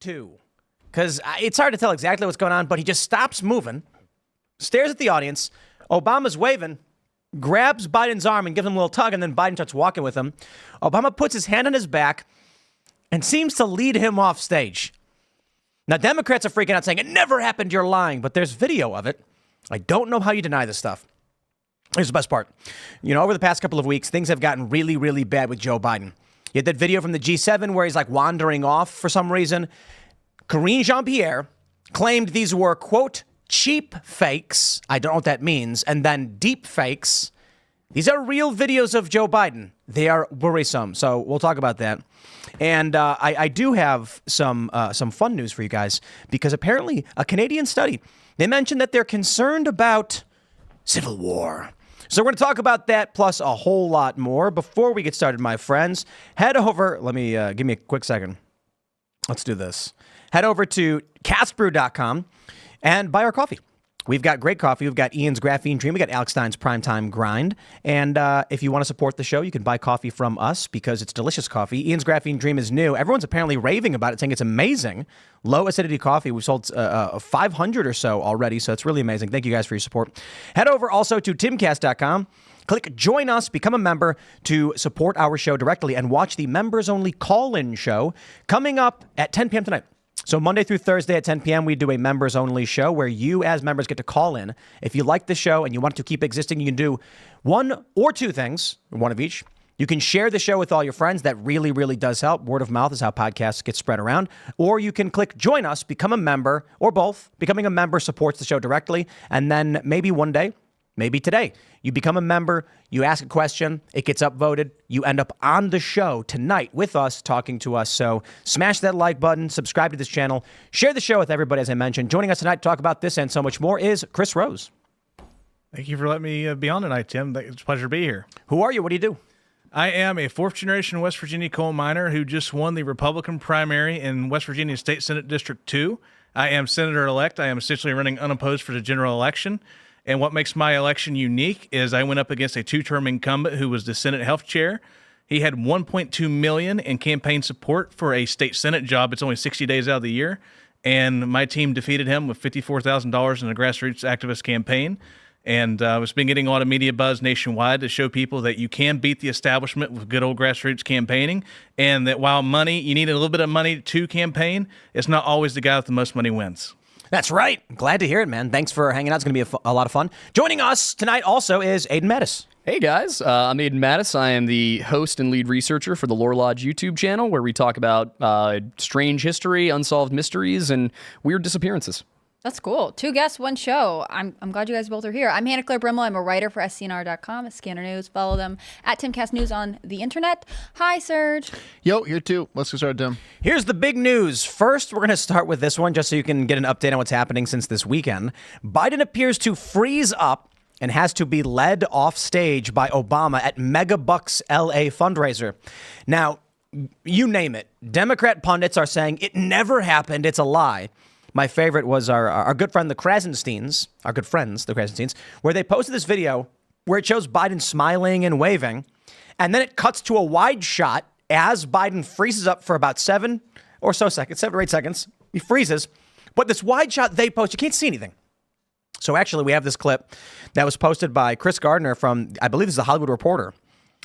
two, because it's hard to tell exactly what's going on, but he just stops moving, stares at the audience. Obama's waving, grabs Biden's arm and gives him a little tug, and then Biden starts walking with him. Obama puts his hand on his back and seems to lead him off stage. Now, Democrats are freaking out saying, it never happened, you're lying, but there's video of it. I don't know how you deny this stuff. Here's the best part. Over the past couple of weeks, things have gotten really, really bad with Joe Biden. You had that video from the G7 where he's like wandering off for some reason. Karine Jean-Pierre claimed these were, quote, cheap fakes. I don't know what that means. And then deep fakes. These are real videos of Joe Biden. They are worrisome. So we'll talk about that. And I do have some fun news for you guys, because apparently a Canadian study, they mentioned that they're concerned about civil war. So we're going to talk about that plus a whole lot more. Before we get started, my friends, head over. Let me give me a quick second. Let's do this. Head over to castbrew.com and buy our coffee. We've got great coffee. We've got Ian's Graphene Dream. We got Alex Stein's Primetime Grind. And if you want to support the show, you can buy coffee from us because it's delicious coffee. Ian's Graphene Dream is new. Everyone's apparently raving about it, saying it's amazing. Low acidity coffee. We've sold 500 or so already, so it's really amazing. Thank you guys for your support. Head over also to timcast.com. Click Join Us, become a member to support our show directly and watch the members-only call-in show coming up at 10 p.m. tonight. So Monday through Thursday at 10 p.m., we do a members-only show where you as members get to call in. If you like the show and you want it to keep existing, you can do one or two things, one of each. You can share the show with all your friends. That really, really does help. Word of mouth is how podcasts get spread around. Or you can click Join Us, become a member, or both. Becoming a member supports the show directly. And then maybe one day, maybe today, you become a member, you ask a question, it gets upvoted, you end up on the show tonight with us, talking to us. So smash that like button, subscribe to this channel, share the show with everybody, as I mentioned. Joining us tonight to talk about this and so much more is Chris Rose. Thank you for letting me be on tonight, Tim. It's a pleasure to be here. Who are you? What do you do? I am a fourth-generation West Virginia coal miner who just won the Republican primary in West Virginia State Senate District 2. I am senator-elect. I am essentially running unopposed for the general election. And what makes my election unique is I went up against a two-term incumbent who was the Senate health chair. He had $1.2 million in campaign support for a state Senate job. It's only 60 days out of the year. And my team defeated him with $54,000 in a grassroots activist campaign. And it's been getting a lot of media buzz nationwide to show people that you can beat the establishment with good old grassroots campaigning. And that while you need a little bit of money to campaign, it's not always the guy with the most money wins. That's right. Glad to hear it, man. Thanks for hanging out. It's going to be a lot of fun. Joining us tonight also is Aidan Mattis. Hey, guys. I'm Aidan Mattis. I am the host and lead researcher for the Lore Lodge YouTube channel, where we talk about strange history, unsolved mysteries, and weird disappearances. That's cool. 2 guests, 1 show. I'm glad you guys both are here. I'm Hannah Claire Brimble. I'm a writer for SCNR.com, Scanner News. Follow them at Timcast News on the internet. Hi, Serge. Yo, here too. Let's get started, Tim. Here's the big news. First, we're going to start with this one just so you can get an update on what's happening since this weekend. Biden appears to freeze up and has to be led off stage by Obama at Megabucks LA fundraiser. Now, you name it. Democrat pundits are saying it never happened. It's a lie. My favorite was our good friend, the Krasensteins, where they posted this video where it shows Biden smiling and waving. And then it cuts to a wide shot as Biden freezes up for about 7 or 8 seconds. He freezes. But this wide shot they post, you can't see anything. So actually, we have this clip that was posted by Chris Gardner from, I believe this is the Hollywood Reporter.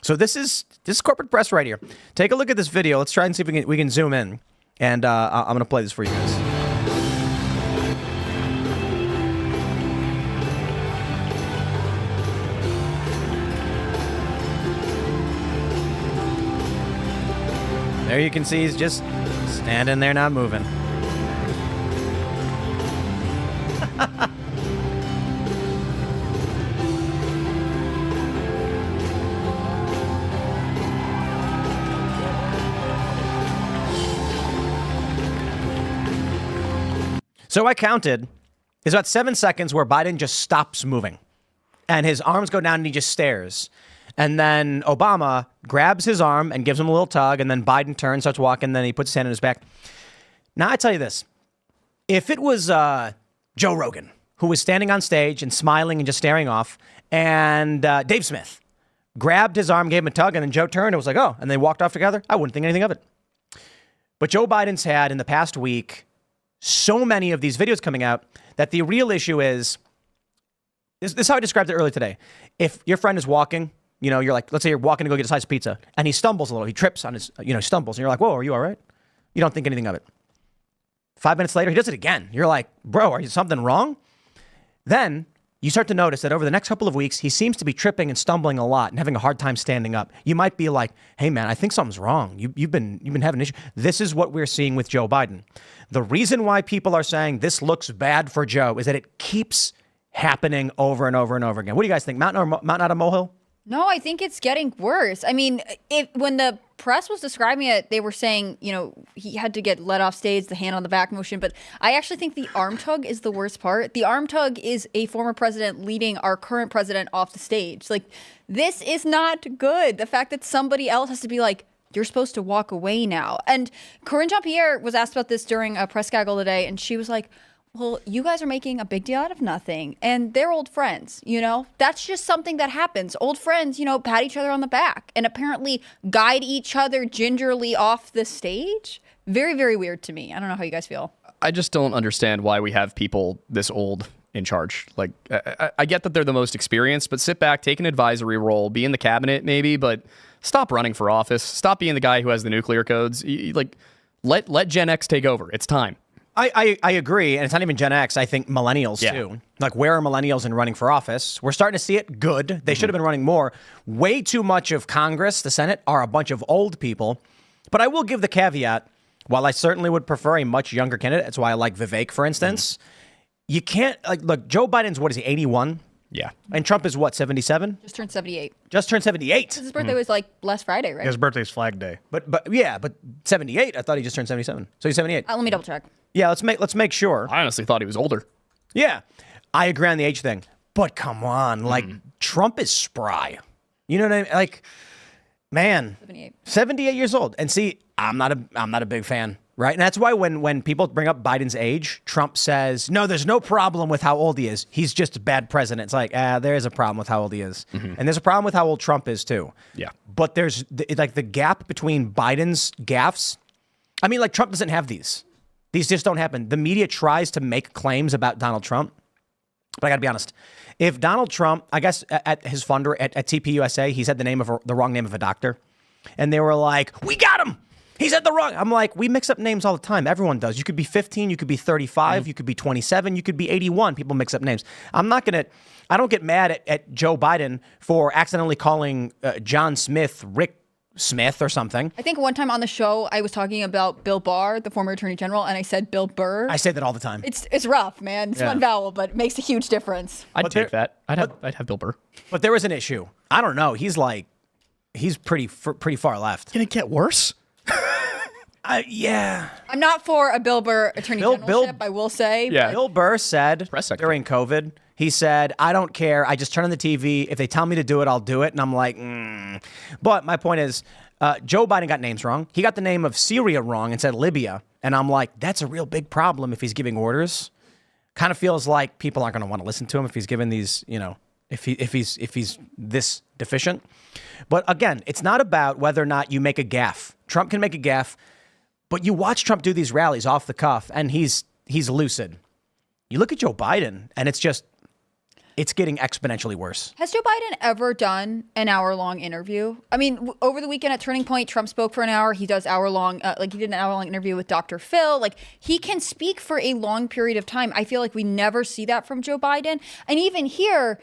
So this is corporate press right here. Take a look at this video. Let's try and see if we can zoom in. And I'm going to play this for you guys. There you can see he's just standing there, not moving. So I counted, there's about 7 seconds where Biden just stops moving. And his arms go down and he just stares. And then Obama grabs his arm and gives him a little tug. And then Biden turns, starts walking. Then he puts his hand on his back. Now, I tell you this. If it was Joe Rogan, who was standing on stage and smiling and just staring off, and Dave Smith grabbed his arm, gave him a tug, and then Joe turned and was like, oh, and they walked off together, I wouldn't think anything of it. But Joe Biden's had in the past week so many of these videos coming out that the real issue is, this is how I described it earlier today. If your friend is walking, you're like, let's say you're walking to go get a slice of pizza, and he stumbles a little. He trips on his, stumbles. And you're like, whoa, are you all right? You don't think anything of it. 5 minutes later, he does it again. You're like, bro, are you something wrong? Then you start to notice that over the next couple of weeks, he seems to be tripping and stumbling a lot and having a hard time standing up. You might be like, hey, man, I think something's wrong. You've been having an issue. This is what we're seeing with Joe Biden. The reason why people are saying this looks bad for Joe is that it keeps happening over and over and over again. What do you guys think? Mountain out of molehill? No, I think it's getting worse. I mean, when the press was describing it, they were saying, he had to get let off stage, the hand on the back motion. But I actually think the arm tug is the worst part. The arm tug is a former president leading our current president off the stage. Like, this is not good. The fact that somebody else has to be like, you're supposed to walk away now. And Corinne Jean-Pierre was asked about this during a press gaggle today, and she was like, well, you guys are making a big deal out of nothing, and they're old friends, That's just something that happens. Old friends, pat each other on the back and apparently guide each other gingerly off the stage. Very, very weird to me. I don't know how you guys feel. I just don't understand why we have people this old in charge. Like, I get that they're the most experienced, but sit back, take an advisory role, be in the cabinet maybe, but stop running for office. Stop being the guy who has the nuclear codes. Like, let Gen X take over. It's time. I agree, and it's not even Gen X. I think millennials, too. Like, where are millennials in running for office? We're starting to see it. Good. They should have been running more. Way too much of Congress, the Senate, are a bunch of old people. But I will give the caveat, while I certainly would prefer a much younger candidate, that's why I like Vivek, for instance, you can't, look, Joe Biden's, what is he, 81? Yeah. And Trump is what, 77? Just turned 78. Just turned 78. His birthday was like last Friday, right? His birthday's Flag Day. But 78, I thought he just turned 77. So he's 78. Let me double check. Yeah, let's make sure. I honestly thought he was older. Yeah, I agree on the age thing. But come on, like, Trump is spry. You know what I mean? Like, man, 78 years old. And see, I'm not a big fan, right? And that's why when people bring up Biden's age, Trump says, no, there's no problem with how old he is. He's just a bad president. It's like, there is a problem with how old he is. And there's a problem with how old Trump is too. Yeah. But there's like the gap between Biden's gaffes. I mean, like, Trump doesn't have these. These just don't happen. The media tries to make claims about Donald Trump. But I got to be honest. If Donald Trump, I guess at his funder at TPUSA, he said the wrong name of a doctor. And they were like, we got him. He said the wrong. I'm like, we mix up names all the time. Everyone does. You could be 15. You could be 35. You could be 27. You could be 81. People mix up names. I don't get mad at Joe Biden for accidentally calling John Smith Rick Smith or something. I think one time on the show, I was talking about Bill Barr, the former attorney general, and I said Bill Burr. I say that all the time. It's rough, man. It's one vowel, but it makes a huge difference. I'd take that. I'd have Bill Burr. But there was an issue. I don't know. He's pretty far left. Can it get worse? Yeah. I'm not for a Bill Burr attorney generalship, I will say. Yeah. Bill Burr said Press secretary. during COVID, he said, I don't care. I just turn on the TV. If they tell me to do it, I'll do it. And I'm like, But my point is, Joe Biden got names wrong. He got the name of Syria wrong and said Libya. And I'm like, that's a real big problem if he's giving orders. Kind of feels like people aren't going to want to listen to him if he's giving these, if he's this deficient. But again, it's not about whether or not you make a gaffe. Trump can make a gaffe, but you watch Trump do these rallies off the cuff, and he's lucid. You look at Joe Biden, and it's getting exponentially worse. Has Joe Biden ever done an hour-long interview? I mean, over the weekend at Turning Point, Trump spoke for an hour. He does hour-long, he did an hour-long interview with Dr. Phil. Like, he can speak for a long period of time. I feel like we never see that from Joe Biden. And even here,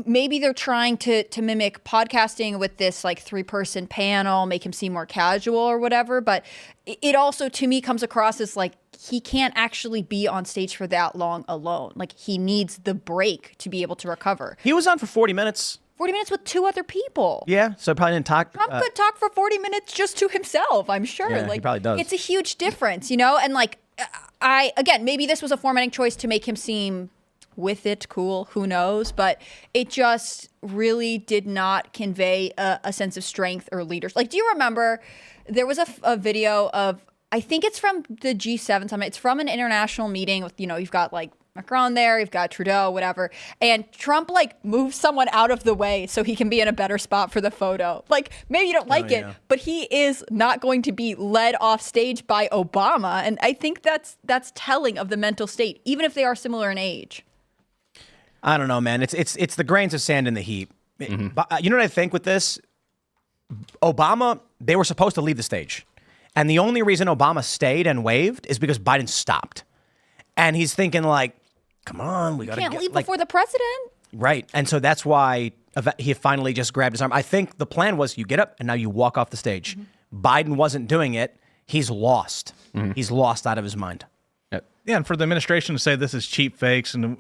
maybe they're trying to mimic podcasting with this, three-person panel, make him seem more casual or whatever. But it also, to me, comes across as, he can't actually be on stage for that long alone. He needs the break to be able to recover. He was on for 40 minutes. 40 minutes with two other people. Yeah, so probably didn't talk. Trump could talk for 40 minutes just to himself, I'm sure. Yeah, he probably does. It's a huge difference, And again, maybe this was a formatting choice to make him seem with it, cool, who knows? But it just really did not convey a sense of strength or leadership. Do you remember there was a video of, I think it's from the G7 summit. It's from an international meeting with, you've got Macron there, you've got Trudeau, whatever. And Trump, like, moves someone out of the way so he can be in a better spot for the photo. Like, maybe you don't like it, but he is not going to be led off stage by Obama. And I think that's telling of the mental state, even if they are similar in age. I don't know, man. It's the grains of sand in the heap. But you know what I think with this? Obama, they were supposed to leave the stage. And the only reason Obama stayed and waved is because Biden stopped. And he's thinking like, come on, we got to Can't leave before the president. Right. And so that's why he finally just grabbed his arm. I think the plan was you get up and now you walk off the stage. Biden wasn't doing it. He's lost. He's lost out of his mind. Yeah, and for the administration to say this is cheap fakes and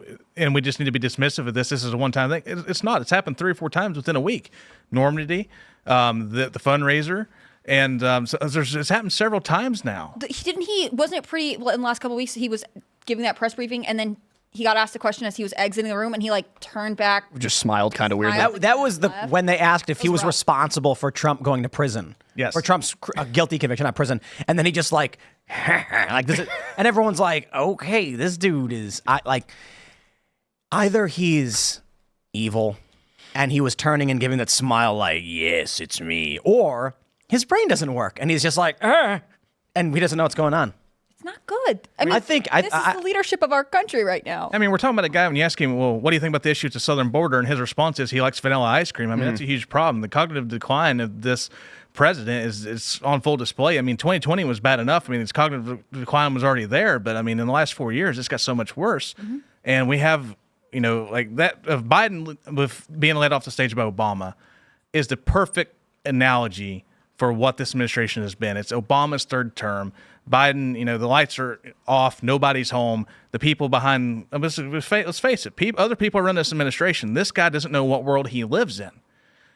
we just need to be dismissive of this is a one-time thing. It's not. It's happened 3 or 4 times within a week. Normandy, the fundraiser. And so it's happened several times now. Wasn't it pretty, well, in the last couple of weeks, he was giving that press briefing and then he got asked a question as he was exiting the room and he like turned back. Just smiled kind of weirdly. That was when they asked if he was responsible for Trump going to prison. Yes. For Trump's guilty conviction, not prison. And then he just like this, and everyone's like, okay, this dude is either he's evil and he was turning and giving that smile like, yes, it's me, or his brain doesn't work and he's just like, and he doesn't know what's going on. It's not good. I mean, I think this is the leadership of our country right now. I mean, we're talking about a guy when you ask him, well, what do you think about the issue at the southern border? And his response is he likes vanilla ice cream. I mean, that's a huge problem. The cognitive decline of this president is on full display. I mean, 2020 was bad enough. I mean, his cognitive decline was already there. But I mean, in the last 4 years, it's got so much worse. And we have, like that of Biden with being led off the stage by Obama is the perfect analogy for what this administration has been. It's Obama's third term. Biden, the lights are off. Nobody's home. The people behind, let's face it, other people are running this administration. This guy doesn't know what world he lives in.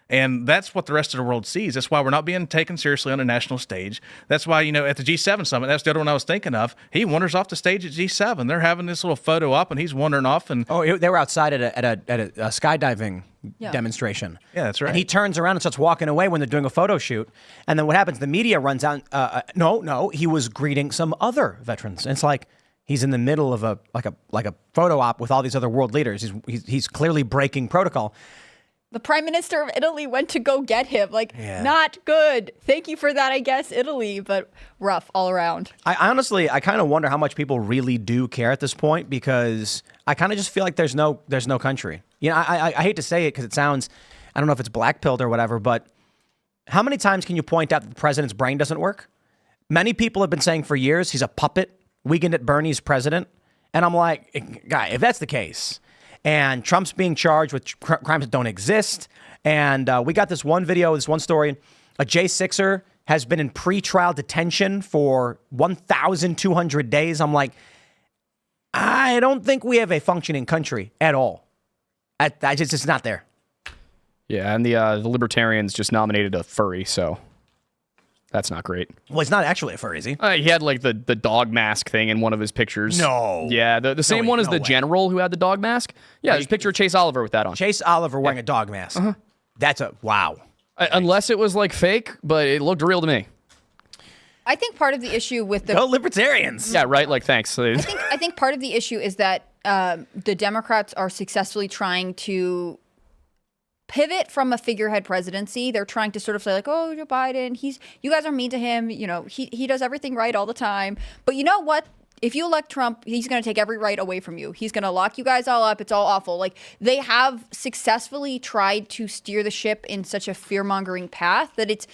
And that's what the rest of the world sees. That's why we're not being taken seriously on a national stage. That's why, at the G7 summit, that's the other one I was thinking of. He wanders off the stage at G7. They're having this little photo up, and he's wandering off. And they were outside at a skydiving demonstration. Yeah, that's right. And he turns around and starts walking away when they're doing a photo shoot. And then what happens? The media runs out. No, he was greeting some other veterans. And it's like he's in the middle of a photo op with all these other world leaders. He's clearly breaking protocol. The Prime Minister of Italy went to go get him. Not good. Thank you for that, I guess, Italy, but rough all around. I kind of wonder how much people really do care at this point, because I kind of just feel like there's no country. I hate to say it because it sounds, I don't know if it's black-pilled or whatever, but how many times can you point out that the president's brain doesn't work? Many people have been saying for years he's a puppet, weekend at Bernie's president. And I'm like, guy, if that's the case, and Trump's being charged with crimes that don't exist. And we got this one video, this one story. A J6er has been in pretrial detention for 1,200 days. I'm like, I don't think we have a functioning country at all. It's just not there. Yeah, and the Libertarians just nominated a furry, so that's not great. Well, he's not actually a furry, is he? He had like the dog mask thing in one of his pictures. No. Yeah, the same one as the general who had the dog mask. Yeah, there's a picture of Chase Oliver with that on. Chase Oliver wearing a dog mask. That's a wow. Unless it was like fake, but it looked real to me. I think part of the issue with the Go Libertarians. Yeah, right. Like, thanks. I think part of the issue is that the Democrats are successfully trying to pivot from a figurehead presidency. They're trying to sort of say like, oh, Joe Biden, you guys are mean to him. He does everything right all the time. But you know what? If you elect Trump, he's going to take every right away from you. He's going to lock you guys all up. It's all awful. Like, they have successfully tried to steer the ship in such a fear-mongering path that it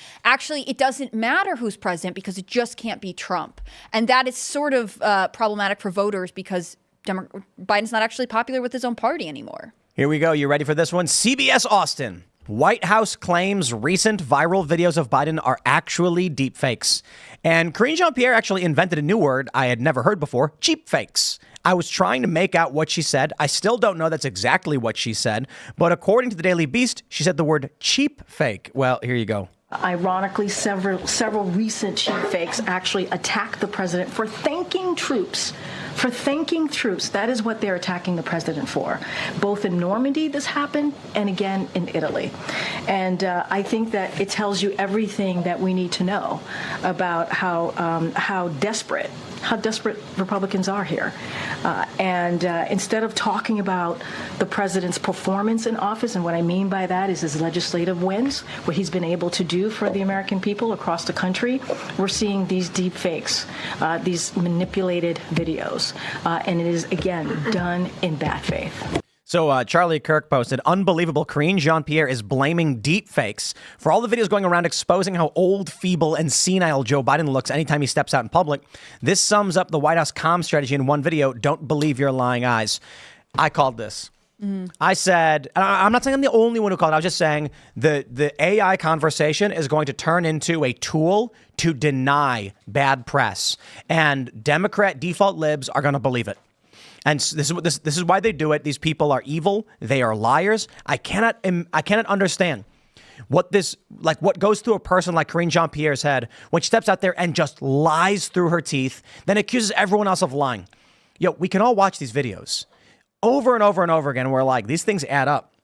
doesn't matter who's president because it just can't be Trump. And that is sort of problematic for voters because Biden's not actually popular with his own party anymore. Here we go. You ready for this one? CBS Austin. White House claims recent viral videos of Biden are actually deepfakes. And Karine Jean-Pierre actually invented a new word I had never heard before, cheap fakes. I was trying to make out what she said. I still don't know that's exactly what she said. But according to the Daily Beast, she said the word cheap fake. Well, here you go. Ironically, several recent cheap fakes actually attack the president for thanking troops. That is what they're attacking the president for. Both in Normandy, this happened, and again in Italy. And I think that it tells you everything that we need to know about how desperate how desperate Republicans are here. And instead of talking about the president's performance in office, and what I mean by that is his legislative wins, what he's been able to do for the American people across the country, we're seeing these deep fakes, these manipulated videos. And it is, again, done in bad faith. So Charlie Kirk posted, unbelievable. Karine Jean-Pierre is blaming deep fakes for all the videos going around exposing how old, feeble, and senile Joe Biden looks anytime he steps out in public. This sums up the White House comm strategy in one video. Don't believe your lying eyes. I called this. I said, I'm not saying I'm the only one who called it. I was just saying the AI conversation is going to turn into a tool to deny bad press. And Democrat default libs are going to believe it. And this is why they do it. These people are evil. They are liars. I cannot understand what goes through a person like Karine Jean-Pierre's head when she steps out there and just lies through her teeth, then accuses everyone else of lying. We can all watch these videos over and over and over again. We're like, these things add up.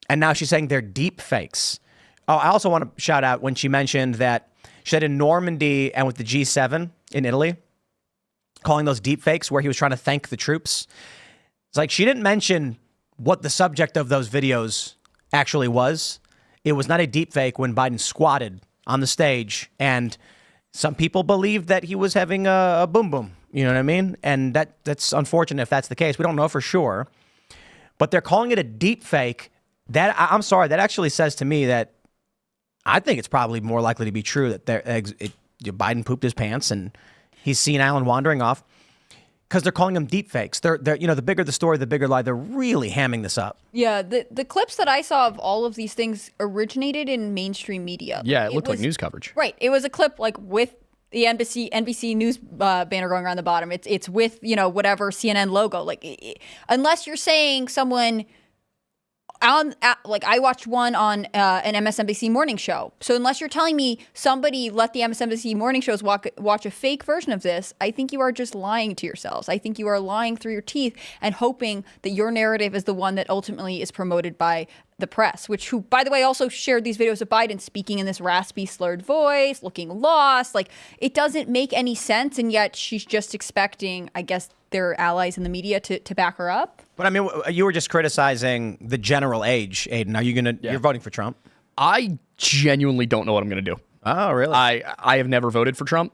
And now she's saying they're deep fakes. Oh, I also want to shout out when she mentioned that she said in Normandy and with the G7 in Italy, calling those deep fakes where he was trying to thank the troops. It's like she didn't mention what the subject of those videos actually was. It was not a deep fake when Biden squatted on the stage, and some people believed that he was having a boom boom. You know what I mean? And that's unfortunate if that's the case. We don't know for sure, but they're calling it a deep fake. I'm sorry, that actually says to me that I think it's probably more likely to be true that Biden pooped his pants and he's senile and wandering off, because they're calling them deep fakes. They're the bigger the story, the bigger lie. They're really hamming this up. Yeah, the clips that I saw of all of these things originated in mainstream media. Yeah, it looked like news coverage. Right. It was a clip like with the NBC News banner going around the bottom. It's with, whatever CNN logo. Unless you're saying someone... I watched one on an MSNBC morning show. So unless you're telling me somebody let the MSNBC morning shows watch a fake version of this, I think you are just lying to yourselves. I think you are lying through your teeth and hoping that your narrative is the one that ultimately is promoted by the press, who, by the way, also shared these videos of Biden speaking in this raspy, slurred voice, looking lost. It doesn't make any sense, and yet she's just expecting, I guess, their allies in the media to back her up. But I mean, you were just criticizing the general age, Aidan. Are you you're voting for Trump? I genuinely don't know what I'm going to do. Oh, really? I have never voted for Trump.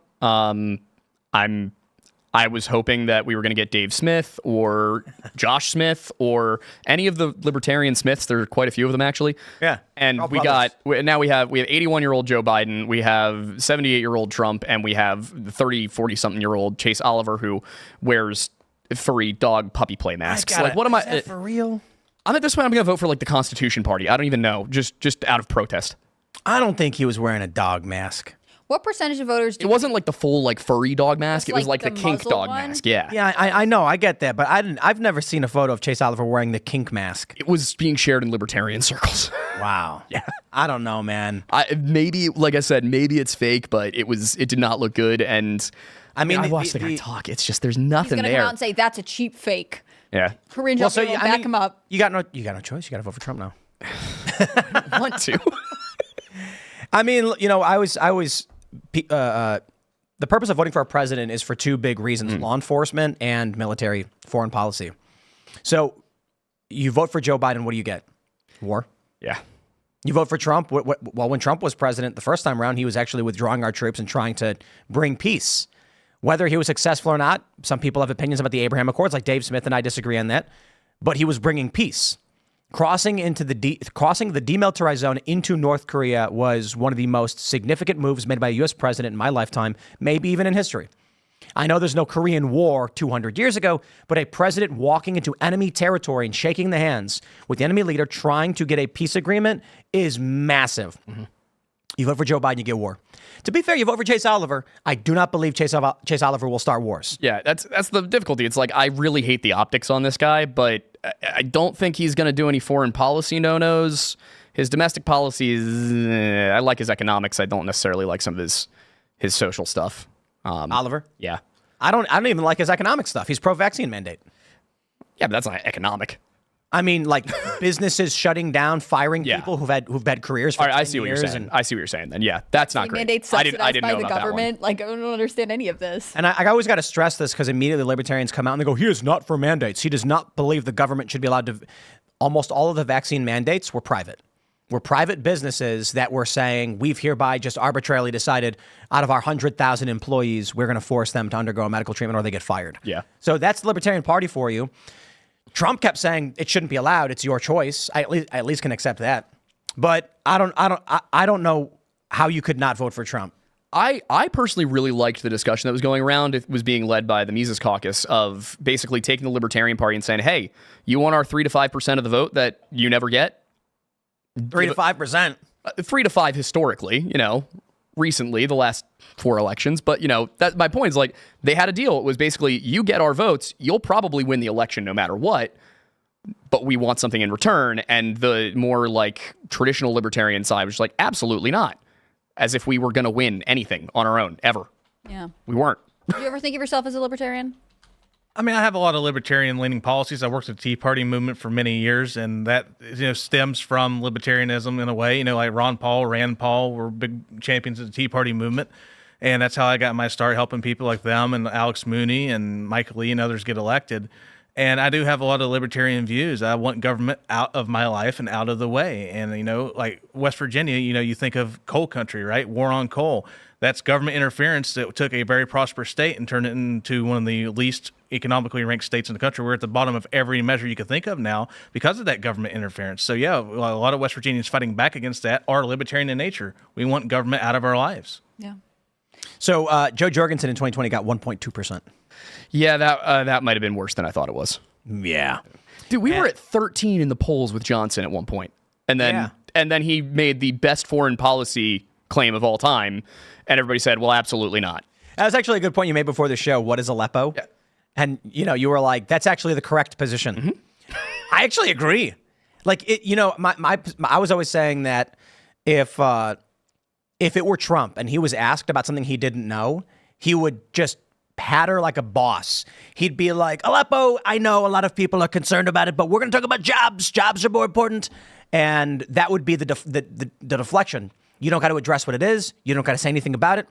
I was hoping that we were going to get Dave Smith or Josh Smith or any of the libertarian Smiths. There are quite a few of them, actually. Yeah. And now we have 81-year-old Joe Biden, we have 78-year-old Trump, and we have 40-something-year-old Chase Oliver, who wears furry dog puppy play masks. What am I? Is that for real? I'm at this point, I'm going to vote for the Constitution Party. I don't even know, just out of protest. I don't think he was wearing a dog mask. What percentage of voters do It wasn't the full furry dog mask. It was like the the kink muzzle dog one? mask. Yeah. Yeah, I know, I get that, but I've never seen a photo of Chase Oliver wearing the kink mask. It was being shared in libertarian circles. Wow. Yeah. I don't know, man. Maybe, like I said, maybe it's fake, but it did not look good. And I watched the guy talk. It's just there's nothing He's there. gonna come out and say that's a cheap fake. Yeah. Karine Jean-Pierre will back him up. You got no choice. You got to vote for Trump now. Want to? I mean, the purpose of voting for a president is for two big reasons: law enforcement and military foreign policy. So you vote for Joe Biden, what do you get? War. Yeah. You vote for Trump. Well, when Trump was president the first time around, he was actually withdrawing our troops and trying to bring peace. Whether he was successful or not, some people have opinions about the Abraham Accords, like Dave Smith and I disagree on that. But he was bringing peace. Crossing the demilitarized zone into North Korea was one of the most significant moves made by a U.S. president in my lifetime, maybe even in history. I know there's no Korean War 200 years ago, but a president walking into enemy territory and shaking the hands with the enemy leader trying to get a peace agreement is massive. Mm-hmm. You vote for Joe Biden, you get war. To be fair, you vote for Chase Oliver. I do not believe Chase Oliver will start wars. Yeah, that's the difficulty. It's I really hate the optics on this guy, but I don't think he's going to do any foreign policy no-nos. His domestic policies, I like his economics. I don't necessarily like some of his social stuff. Oliver? Yeah. I don't even like his economic stuff. He's pro-vaccine mandate. Yeah, but that's not economic. I mean, like businesses shutting down, firing Yeah. people who've had careers for All right, 10 I see what you're years saying. I see what you're saying. Then yeah, that's not great. Mandates I subsidized didn't by know the about that one. government. Like, I don't understand any of this. And I always got to stress this because immediately libertarians come out and they go, he is not for mandates. He does not believe the government should be allowed to. Almost all of the vaccine mandates were private. Were private businesses that were saying, we've hereby just arbitrarily decided out of our 100,000 employees, we're going to force them to undergo a medical treatment or they get fired. Yeah. So that's the Libertarian Party for you. Trump kept saying it shouldn't be allowed. It's your choice. I at least can accept that. But I don't know how you could not vote for Trump. I personally really liked the discussion that was going around. It was being led by the Mises Caucus of basically taking the Libertarian Party and saying, hey, you want our 3 to 5% of the vote that you never get? 3 to 5%. 3 to 5 historically, recently, the last 4 elections. But, that my point is like they had a deal. It was basically you get our votes, you'll probably win the election no matter what. But we want something in return. And the more like traditional libertarian side was like, absolutely not. As if we were going to win anything on our own, ever. Yeah. We weren't. Do you ever think of yourself as a libertarian? I mean, I have a lot of libertarian-leaning policies. I worked with the Tea Party movement for many years, and that stems from libertarianism in a way. Like Ron Paul, Rand Paul were big champions of the Tea Party movement, and that's how I got my start, helping people like them and Alex Mooney and Mike Lee and others get elected. And I do have a lot of libertarian views. I want government out of my life and out of the way. And, like West Virginia, you think of coal country, right? War on coal. That's government interference that took a very prosperous state and turned it into one of the least economically ranked states in the country. We're at the bottom of every measure you could think of now because of that government interference. So, yeah, a lot of West Virginians fighting back against that are libertarian in nature. We want government out of our lives. Yeah. So Joe Jorgensen in 2020 got 1.2%. Yeah, that might have been worse than I thought it was. Yeah. Dude, we were at 13 in the polls with Johnson at one point. And then he made the best foreign policy claim of all time. And everybody said, well, absolutely not. That was actually a good point you made before the show. What is Aleppo? Yeah. And, you were like, that's actually the correct position. Mm-hmm. I actually agree. Like, I was always saying that if it were Trump and he was asked about something he didn't know, he would just patter like a boss. He'd be like, Aleppo, I know a lot of people are concerned about it, but we're going to talk about jobs. Jobs are more important. And that would be the deflection. You don't got to address what it is. You don't got to say anything about it.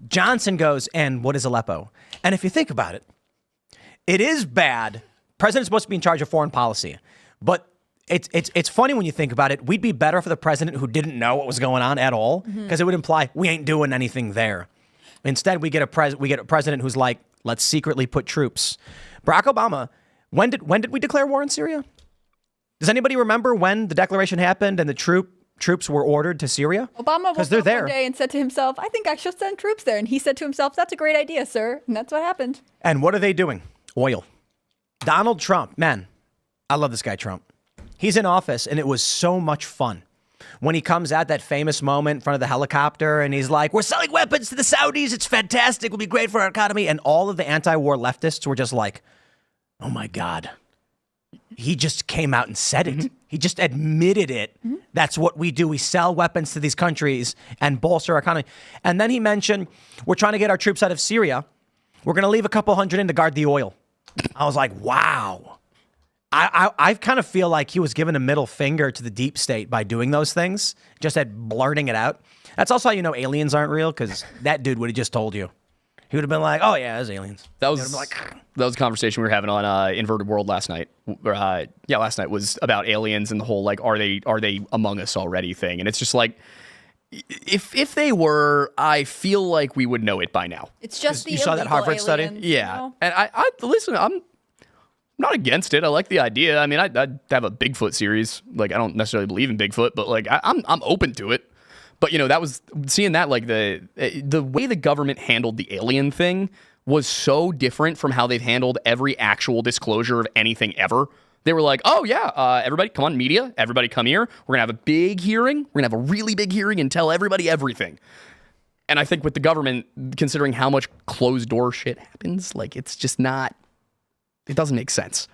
Johnson goes, and what is Aleppo? And if you think about it, it is bad. President's supposed to be in charge of foreign policy. But it's funny when you think about it. We'd be better for the president who didn't know what was going on at all, because it would imply we ain't doing anything there. Instead, we get a president who's like, let's secretly put troops. Barack Obama, when did we declare war in Syria? Does anybody remember when the declaration happened and the troops were ordered to Syria? Obama woke they're up there. one day and said to himself, I think I should send troops there. And he said to himself, that's a great idea, sir. And that's what happened. And what are they doing? Oil. Donald Trump, man, I love this guy Trump. He's in office, and it was so much fun. When he comes out, that famous moment in front of the helicopter, and he's like, we're selling weapons to the Saudis. It's fantastic. It'll be great for our economy. And all of the anti-war leftists were just like, oh, my God. He just came out and said it. He just admitted it. That's what we do. We sell weapons to these countries and bolster our economy. And then he mentioned, we're trying to get our troops out of Syria. We're going to leave a couple hundred in to guard the oil. I was like, wow. I kind of feel like he was giving a middle finger to the deep state by doing those things, just at blurting it out. That's also how you know aliens aren't real, because that dude would have just told you. He would have been like, oh, yeah, there's aliens. That was a conversation we were having on Inverted World last night. Last night was about aliens and the whole, like, are they among us already thing. And it's just like, if they were, I feel like we would know it by now. It's just the You saw that illegal Harvard study? aliens, Yeah. you know? And I listen, I'm not against it. I like the idea. I mean, I'd have a Bigfoot series. Like, I don't necessarily believe in Bigfoot, but like, I'm open to it. But that was seeing that, like the way the government handled the alien thing was so different from how they've handled every actual disclosure of anything ever. They were like, oh yeah, everybody come on, media, everybody come here. We're gonna have a big hearing. We're gonna have a really big hearing and tell everybody everything. And I think with the government, considering how much closed door shit happens, like it's just not. It doesn't make sense.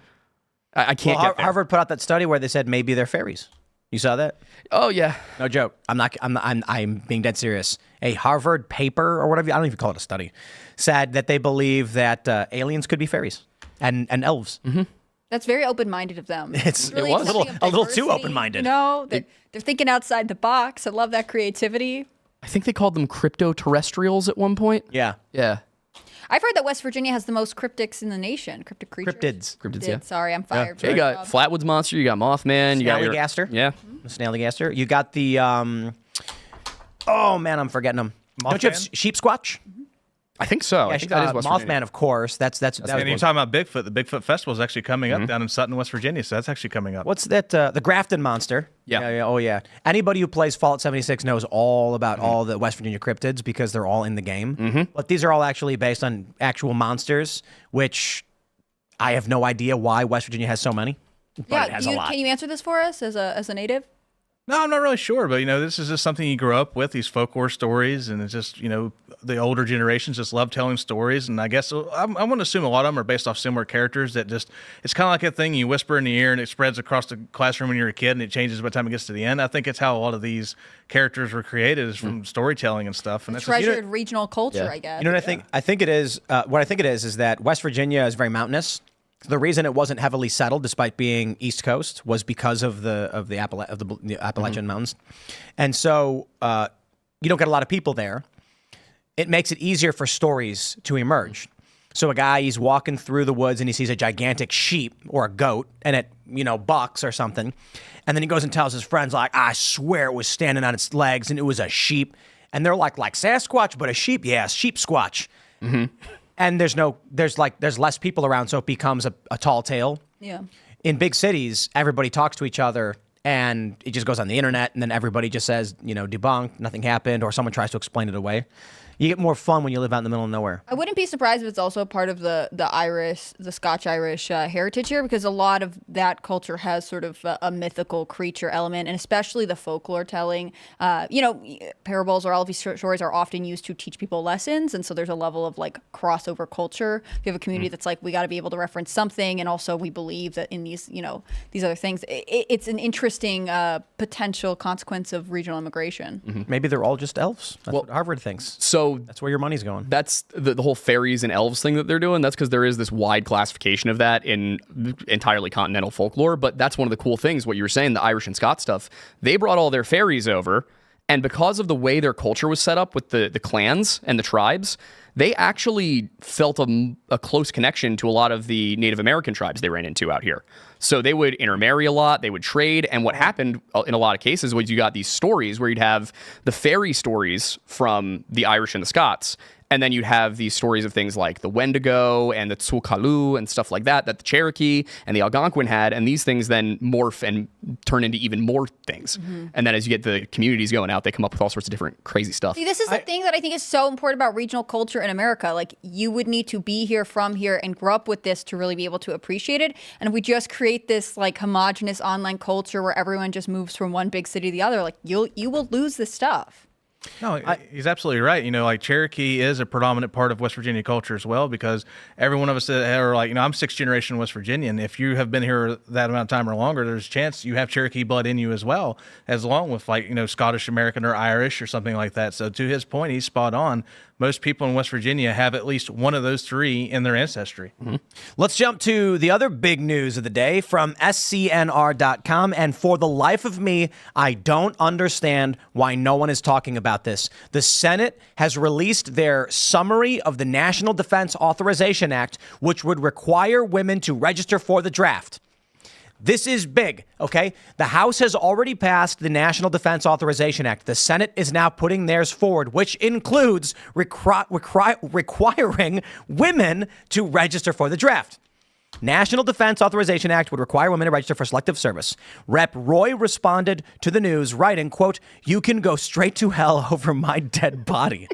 I can't get there. Harvard put out that study where they said maybe they're fairies. You saw that? Oh yeah. No joke. I'm being dead serious. A Harvard paper or whatever, I don't even call it a study, said that they believe that aliens could be fairies and elves. That's very open-minded of them. It's really it was accepting of a little too diversity, open-minded. You know, they're thinking outside the box. I love that creativity. I think they called them crypto-terrestrials at one point. Yeah. Yeah. I've heard that West Virginia has the most cryptics in the nation. Cryptic creatures. Cryptids. Yeah. Sorry, I'm fired. So you got Flatwoods Monster, you got Mothman, you got your Snallygaster. Yeah. Snallygaster. You got the oh man, I'm forgetting them. Don't you have Mothman? Sheep Squatch? I think so. I think that is West Mothman, Virginia. of course. That was And you're talking about Bigfoot. The Bigfoot Festival is actually coming up down in Sutton, West Virginia. So that's actually coming up. What's that? The Grafton Monster. Yeah. Oh, yeah. Anybody who plays Fallout 76 knows all about all the West Virginia cryptids because they're all in the game. But these are all actually based on actual monsters, which I have no idea why West Virginia has so many. But it has a lot. Can you answer this for us as a native? No, I'm not really sure, but this is just something you grow up with, these folklore stories, and it's just the older generations just love telling stories, and I guess I'm going to assume a lot of them are based off similar characters that just it's kind of like a thing you whisper in the ear and it spreads across the classroom when you're a kid, and it changes by the time it gets to the end. I think it's how a lot of these characters were created is from storytelling and stuff, and that's just, Treasured regional culture, I guess. You know what I think? I think it is. What I think it is that West Virginia is very mountainous. The reason it wasn't heavily settled, despite being East Coast, was because of the Appalachian Mountains, and so you don't get a lot of people there. It makes it easier for stories to emerge. So a guy, he's walking through the woods and he sees a gigantic sheep or a goat, and it bucks or something, and then he goes and tells his friends like, I swear it was standing on its legs and it was a sheep, and they're like Sasquatch, but a sheep, yeah, sheep squatch. And there's less people around, so it becomes a tall tale. Yeah. In big cities, everybody talks to each other, and it just goes on the internet, and then everybody just says, debunked, nothing happened, or someone tries to explain it away. You get more fun when you live out in the middle of nowhere. I wouldn't be surprised if it's also part of the Scotch-Irish heritage here, because a lot of that culture has sort of a mythical creature element, and especially the folklore telling. Parables or all of these stories are often used to teach people lessons, and so there's a level of like crossover culture. You have a community that's like, we got to be able to reference something, and also we believe that in these other things, it's an interesting potential consequence of regional immigration. Maybe they're all just elves. That's what Harvard thinks. So That's where your money's going. that's the whole fairies and elves thing that they're doing. That's because there is this wide classification of that in entirely continental folklore. But that's one of the cool things, what you were saying, the Irish and Scots stuff. They brought all their fairies over, and because of the way their culture was set up with the clans and the tribes, they actually felt a close connection to a lot of the Native American tribes they ran into out here. So they would intermarry a lot, they would trade, and what happened in a lot of cases was you got these stories where you'd have the fairy stories from the Irish and the Scots, and then you'd have these stories of things like the Wendigo and the Tsul'kalu and stuff like that the Cherokee and the Algonquin had, and these things then morph and turn into even more things. And then as you get the communities going out, they come up with all sorts of different crazy stuff. See, this is the thing that I think is so important about regional culture in America. Like, you would need to be here, from here, and grow up with this to really be able to appreciate it. And if we just create this like homogenous online culture where everyone just moves from one big city to the other, like you will lose this stuff. No, he's absolutely right. Like Cherokee is a predominant part of West Virginia culture as well, because every one of us that are like, I'm sixth generation West Virginian. If you have been here that amount of time or longer, there's a chance you have Cherokee blood in you as well, as along with Scottish American or Irish or something like that. So to his point, he's spot on. Most people in West Virginia have at least one of those three in their ancestry. Let's jump to the other big news of the day from SCNR.com. And for the life of me, I don't understand why no one is talking about this. The Senate has released their summary of the National Defense Authorization Act, which would require women to register for the draft. This is big, okay? The House has already passed the National Defense Authorization Act. The Senate is now putting theirs forward, which includes requiring women to register for the draft. National Defense Authorization Act would require women to register for selective service. Rep. Roy responded to the news, writing, quote, "You can go straight to hell over my dead body."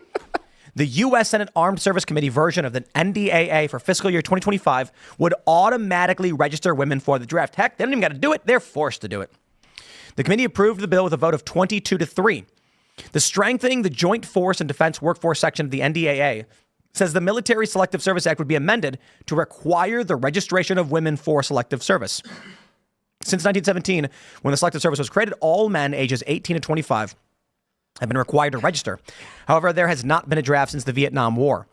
The U.S. Senate Armed Service Committee version of the NDAA for fiscal year 2025 would automatically register women for the draft. Heck, they don't even got to do it. They're forced to do it. The committee approved the bill with a vote of 22-3. The Strengthening the Joint Force and Defense Workforce section of the NDAA says the Military Selective Service Act would be amended to require the registration of women for selective service. Since 1917, when the Selective Service was created, all men ages 18 to 25 have been required to register. However, there has not been a draft since the Vietnam War.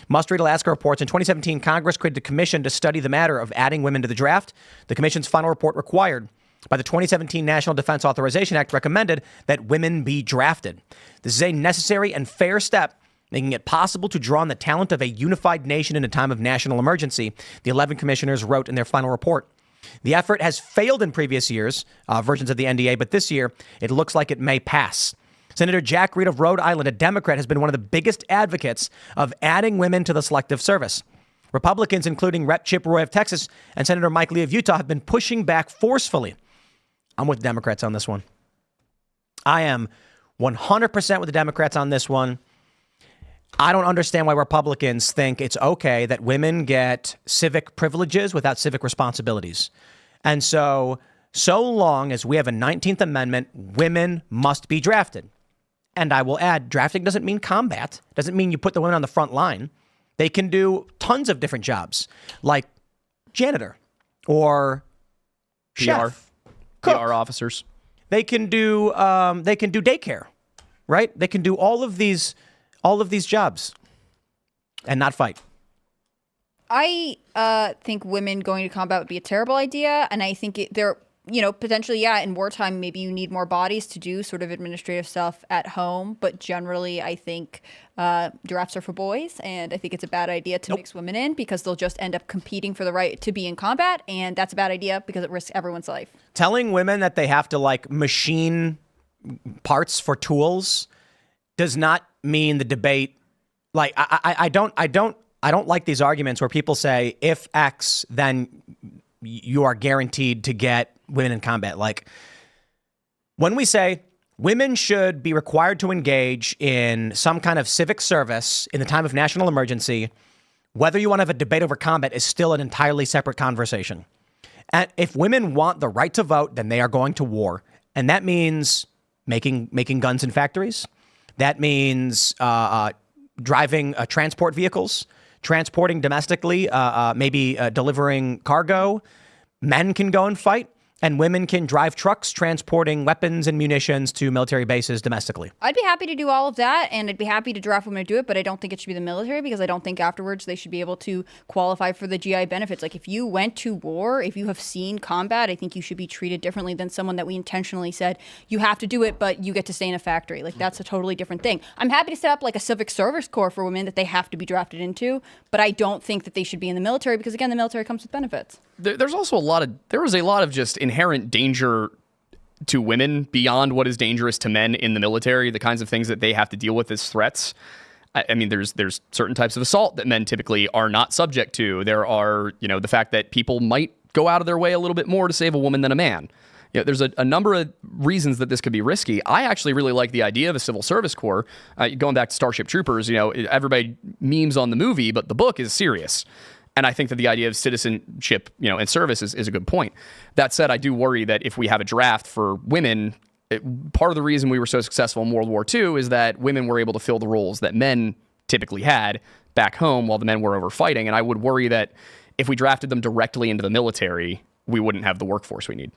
Must read Alaska reports in 2017, Congress created a commission to study the matter of adding women to the draft. The commission's final report required by the 2017 National Defense Authorization Act recommended that women be drafted. This is a necessary and fair step, making it possible to draw on the talent of a unified nation in a time of national emergency, the 11 commissioners wrote in their final report. The effort has failed in previous years, versions of the NDA, but this year it looks like it may pass. Senator Jack Reed of Rhode Island, a Democrat, has been one of the biggest advocates of adding women to the Selective Service. Republicans, including Rep. Chip Roy of Texas and Senator Mike Lee of Utah, have been pushing back forcefully. I'm with Democrats on this one. I am 100% with the Democrats on this one. I don't understand why Republicans think it's okay that women get civic privileges without civic responsibilities. And so long as we have a 19th Amendment, women must be drafted. And I will add, drafting doesn't mean combat. Doesn't mean you put the women on the front line. They can do tons of different jobs, like janitor or chef. PR officers. They can do daycare, right? They can do all of these jobs and not fight. I think women going to combat would be a terrible idea, and I think they're potentially, in wartime, maybe you need more bodies to do sort of administrative stuff at home. But generally, I think drafts are for boys, and I think it's a bad idea to mix women in because they'll just end up competing for the right to be in combat, and that's a bad idea because it risks everyone's life. Telling women that they have to machine parts for tools does not mean the debate. I don't like these arguments where people say if X, then you are guaranteed to get women in combat. When we say women should be required to engage in some kind of civic service in the time of national emergency, whether you want to have a debate over combat is still an entirely separate conversation. And if women want the right to vote, then they are going to war. And that means making guns in factories. That means driving transport vehicles, transporting domestically, maybe delivering cargo. Men can go and fight, and women can drive trucks transporting weapons and munitions to military bases domestically. I'd be happy to do all of that, and I'd be happy to draft women to do it, but I don't think it should be the military because I don't think afterwards they should be able to qualify for the GI benefits. If you went to war, if you have seen combat, I think you should be treated differently than someone that we intentionally said, you have to do it, but you get to stay in a factory. That's a totally different thing. I'm happy to set up a civic service corps for women that they have to be drafted into, but I don't think that they should be in the military because, again, the military comes with benefits. There's also there was a lot of just inherent danger to women beyond what is dangerous to men in the military, the kinds of things that they have to deal with as threats. I mean, there's certain types of assault that men typically are not subject to. There are, the fact that people might go out of their way a little bit more to save a woman than a man. There's a number of reasons that this could be risky. I actually really like the idea of a civil service corps. Going back to Starship Troopers, everybody memes on the movie, but the book is serious. And I think that the idea of citizenship, and service is a good point. That said, I do worry that if we have a draft for women, part of the reason we were so successful in World War II is that women were able to fill the roles that men typically had back home while the men were over fighting. And I would worry that if we drafted them directly into the military, we wouldn't have the workforce we need.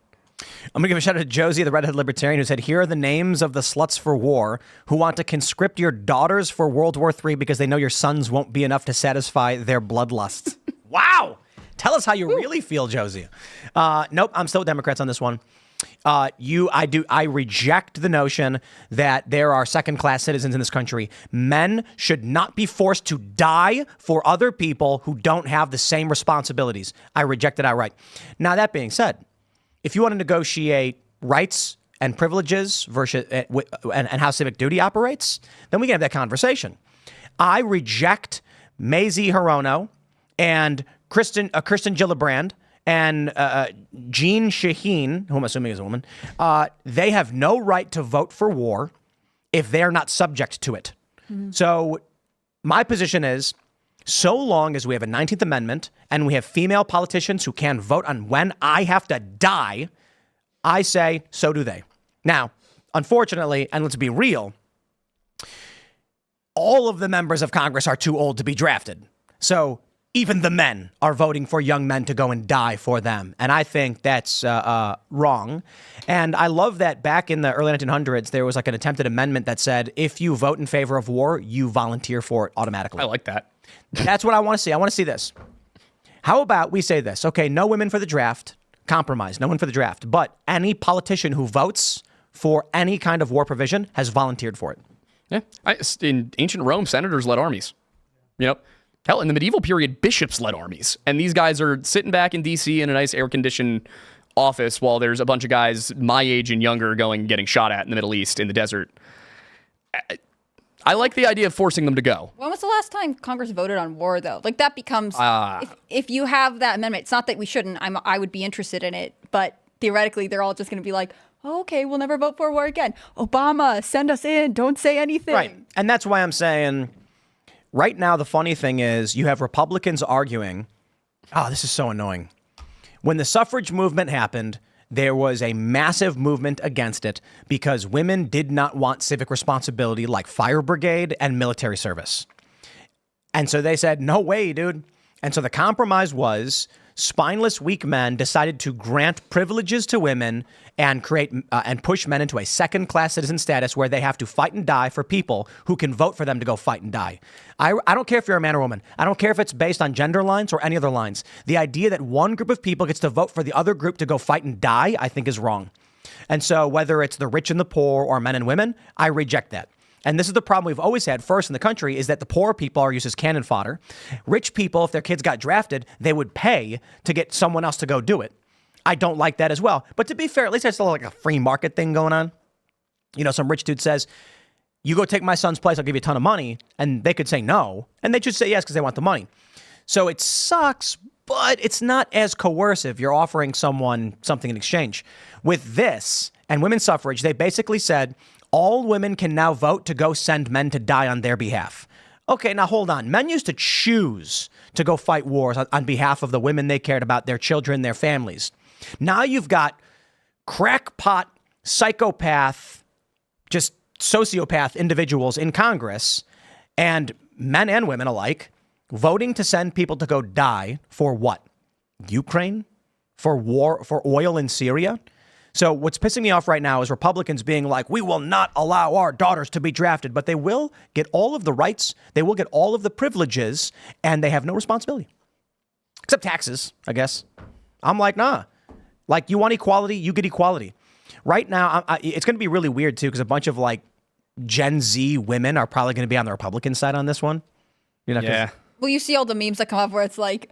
I'm going to give a shout out to Josie, the redhead libertarian, who said, here are the names of the sluts for war who want to conscript your daughters for World War III because they know your sons won't be enough to satisfy their bloodlusts. Wow. Tell us how you really feel, Josie. Nope, I'm still with Democrats on this one. I reject the notion that there are second-class citizens in this country. Men should not be forced to die for other people who don't have the same responsibilities. I reject it outright. Now, that being said, if you want to negotiate rights and privileges versus and how civic duty operates, then we can have that conversation. I reject Mazie Hirono and Kristen Gillibrand and Jean Shaheen, who I'm assuming is a woman. They have no right to vote for war if they're not subject to it. Mm-hmm. So my position is, so long as we have a 19th Amendment and we have female politicians who can vote on when I have to die, I say, so do they. Now, unfortunately, and let's be real, all of the members of Congress are too old to be drafted. So even the men are voting for young men to go and die for them. And I think that's wrong. And I love that back in the early 1900s, there was an attempted amendment that said, if you vote in favor of war, you volunteer for it automatically. I like that. That's what I want to see. I want to see this. How about we say this? Okay, no women for the draft. Compromise. No one for the draft. But any politician who votes for any kind of war provision has volunteered for it. Yeah. In ancient Rome, senators led armies. Hell, in the medieval period, bishops led armies. And these guys are sitting back in D.C. in a nice air-conditioned office while there's a bunch of guys my age and younger getting shot at in the Middle East in the desert. I like the idea of forcing them to go. When was the last time Congress voted on war, though? Like, that becomes, if you have that amendment, it's not that we shouldn't. I would be interested in it. But theoretically, they're all just going to be like, oh, okay, we'll never vote for war again. Obama, send us in. Don't say anything. Right. And that's why I'm saying right now, the funny thing is you have Republicans arguing. Oh, this is so annoying. When the suffrage movement happened, there was a massive movement against it because women did not want civic responsibility like fire brigade and military service. And so they said, no way, dude. And so the compromise was spineless, weak men decided to grant privileges to women and create and push men into a second-class citizen status where they have to fight and die for people who can vote for them to go fight and die. I don't care if you're a man or woman. I don't care if it's based on gender lines or any other lines. The idea that one group of people gets to vote for the other group to go fight and die, I think is wrong. And so whether it's the rich and the poor or men and women, I reject that. And this is the problem we've always had first in the country is that the poor people are used as cannon fodder. Rich people, if their kids got drafted, they would pay to get someone else to go do it. I don't like that as well. But to be fair, at least there's still like a free market thing going on. Some rich dude says, you go take my son's place, I'll give you a ton of money. And they could say no. And they should say yes because they want the money. So it sucks, but it's not as coercive. You're offering someone something in exchange. With this and women's suffrage, they basically said, all women can now vote to go send men to die on their behalf. Okay, now hold on. Men used to choose to go fight wars on behalf of the women they cared about, their children, their families. Now you've got crackpot, psychopath, just sociopath individuals in Congress, and men and women alike, voting to send people to go die for what? Ukraine? For war, for oil in Syria? So what's pissing me off right now is Republicans being like, we will not allow our daughters to be drafted, but they will get all of the rights, they will get all of the privileges, and they have no responsibility. Except taxes, I guess. I'm like, nah. Like, you want equality, you get equality. Right now, it's going to be really weird, too, because a bunch of, like, Gen Z women are probably going to be on the Republican side on this one. Yeah. Well, you see all the memes that come up where it's like,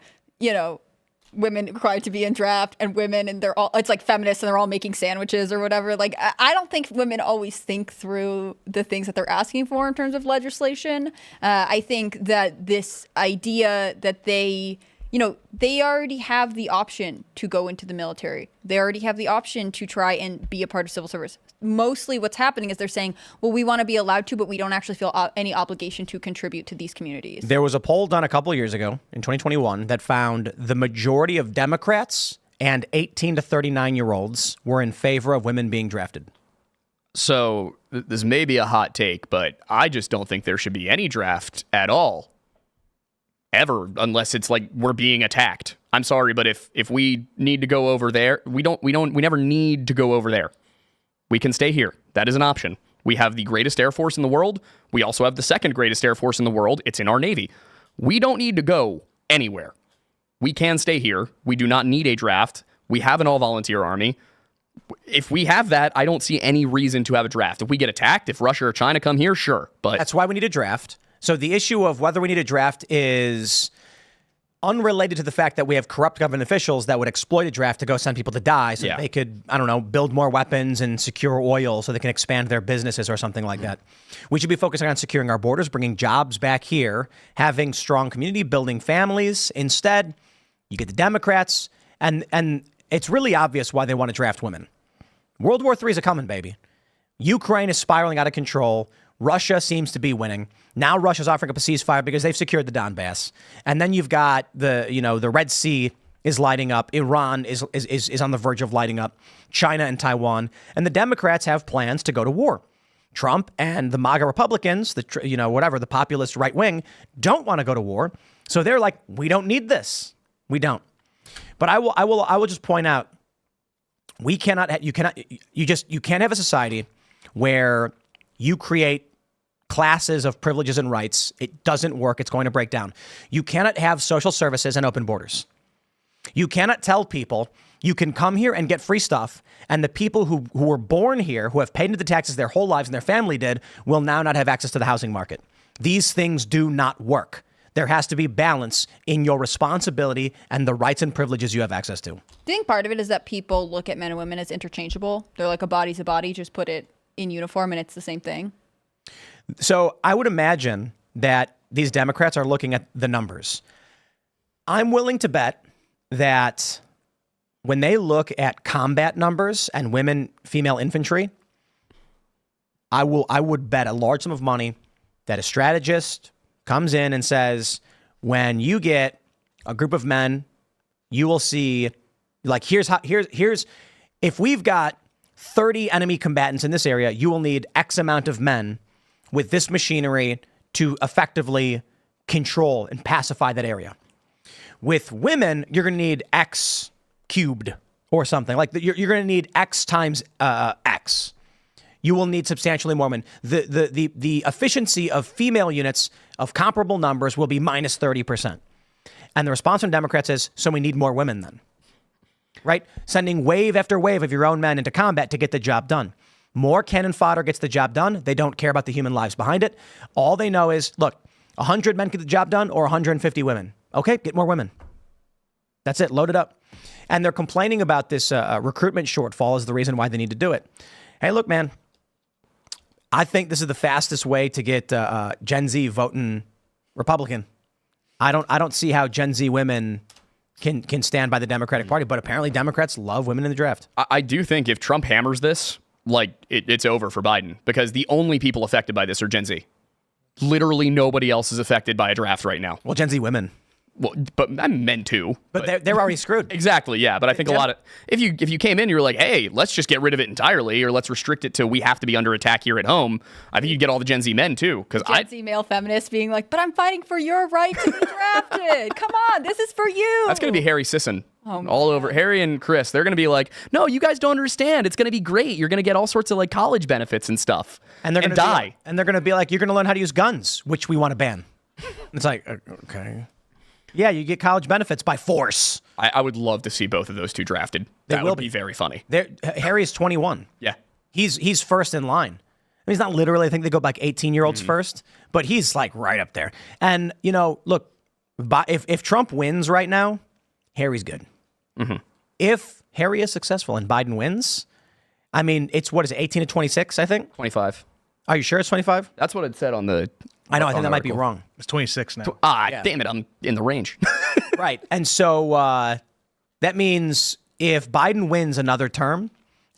women required to be in draft and women and it's like feminists and they're all making sandwiches or whatever. Like, I don't think women always think through the things that they're asking for in terms of legislation. I think that this idea that they already have the option to go into the military. They already have the option to try and be a part of civil service. Mostly what's happening is they're saying, well, we want to be allowed to, but we don't actually feel any obligation to contribute to these communities. There was a poll done a couple of years ago in 2021 that found the majority of Democrats and 18 to 39-year-olds were in favor of women being drafted. So this may be a hot take, but I just don't think there should be any draft at all. Ever, unless it's like we're being attacked. I'm sorry, but if we need to go over there, we never need to go over there. We can stay here. That is an option. We have the greatest Air Force in the world. We also have the second greatest Air Force in the world. It's in our Navy. We don't need to go anywhere. We can stay here. We do not need a draft. We have an all-volunteer army. If we have that, I don't see any reason to have a draft. If we get attacked, if Russia or China come here, sure. But that's why we need a draft. So the issue of whether we need a draft is unrelated to the fact that we have corrupt government officials that would exploit a draft to go send people to die so that they could, build more weapons and secure oil so they can expand their businesses or something like that. We should be focusing on securing our borders, bringing jobs back here, having strong community, building families. Instead, you get the Democrats, and it's really obvious why they want to draft women. World War III is a coming, baby. Ukraine is spiraling out of control. Russia seems to be winning. Now Russia's offering up a ceasefire because they've secured the Donbass. And then you've got the Red Sea is lighting up. Iran is on the verge of lighting up. China and Taiwan. And the Democrats have plans to go to war. Trump and the MAGA Republicans, the populist right wing, don't want to go to war. So they're like, we don't need this. We don't. But I will just point out, you can't have a society where you create classes of privileges and rights. It doesn't work. It's going to break down. You cannot have social services and open borders. You cannot tell people you can come here and get free stuff, and the people who were born here, who have paid into the taxes their whole lives and their family did, will now not have access to the housing market. These things do not work. There has to be balance in your responsibility and the rights and privileges you have access to. I think part of it is that people look at men and women as interchangeable. They're like, a body's a body, just put it in uniform and it's the same thing. So I would imagine that these Democrats are looking at the numbers. I'm willing to bet that when they look at combat numbers and women, female infantry, I would bet a large sum of money that a strategist comes in and says, when you get a group of men, you will see, like, here's if we've got 30 enemy combatants in this area, you will need X amount of men with this machinery to effectively control and pacify that area. With women, you're going to need X cubed or something. Like, you're going to need X times X. You will need substantially more men. The efficiency of female units of comparable numbers will be minus 30%. And the response from Democrats is, so we need more women then. Right? Sending wave after wave of your own men into combat to get the job done. More cannon fodder gets the job done. They don't care about the human lives behind it. All they know is, look, 100 men get the job done or 150 women. Okay, get more women. That's it. Load it up. And they're complaining about this recruitment shortfall as the reason why they need to do it. Hey, look, man, I think this is the fastest way to get Gen Z voting Republican. I don't see how Gen Z women can stand by the Democratic Party, but apparently Democrats love women in the draft. I do think if Trump hammers this, like, it's over for Biden, because the only people affected by this are Gen Z. Literally nobody else is affected by a draft right now. Well, Gen Z women. Well, but I'm men too. But they're already screwed. Exactly, yeah. But I think a lot of if you came in, you were like, hey, let's just get rid of it entirely, or let's restrict it to we have to be under attack here at home. I think you'd get all the Gen Z men too, because Gen Z male feminists being like, but I'm fighting for your right to be drafted. Come on, this is for you. That's gonna be Harry Sisson. All over Harry and Chris. They're going to be like, no, you guys don't understand. It's going to be great. You're going to get all sorts of like college benefits and stuff. And they're going to die. And they're going to be like, you're going to learn how to use guns, which we want to ban. It's like, okay. Yeah, you get college benefits by force. I would love to see both of those two drafted. That would be very funny. Harry is 21. Yeah. He's first in line. I mean, he's not literally, I think they go like 18-year-olds first, but he's like right up there. And, you know, look, if Trump wins right now, Harry's good. Mm-hmm. If Harry is successful and Biden wins, I mean, it's, what is it, 18 to 26, I think? 25. Are you sure it's 25? That's what it said on the I know, I think that might be wrong. It's 26 now. Damn it, I'm in the range. Right. And so that means if Biden wins another term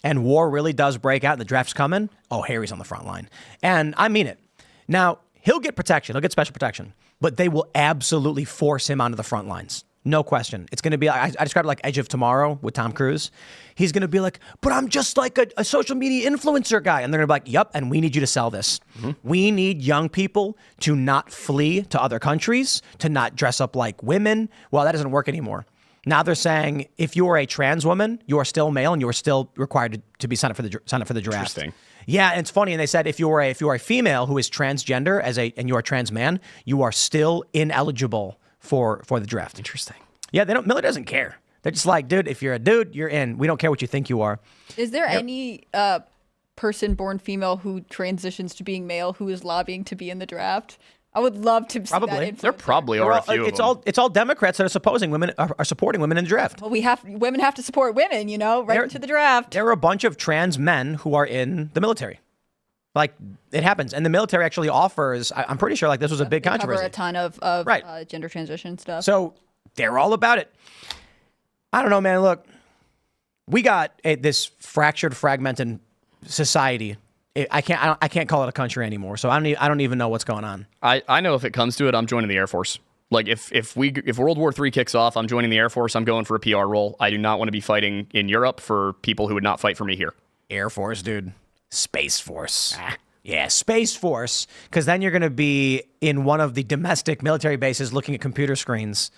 and war really does break out and the draft's coming, oh, Harry's on the front line. And I mean it. Now, he'll get protection. He'll get special protection. But they will absolutely force him onto the front lines. No question. It's going to be, I described it like Edge of Tomorrow with Tom Cruise. He's going to be like, but I'm just like a social media influencer guy. And they're going to be like, yep, and we need you to sell this. Mm-hmm. We need young people to not flee to other countries, to not dress up like women. Well, that doesn't work anymore. Now they're saying if you are a trans woman, you are still male and you are still required to be signed up for the draft. Interesting. Yeah, and it's funny. And they said if you are a female who is transgender and you are a trans man, you are still ineligible for the draft. Interesting. Yeah, Miller doesn't care. They're just like, dude, if you're a dude, you're in. We don't care what you think you are. Is there any person born female who transitions to being male who is lobbying to be in the draft? I would love to see that. There probably are a few of them. It's all Democrats that are supporting women in the draft. Well, women have to support women, into the draft. There are a bunch of trans men who are in the military. Like, it happens. And the military actually offers, I'm pretty sure, like, this was a big controversy. Cover a ton of right. Gender transition stuff. So they're all about it. I don't know, man. Look, we got this fractured, fragmented society. I can't call it a country anymore. So I don't even know what's going on. I know if it comes to it, I'm joining the Air Force. Like, if World War III kicks off, I'm joining the Air Force. I'm going for a PR role. I do not want to be fighting in Europe for people who would not fight for me here. Air Force, dude. Space Force. Yeah, Space Force. Because then you're going to be in one of the domestic military bases looking at computer screens.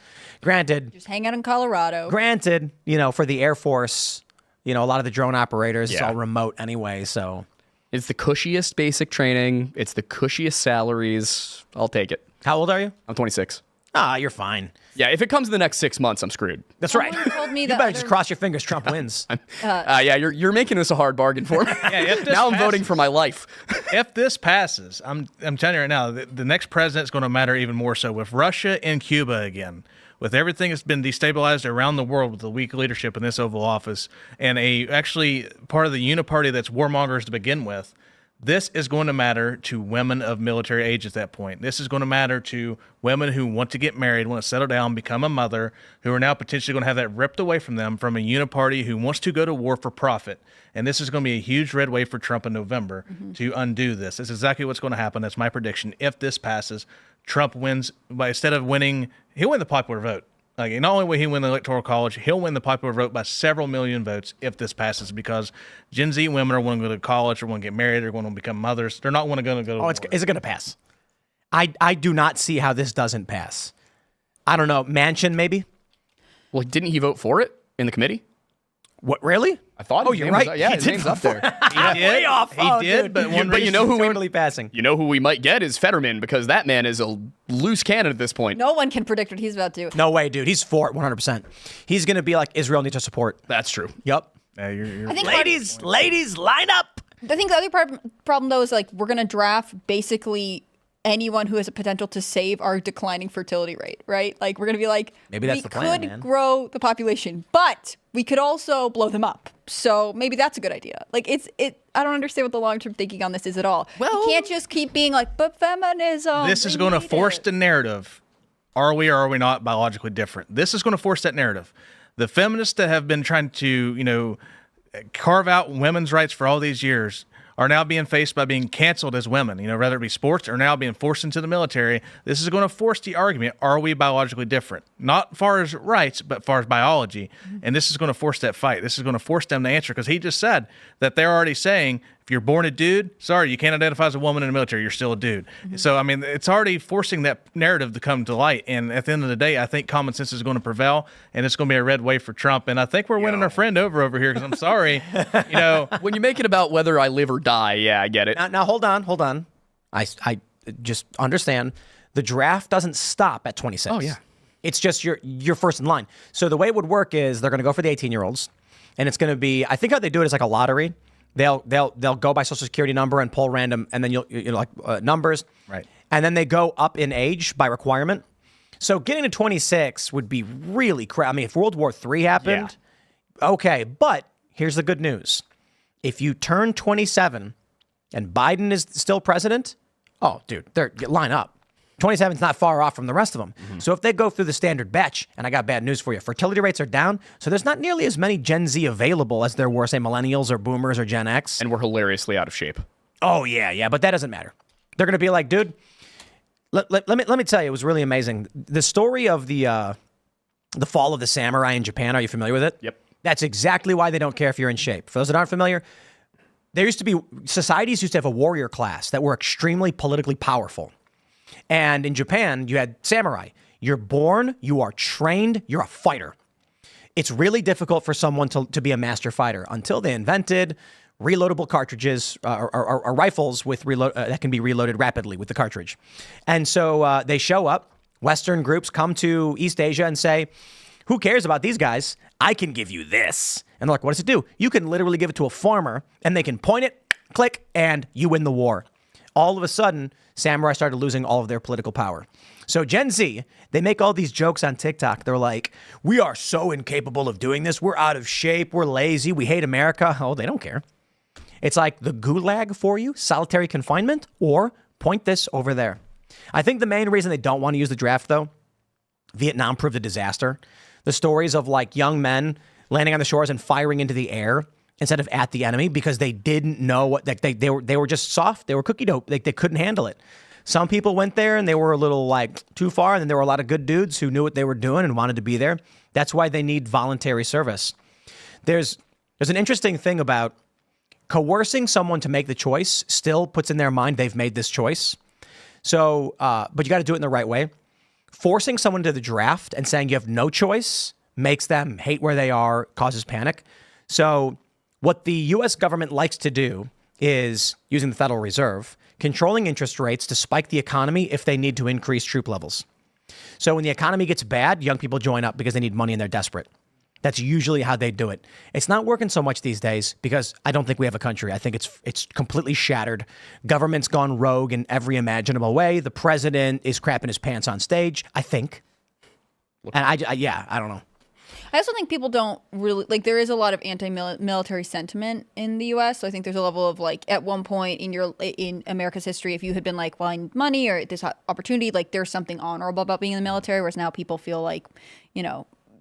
Granted. Just hang out in Colorado. Granted, for the Air Force, a lot of the drone operators, it's all remote anyway, so. It's the cushiest basic training. It's the cushiest salaries. I'll take it. How old are you? I'm 26. Ah, you're fine. Yeah, if it comes in the next 6 months, I'm screwed. That's right. Someone told me You the better other- just cross your fingers. Trump wins. Yeah, you're making this a hard bargain for me. if this Now I'm passes- voting for my life. If this passes, I'm telling you right now, the next president's going to matter even more so with Russia and Cuba again. With everything that's been destabilized around the world with the weak leadership in this Oval Office and actually part of the uniparty that's warmongers to begin with, this is going to matter to women of military age at that point. This is going to matter to women who want to get married, want to settle down, become a mother, who are now potentially going to have that ripped away from them from a uniparty who wants to go to war for profit. And this is going to be a huge red wave for Trump in November to undo this. This is exactly what's going to happen. That's my prediction. If this passes, Trump wins by, instead of winning, he'll win the popular vote. Like, not only will he win the Electoral College, he'll win the popular vote by several million votes if this passes, because Gen Z women are going to go to college or want to get married or going to become mothers. They're not going to go to war. Is it going to pass? I do not see how this doesn't pass. I don't know. Manchin, maybe? Well, didn't he vote for it in the committee? What, really? I thought. Oh, his you're name was- right. yeah, He his did name's vote up there. He did. Way off. He Oh, did, dude. but one But you reason- know who we- totally passing. You know who we might get is Fetterman, because that man is a loose cannon at this point. No one can predict what he's about to do. No way, dude. He's for it 100%. He's going to be like, Israel needs our support. That's true. Yup. you're I think Ladies, line up. I think the other problem though is like we're gonna draft basically anyone who has a potential to save our declining fertility rate, right? Like we're gonna be like, Maybe that's we the plan, could man. grow the population, but we could also blow them up. So maybe that's a good idea. Like I don't understand what the long term thinking on this is at all. You can't just keep being like, but feminism. This is we going to need force it." the narrative. Are we or are we not biologically different? This is going to force that narrative. The feminists that have been trying to, carve out women's rights for all these years are now being faced by being canceled as women, whether it be sports or now being forced into the military. This is going to force the argument, are we biologically different? Not far as rights, but far as biology. And this is going to force that fight. This is going to force them to answer, because he just said that they're already saying, if you're born a dude, sorry, you can't identify as a woman in the military. You're still a dude. So, I mean, it's already forcing that narrative to come to light. And at the end of the day, I think common sense is going to prevail, and it's going to be a red wave for Trump. And I think we're winning our friend over here, because I'm sorry, When you make it about whether I live or die, yeah, I get it. Now hold on. I just understand the draft doesn't stop at 26. Oh, yeah. It's just you're first in line. So the way it would work is they're going to go for the 18-year-olds, and it's going to be, I think how they do it is like a lottery. They'll go by social security number and pull random, and then you'll numbers. Right. And then they go up in age by requirement. So getting to 26 would be really crap. I mean, if World War III happened, okay. But here's the good news: if you turn 27 and Biden is still president, oh, dude, line up. 27 is not far off from the rest of them. So if they go through the standard batch, and I got bad news for you, fertility rates are down. So there's not nearly as many Gen Z available as there were, say, millennials or boomers or Gen X. And we're hilariously out of shape. Oh, yeah, but that doesn't matter. They're going to be like, dude, let me tell you, it was really amazing. The story of the fall of the samurai in Japan, are you familiar with it? Yep. That's exactly why they don't care if you're in shape. For those that aren't familiar, societies used to have a warrior class that were extremely politically powerful. And in Japan, you had samurai. You're born, you are trained, you're a fighter. It's really difficult for someone to be a master fighter until they invented reloadable cartridges or rifles with that can be reloaded rapidly with the cartridge. And so they show up. Western groups come to East Asia and say, who cares about these guys? I can give you this. And they're like, what does it do? You can literally give it to a farmer, and they can point it, click, and you win the war. All of a sudden, samurai started losing all of their political power. So Gen Z, they make all these jokes on TikTok. They're like, we are so incapable of doing this. We're out of shape. We're lazy. We hate America. Oh, they don't care. It's like the gulag for you, solitary confinement, or point this over there. I think the main reason they don't want to use the draft, though, Vietnam proved a disaster. The stories of like young men landing on the shores and firing into the air instead of at the enemy because they didn't know what they were just soft. They were cookie dough. They couldn't handle it. Some people went there and they were a little like too far. And then there were a lot of good dudes who knew what they were doing and wanted to be there. That's why they need voluntary service. There's an interesting thing about coercing someone to make the choice still puts in their mind they've made this choice. So, but you got to do it in the right way. Forcing someone to the draft and saying you have no choice makes them hate where they are, causes panic. So what the U.S. government likes to do is using the Federal Reserve, controlling interest rates to spike the economy if they need to increase troop levels. So when the economy gets bad, young people join up because they need money and they're desperate. That's usually how they do it. It's not working so much these days because I don't think we have a country. I think it's completely shattered. Government's gone rogue in every imaginable way. The president is crapping his pants on stage, I think. And I don't know. I also think people don't really like. There is a lot of anti-military sentiment in the U.S. So I think there's a level of like, at one point in America's history, if you had been like, well, I need money or this opportunity, like there's something honorable about being in the military. Whereas now people feel like,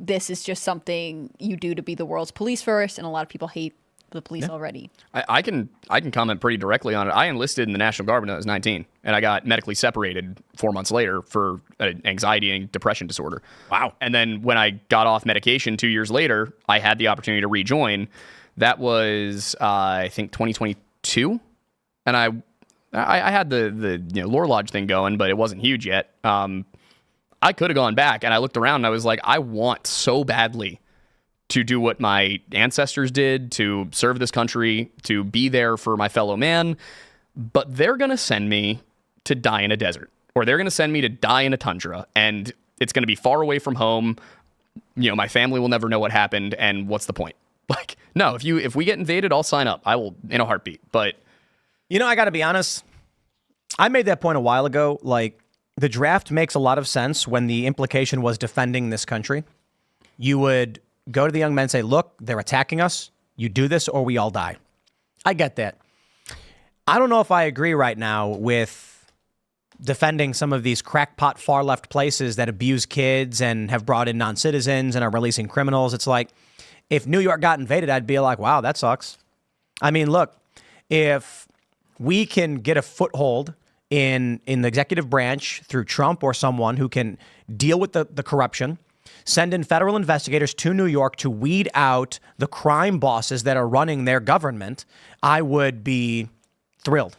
this is just something you do to be the world's police first, and a lot of people hate the police already. I can comment pretty directly on it. I enlisted in the National Guard when I was 19, and I got medically separated 4 months later for an anxiety and depression disorder. Wow. And then when I got off medication 2 years later, I had the opportunity to rejoin. That was, I think, 2022. And I had the Lore Lodge thing going, but it wasn't huge yet. I could have gone back, and I looked around and I was like, I want so badly to do what my ancestors did, to serve this country, to be there for my fellow man, but they're going to send me to die in a desert, or they're going to send me to die in a tundra, and it's going to be far away from home. My family will never know what happened, and what's the point? Like, no, if we get invaded, I'll sign up. I will in a heartbeat. But I got to be honest. I made that point a while ago. Like, the draft makes a lot of sense when the implication was defending this country. You would go to the young men and say, look, they're attacking us. You do this or we all die. I get that. I don't know if I agree right now with defending some of these crackpot far left places that abuse kids and have brought in non-citizens and are releasing criminals. It's like, if New York got invaded, I'd be like, wow, that sucks. I mean, look, if we can get a foothold in the executive branch through Trump or someone who can deal with the corruption, send in federal investigators to New York to weed out the crime bosses that are running their government, I would be thrilled.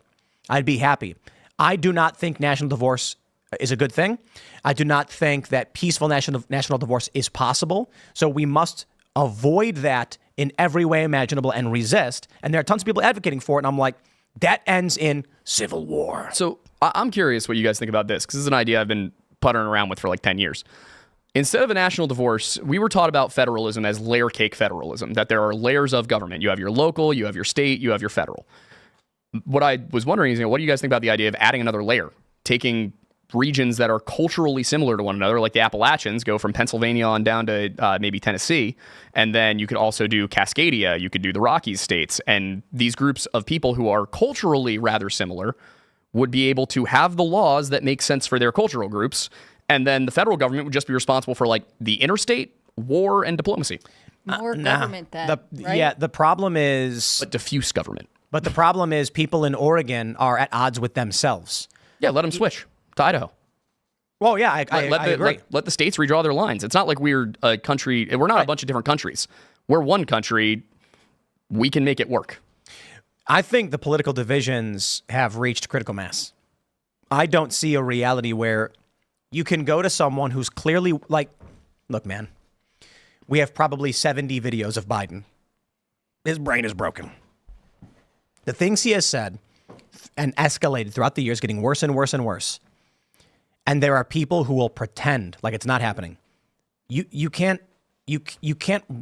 I'd be happy. I do not think national divorce is a good thing. I do not think that peaceful national divorce is possible. So we must avoid that in every way imaginable and resist. And there are tons of people advocating for it. And I'm like, that ends in civil war. So I'm curious what you guys think about this, because this is an idea I've been puttering around with for like 10 years. Instead of a national divorce, we were taught about federalism as layer cake federalism, that there are layers of government. You have your local, you have your state, you have your federal. What I was wondering is, what do you guys think about the idea of adding another layer, taking regions that are culturally similar to one another, like the Appalachians, go from Pennsylvania on down to maybe Tennessee, and then you could also do Cascadia, you could do the Rockies states, and these groups of people who are culturally rather similar would be able to have the laws that make sense for their cultural groups, and then the federal government would just be responsible for like the interstate, war, and diplomacy. More government then, right? Yeah, the problem is... But diffuse government. But the problem is people in Oregon are at odds with themselves. Yeah, let them switch to Idaho. Well, yeah, I agree. Let the states redraw their lines. It's not like we're a country. We're not a bunch of different countries. We're one country. We can make it work. I think the political divisions have reached critical mass. I don't see a reality where you can go to someone who's clearly like, look, man, we have probably 70 videos of Biden. His brain is broken. The things he has said and escalated throughout the years, getting worse and worse and worse. And there are people who will pretend like it's not happening. You can't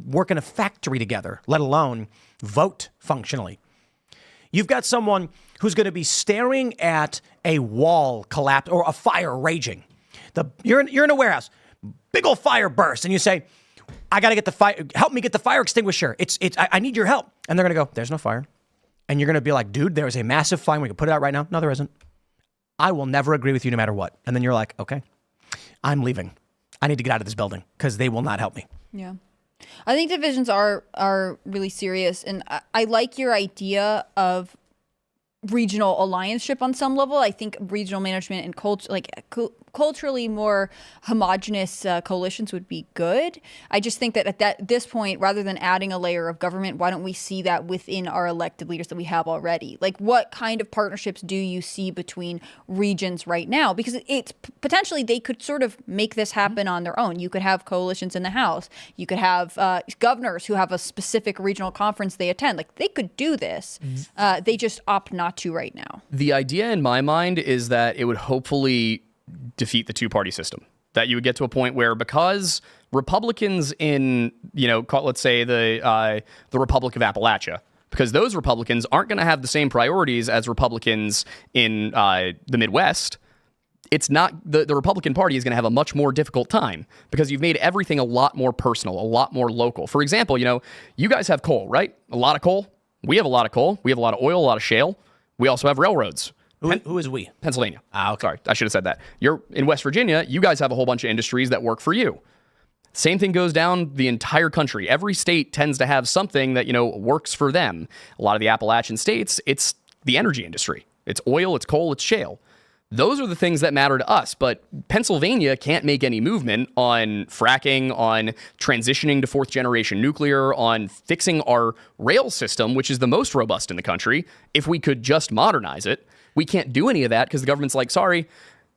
work in a factory together, let alone vote functionally. You've got someone who's going to be staring at a wall collapse or a fire raging. You're in a warehouse, big old fire bursts, and you say, "I got to get the fire. Help me get the fire extinguisher. I need your help." And they're going to go, "There's no fire." And you're going to be like, "Dude, there is a massive fire. We can put it out right now." No, there isn't. I will never agree with you no matter what. And then you're like, "Okay, I'm leaving. I need to get out of this building because they will not help me." Yeah. I think divisions are really serious. And I like your idea of regional allianceship on some level. I think regional management and culture, like culturally more homogenous coalitions would be good. I just think that at this point, rather than adding a layer of government, why don't we see that within our elected leaders that we have already? Like, what kind of partnerships do you see between regions right now? Because it's potentially they could sort of make this happen on their own. You could have coalitions in the House. You could have governors who have a specific regional conference they attend. Like, they could do this. They just opt not to right now. The idea in my mind is that it would hopefully defeat the two-party system. That you would get to a point where, because Republicans in, let's say the Republic of Appalachia, because those Republicans aren't going to have the same priorities as Republicans in the Midwest, it's not the Republican Party is going to have a much more difficult time because you've made everything a lot more personal, a lot more local. For example, you guys have coal, right? A lot of coal. We have a lot of coal. We have a lot of oil, a lot of shale. We also have railroads. Who is we? Pennsylvania. Okay. Sorry, I should have said that. You're in West Virginia. You guys have a whole bunch of industries that work for you. Same thing goes down the entire country. Every state tends to have something that, works for them. A lot of the Appalachian states, it's the energy industry. It's oil, it's coal, it's shale. Those are the things that matter to us, but Pennsylvania can't make any movement on fracking, on transitioning to fourth generation nuclear, on fixing our rail system, which is the most robust in the country. If we could just modernize it, we can't do any of that because the government's like, sorry,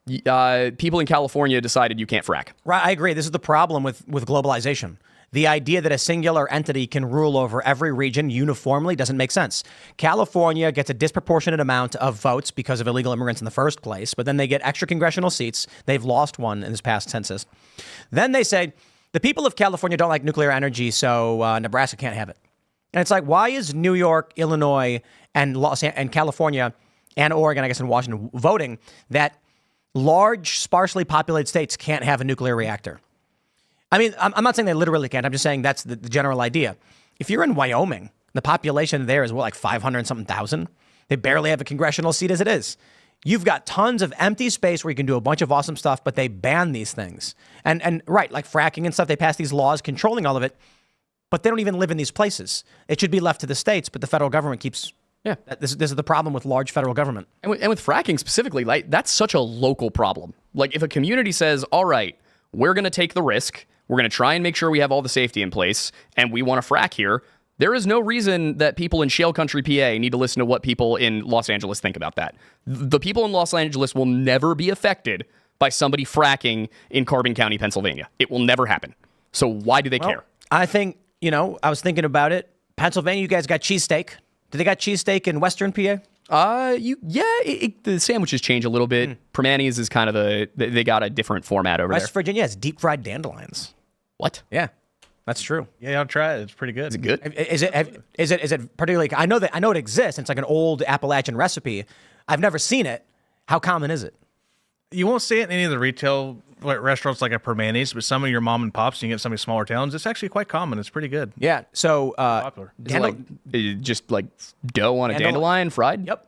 people in California decided you can't frack. Right, I agree. This is the problem with globalization. The idea that a singular entity can rule over every region uniformly doesn't make sense. California gets a disproportionate amount of votes because of illegal immigrants in the first place, but then they get extra congressional seats. They've lost one in this past census. Then they say, the people of California don't like nuclear energy, so Nebraska can't have it. And it's like, why is New York, Illinois, and California, and Oregon, I guess, and Washington voting that large, sparsely populated states can't have a nuclear reactor? I mean, I'm not saying they literally can't. I'm just saying that's the general idea. If you're in Wyoming, the population there is like 500-something thousand. They barely have a congressional seat as it is. You've got tons of empty space where you can do a bunch of awesome stuff, but they ban these things. And right, like fracking and stuff, they pass these laws controlling all of it, but they don't even live in these places. It should be left to the states, but the federal government keeps... Yeah, this is the problem with large federal government. And with fracking specifically, like, that's such a local problem. Like, if a community says, all right, we're going to take the risk, we're going to try and make sure we have all the safety in place, and we want to frack here, there is no reason that people in shale country PA need to listen to what people in Los Angeles think about that. The people in Los Angeles will never be affected by somebody fracking in Carbon County, Pennsylvania. It will never happen. So why do they care? I think, I was thinking about it. Pennsylvania, you guys got cheesesteak. Do they got cheesesteak in Western PA? The sandwiches change a little bit. Permanis is kind of they got a different format over West Virginia has deep fried dandelions. What? Yeah, that's true. Yeah, I'll try it. It's pretty good. Is it good? Is it particularly? I know it exists. It's like an old Appalachian recipe. I've never seen it. How common is it? You won't see it in any of the retail restaurants like a Permanis, but some of your mom and pops, you get some of these smaller towns, it's actually quite common. It's pretty good. Yeah. So popular. Just like dough on a dandelion fried? Yep.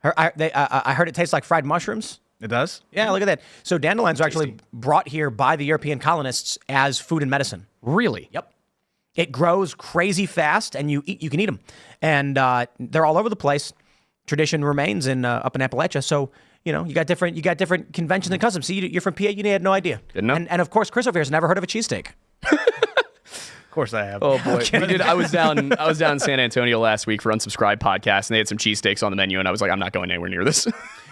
I heard it tastes like fried mushrooms. It does? Yeah, look at that. So dandelions are actually brought here by the European colonists as food and medicine. Really? Yep. It grows crazy fast, and you can eat them. And they're all over the place. Tradition remains up in Appalachia. So you got different conventions and customs. See, you're from PA. You had no idea. Didn't know. And of course, Chris over here has never heard of a cheesesteak. Of course I have. Oh boy, I was down in San Antonio last week for Unsubscribed podcast, and they had some cheesesteaks on the menu, and I was like, I'm not going anywhere near this.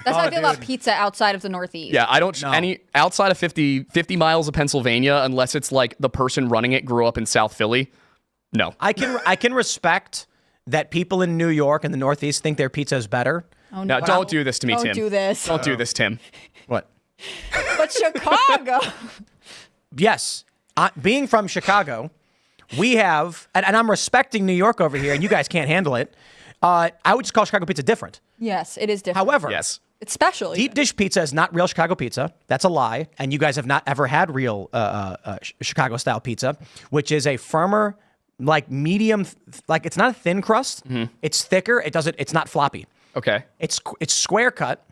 That's how I feel about pizza outside of the Northeast. Yeah, I don't any outside of 50 miles of Pennsylvania, unless it's like the person running it grew up in South Philly. No, I can respect that people in New York and the Northeast think their pizza is better. Oh, no, don't do this to me, Tim. Don't do this. Don't do this, Tim. What? But Chicago. Yes, being from Chicago, we have, and I'm respecting New York over here, and you guys can't handle it. I would just call Chicago pizza different. Yes, it is different. However, yes, it's special. Deep dish pizza is not real Chicago pizza. That's a lie. And you guys have not ever had real Chicago style pizza, which is a firmer, like medium, like it's not a thin crust. Mm-hmm. It's thicker. It's not floppy. Okay. It's square cut.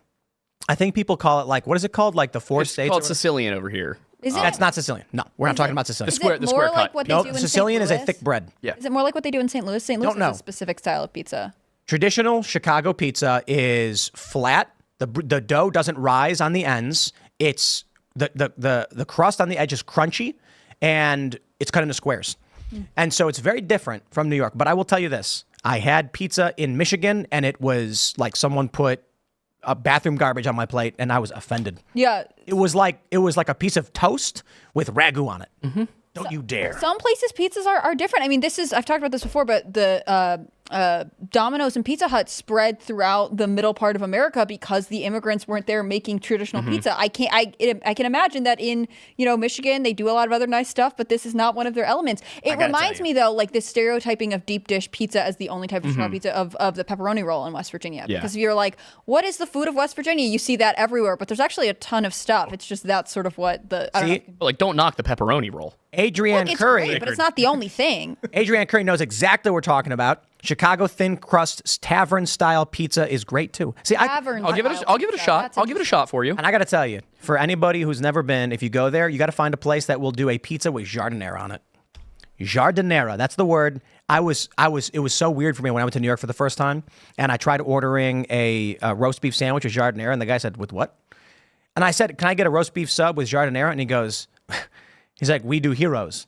I think people call it what is it called? Like the four states. It's called Sicilian over here. Is it? That's not Sicilian. No, we're not talking about Sicilian. The square like cut. what they No, do in Sicilian St. is a Louis? thick bread. Yeah. Is it more like what they do in St. Louis? St. Louis Don't know. is a specific style of pizza. Traditional Chicago pizza is flat. The dough doesn't rise on the ends. it's the crust on the edge is crunchy, and it's cut into squares. And so it's very different from New York. But I will tell you this. I had pizza in Michigan, and it was like someone put a bathroom garbage on my plate, and I was offended. Yeah. It was like a piece of toast with ragu on it. Mm-hmm. Don't you dare. Some places pizzas are different. I mean, I've talked about this before, but the Domino's and Pizza Hut spread throughout the middle part of America because the immigrants weren't there making traditional pizza. I can imagine that in, Michigan, they do a lot of other nice stuff, but this is not one of their elements. It reminds me though, like this stereotyping of deep dish pizza as the only type of traditional pizza of the pepperoni roll in West Virginia. Yeah. Because if you're like, what is the food of West Virginia? You see that everywhere, but there's actually a ton of stuff. It's just that's sort of what Don't knock the pepperoni roll. Adrienne it's Curry. great, but it's not the only thing. Adrienne Curry knows exactly what we're talking about. Chicago thin crust tavern style pizza is great too. See, I'll give it a shot. I'll give it a shot for you. And I got to tell you, for anybody who's never been, if you go there, you got to find a place that will do a pizza with giardiniera on it. Giardiniera, that's the word. It was so weird for me when I went to New York for the first time, and I tried ordering a roast beef sandwich with giardiniera, and the guy said, "With what?" And I said, "Can I get a roast beef sub with giardiniera?" And he goes, he's like, "We do heroes."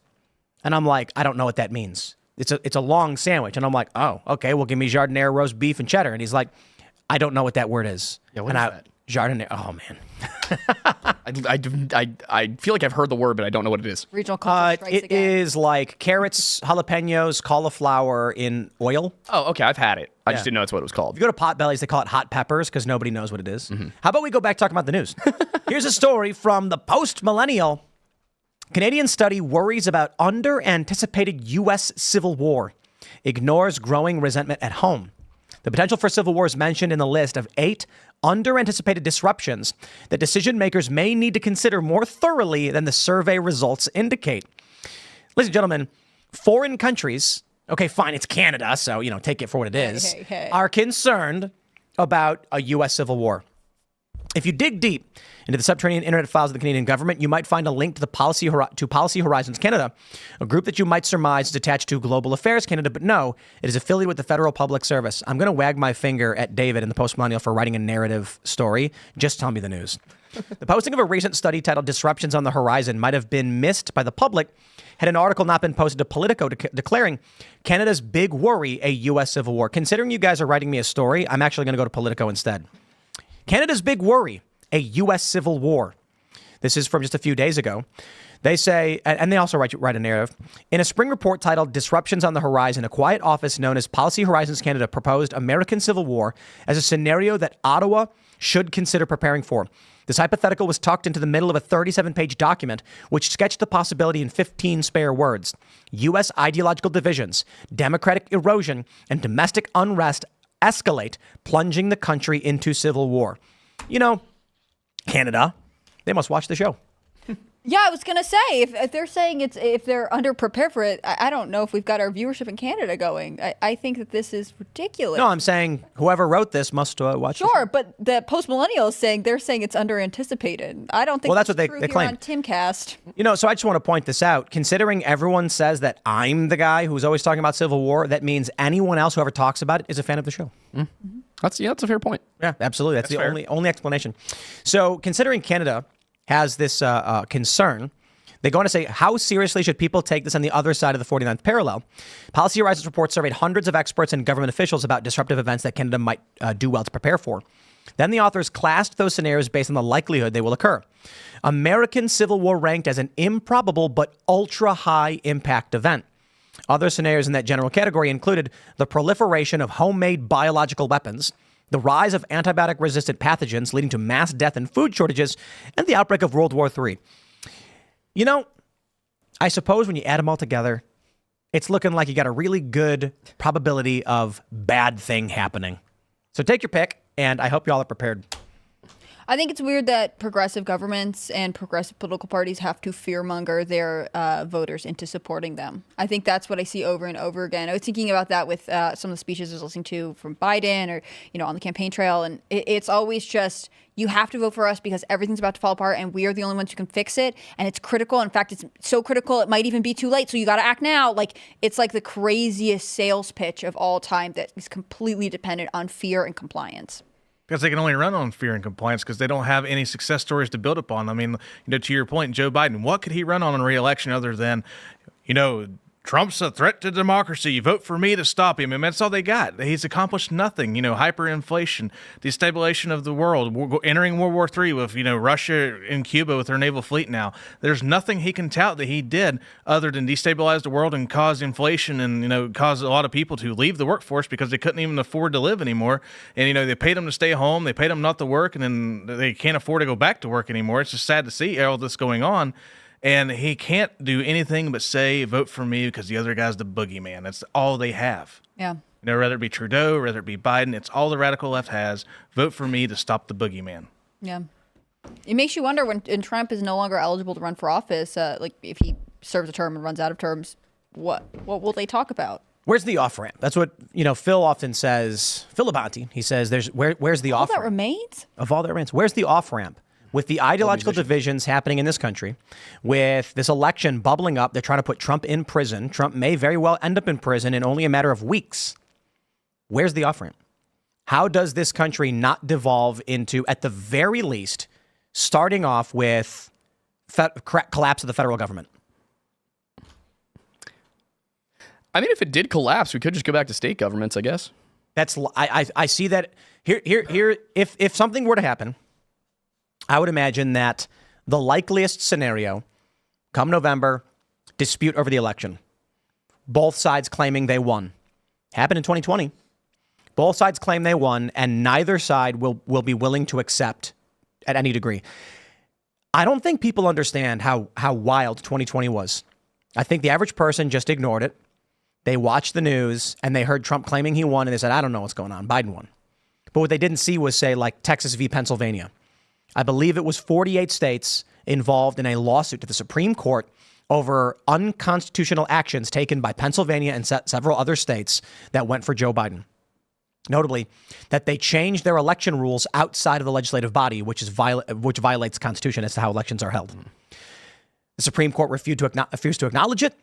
And I'm like, "I don't know what that means." It's a long sandwich. And I'm like, "Oh, okay, well, give me giardiniera, roast beef, and cheddar." And he's like, "I don't know what that word is." Yeah, what is that? Giardiniera. Oh, man. I feel like I've heard the word, but I don't know what it is. Regional culture strikes It again. is like carrots, jalapenos, cauliflower in oil. Oh, okay, I've had it. I just didn't know that's what it was called. If you go to Potbellies, they call it hot peppers because nobody knows what it is. How about we go back talking about the news? Here's a story from the Post-Millennial. Canadian study worries about under-anticipated U.S. civil war. Ignores growing resentment at home. The potential for civil war is mentioned in the list of 8 under-anticipated disruptions that decision makers may need to consider more thoroughly than the survey results indicate. Ladies and gentlemen, foreign countries, okay, fine, it's Canada, so, take it for what it is, are concerned about a U.S. civil war. If you dig deep into the subterranean internet files of the Canadian government, you might find a link to Policy Horizons Canada, a group that you might surmise is attached to Global Affairs Canada, but no, it is affiliated with the Federal Public Service. I'm going to wag my finger at David in the Post-Millennial for writing a narrative story. Just tell me the news. The posting of a recent study titled Disruptions on the Horizon might have been missed by the public had an article not been posted to Politico declaring Canada's big worry a U.S. civil war. Considering you guys are writing me a story, I'm actually going to go to Politico instead. Canada's big worry, a U.S. civil war. This is from just a few days ago. They say, and they also write a narrative, in a spring report titled Disruptions on the Horizon, a quiet office known as Policy Horizons Canada proposed American civil war as a scenario that Ottawa should consider preparing for. This hypothetical was tucked into the middle of a 37-page document, which sketched the possibility in 15 spare words. U.S. ideological divisions, democratic erosion, and domestic unrest escalate, plunging the country into civil war. Canada, they must watch the show. Yeah, I was gonna say if they're saying if they're underprepared for it, I don't know if we've got our viewership in Canada going. I think that this is ridiculous. No, I'm saying whoever wrote this must watch. Sure, but the Post-Millennial is saying it's underanticipated. I don't think that's what they true here claim on Timcast. So I just want to point this out. Considering everyone says that I'm the guy who's always talking about civil war, that means anyone else who ever talks about it is a fan of the show. Mm-hmm. That's a fair point. Yeah, absolutely. That's the fair. only explanation. So considering Canada has this concern, they go on to say, how seriously should people take this on the other side of the 49th parallel? Policy Horizons report surveyed hundreds of experts and government officials about disruptive events that Canada might do well to prepare for. Then the authors classed those scenarios based on the likelihood they will occur. American Civil War ranked as an improbable but ultra-high impact event. Other scenarios in that general category included the proliferation of homemade biological weapons, the rise of antibiotic-resistant pathogens leading to mass death and food shortages, and the outbreak of World War III. I suppose when you add them all together, it's looking like you got a really good probability of bad thing happening. So take your pick, and I hope y'all are prepared. I think it's weird that progressive governments and progressive political parties have to fearmonger their voters into supporting them. I think that's what I see over and over again. I was thinking about that with some of the speeches I was listening to from Biden or, on the campaign trail. And it's always just, you have to vote for us because everything's about to fall apart and we are the only ones who can fix it. And it's critical. In fact, it's so critical, it might even be too late. So you got to act now. It's like the craziest sales pitch of all time that is completely dependent on fear and compliance. Because they can only run on fear and compliance because they don't have any success stories to build upon. I mean, to your point, Joe Biden, what could he run on in re-election other than, Trump's a threat to democracy. Vote for me to stop him. And that's all they got. He's accomplished nothing. Hyperinflation, destabilization of the world, we're entering World War III with, Russia and Cuba with their naval fleet now. There's nothing he can tout that he did other than destabilize the world and cause inflation and, cause a lot of people to leave the workforce because they couldn't even afford to live anymore. And, they paid them to stay home. They paid them not to work. And then they can't afford to go back to work anymore. It's just sad to see all this going on. And he can't do anything but say, vote for me because the other guy's the boogeyman. That's all they have. Yeah. Whether it be Trudeau, whether it be Biden, it's all the radical left has. Vote for me to stop the boogeyman. Yeah. It makes you wonder when Trump is no longer eligible to run for office, like if he serves a term and runs out of terms, what will they talk about? Where's the off-ramp? That's what, Phil often says. Phil Labonte, he says, where's the off-ramp? All that remains? Of all that remains. Where's the off-ramp? With the ideological divisions happening in this country, with this election bubbling up, they're trying to put Trump in prison. Trump may very well end up in prison in only a matter of weeks. Where's the off-ramp? How does this country not devolve into, at the very least, starting off with collapse of the federal government? I mean, if it did collapse, we could just go back to state governments, I guess. I see that here. If something were to happen, I would imagine that the likeliest scenario, come November, dispute over the election. Both sides claiming they won. Happened in 2020. Both sides claim they won, and neither side will be willing to accept at any degree. I don't think people understand how wild 2020 was. I think the average person just ignored it. They watched the news, and they heard Trump claiming he won, and they said, I don't know what's going on. Biden won. But what they didn't see was, say, like Texas v. Pennsylvania. I believe it was 48 states involved in a lawsuit to the Supreme Court over unconstitutional actions taken by Pennsylvania and several other states that went for Joe Biden. Notably, that they changed their election rules outside of the legislative body, which violates the Constitution as to how elections are held. The Supreme Court refused to acknowledge it.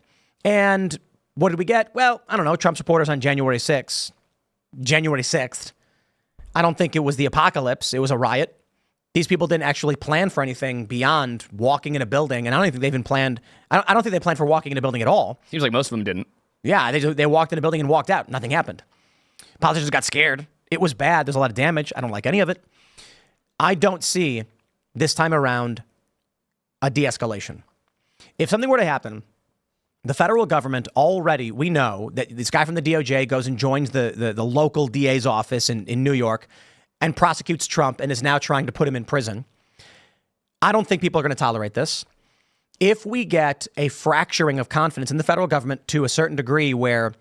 And what did we get? Well, I don't know. Trump supporters on January 6th. I don't think it was the apocalypse. It was a riot. These people didn't actually plan for anything beyond walking in a building. And I don't think they even planned. I don't think they planned for walking in a building at all. Seems like most of them didn't. Yeah, they walked in a building and walked out. Nothing happened. Politicians got scared. It was bad. There's a lot of damage. I don't like any of it. I don't see this time around a de-escalation. If something were to happen, the federal government already, we know that this guy from the DOJ goes and joins the local DA's office in New York and prosecutes Trump and is now trying to put him in prison. I don't think people are going to tolerate this. If we get a fracturing of confidence in the federal government to a certain degree where,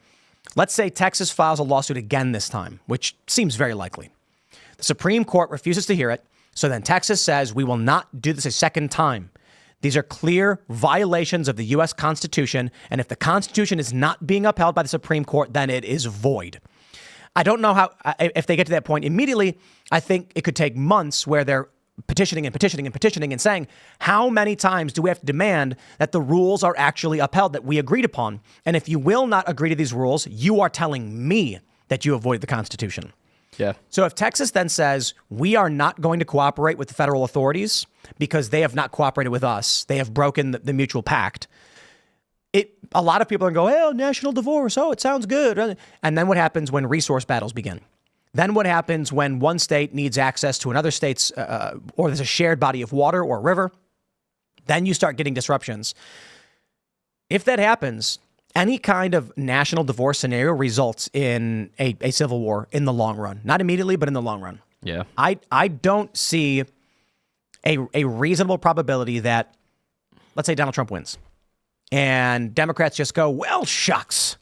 let's say Texas files a lawsuit again this time, which seems very likely. The Supreme Court refuses to hear it. So then Texas says, we will not do this a second time. These are clear violations of the U.S. Constitution. And if the Constitution is not being upheld by the Supreme Court, then it is void. I don't know how, if they get to that point immediately, I think it could take months where they're petitioning and saying, how many times do we have to demand that the rules are actually upheld that we agreed upon? And if you will not agree to these rules, you are telling me that you avoided the Constitution. Yeah. So if Texas then says, we are not going to cooperate with the federal authorities because they have not cooperated with us, they have broken the mutual pact, a lot of people are going to go, oh, national divorce. Oh, it sounds good. And then what happens when resource battles begin? Then what happens when one state needs access to another state's, or there's a shared body of water or river? Then you start getting disruptions. If that happens, any kind of national divorce scenario results in a civil war in the long run. Not immediately, but in the long run. Yeah. I don't see a reasonable probability that, let's say Donald Trump wins. And Democrats just go, well, shucks,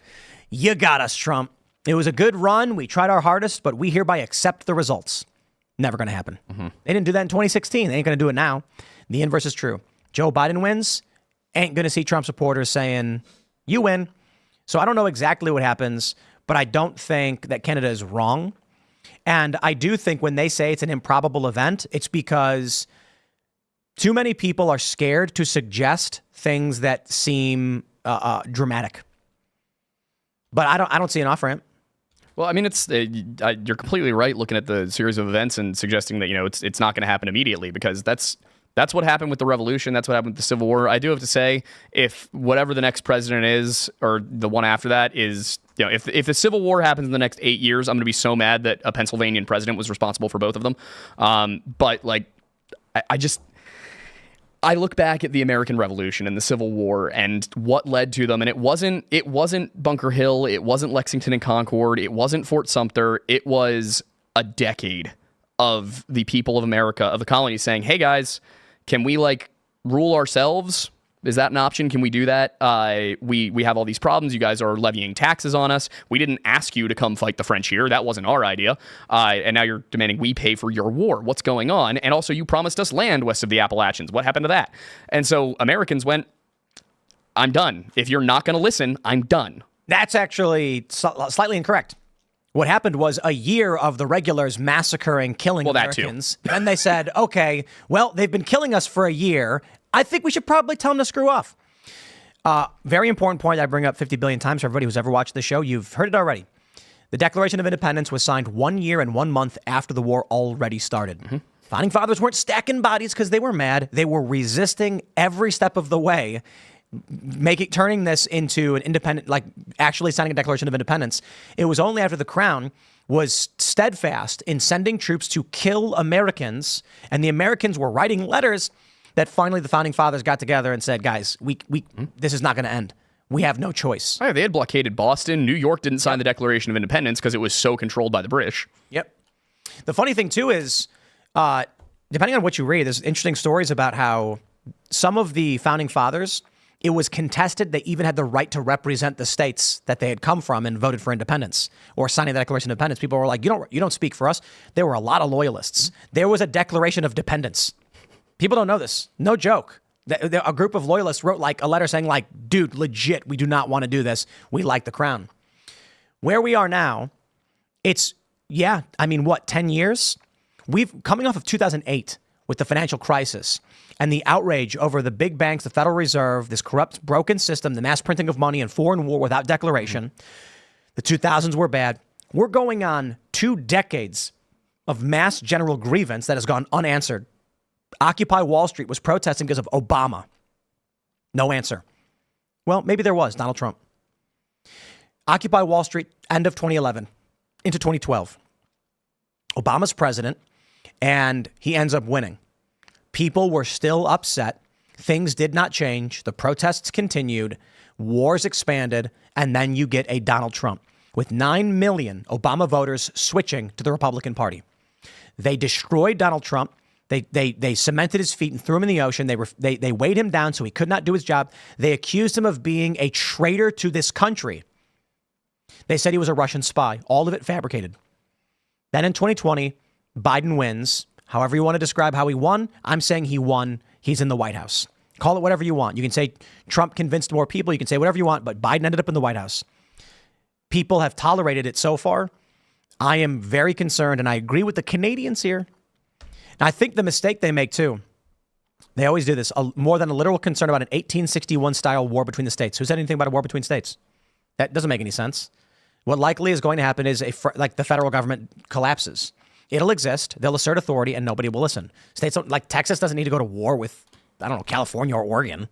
you got us, Trump. It was a good run. We tried our hardest, but we hereby accept the results. Never going to happen. Mm-hmm. They didn't do that in 2016. They ain't going to do it now. The inverse is true. Joe Biden wins. Ain't going to see Trump supporters saying, you win. So I don't know exactly what happens, but I don't think that Canada is wrong. And I do think when they say it's an improbable event, it's because too many people are scared to suggest things that seem dramatic. But I don't see an off-ramp. Well, I mean, you're completely right looking at the series of events and suggesting that, it's not going to happen immediately, because that's what happened with the revolution. That's what happened with the Civil War. I do have to say, if whatever the next president is, or the one after that is, if the Civil War happens in the next 8 years, I'm going to be so mad that a Pennsylvanian president was responsible for both of them. But like, I look back at the American Revolution and the Civil War and what led to them, and it wasn't Bunker Hill, it wasn't Lexington and Concord, it wasn't Fort Sumter. It was a decade of the people of America, of the colonies, saying, "Hey guys, can we rule ourselves? Is that an option? Can we do that? We have all these problems. You guys are levying taxes on us. We didn't ask you to come fight the French here. That wasn't our idea. And now you're demanding we pay for your war. What's going on? And also, you promised us land west of the Appalachians. What happened to that?" And so Americans went, "I'm done. If you're not going to listen, I'm done." That's actually slightly incorrect. What happened was a year of the regulars massacring, killing Americans. Then they said, okay, well, they've been killing us for a year. I think we should probably tell them to screw off. Very important point I bring up 50 billion times for everybody who's ever watched the show. You've heard it already. The Declaration of Independence was signed 1 year and 1 month after the war already started. Mm-hmm. Founding fathers weren't stacking bodies because they were mad. They were resisting every step of the way, turning this into an independent, actually signing a Declaration of Independence. It was only after the Crown was steadfast in sending troops to kill Americans, and the Americans were writing letters, that finally the Founding Fathers got together and said, guys, this is not going to end. We have no choice. They had blockaded Boston. New York didn't sign the Declaration of Independence because it was so controlled by the British. Yep. The funny thing, too, is depending on what you read, there's interesting stories about how some of the Founding Fathers, it was contested. They even had the right to represent the states that they had come from and voted for independence or signing the Declaration of Independence. People were like, you don't speak for us. There were a lot of loyalists. There was a Declaration of Dependence. People don't know this. No joke. A group of loyalists wrote a letter saying dude, legit, we do not want to do this. We like the Crown. Where we are now, it's, 10 years? Coming off of 2008 with the financial crisis and the outrage over the big banks, the Federal Reserve, this corrupt, broken system, the mass printing of money and foreign war without declaration. The 2000s were bad. We're going on 2 decades of mass general grievance that has gone unanswered. Occupy Wall Street was protesting because of Obama. No answer. Well, maybe there was, Donald Trump. Occupy Wall Street, end of 2011 into 2012. Obama's president, and he ends up winning. People were still upset. Things did not change. The protests continued. Wars expanded. And then you get a Donald Trump with 9 million Obama voters switching to the Republican Party. They destroyed Donald Trump. They cemented his feet and threw him in the ocean. They weighed him down so he could not do his job. They accused him of being a traitor to this country. They said he was a Russian spy. All of it fabricated. Then in 2020, Biden wins. However you want to describe how he won, I'm saying he won. He's in the White House. Call it whatever you want. You can say Trump convinced more people. You can say whatever you want, but Biden ended up in the White House. People have tolerated it so far. I am very concerned, and I agree with the Canadians here. And I think the mistake they make, too, they always do this, more than a literal concern about an 1861-style war between the states. Who said anything about a war between states? That doesn't make any sense. What likely is going to happen is the federal government collapses. It'll exist. They'll assert authority, and nobody will listen. States Texas doesn't need to go to war with, California or Oregon.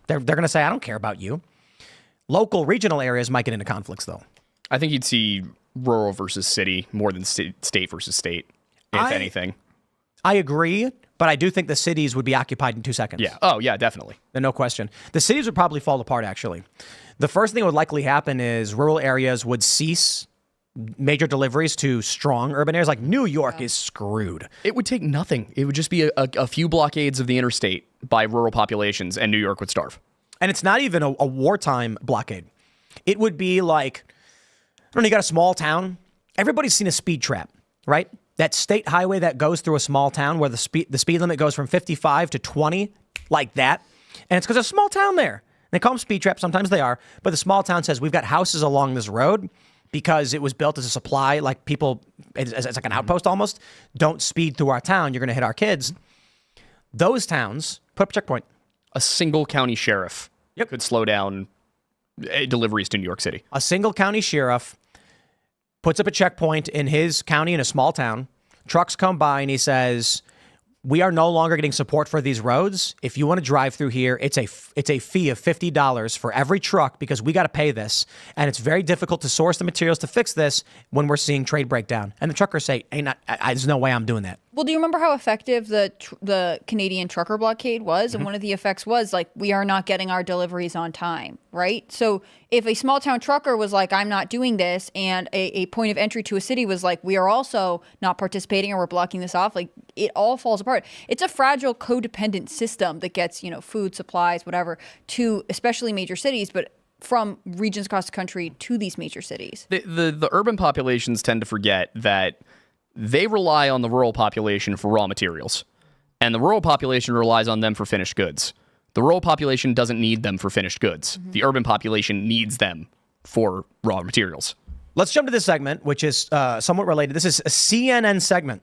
They're going to say, I don't care about you. Local, regional areas might get into conflicts, though. I think you'd see rural versus city more than state versus state, if anything. I agree, but I do think the cities would be occupied in 2 seconds. Yeah. Oh, yeah, definitely. No question. The cities would probably fall apart, actually. The first thing that would likely happen is rural areas would cease major deliveries to strong urban areas. Like New York is screwed. It would take nothing. It would just be a few blockades of the interstate by rural populations, and New York would starve. And it's not even a wartime blockade. It would be you got a small town. Everybody's seen a speed trap, right? That state highway that goes through a small town where the speed limit goes from 55 to 20, like that. And it's because there's a small town there. They call them speed traps. Sometimes they are. But the small town says, we've got houses along this road because it was built as a supply, like people, it's like an outpost almost. Don't speed through our town. You're going to hit our kids. Those towns put up a checkpoint. A single county sheriff could slow down deliveries to New York City. A single county sheriff puts up a checkpoint in his county in a small town. Trucks come by and he says, we are no longer getting support for these roads. If you want to drive through here, it's a fee of $50 for every truck because we got to pay this. And it's very difficult to source the materials to fix this when we're seeing trade breakdown. And the truckers say, there's no way I'm doing that. Well, do you remember how effective the Canadian trucker blockade was? And one of the effects was like, we are not getting our deliveries on time, right? So if a small town trucker was like, I'm not doing this, and a point of entry to a city was like, we are also not participating or we're blocking this off, like it all falls apart. It's a fragile codependent system that gets, food, supplies, whatever, to especially major cities, but from regions across the country to these major cities. The urban populations tend to forget that they rely on the rural population for raw materials, and the rural population relies on them for finished goods. The rural population doesn't need them for finished goods. Mm-hmm. The urban population needs them for raw materials. Let's jump to this segment, which is somewhat related. This is a CNN segment.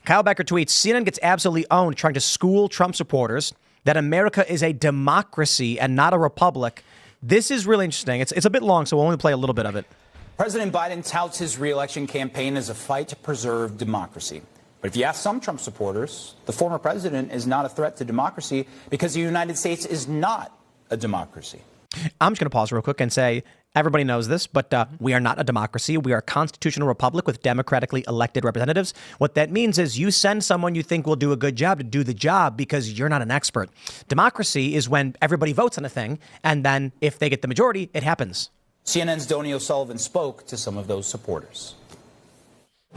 Kyle Becker tweets, CNN gets absolutely owned trying to school Trump supporters that America is a democracy and not a republic. This is really interesting. It's a bit long, so we'll only play a little bit of it. President Biden touts his re-election campaign as a fight to preserve democracy. But if you ask some Trump supporters, the former president is not a threat to democracy because the United States is not a democracy. I'm just going to pause real quick and say, everybody knows this, but we are not a democracy. We are a constitutional republic with democratically elected representatives. What that means is you send someone you think will do a good job to do the job because you're not an expert. Democracy is when everybody votes on a thing, and then if they get the majority, it happens. CNN's Donnie O'Sullivan spoke to some of those supporters.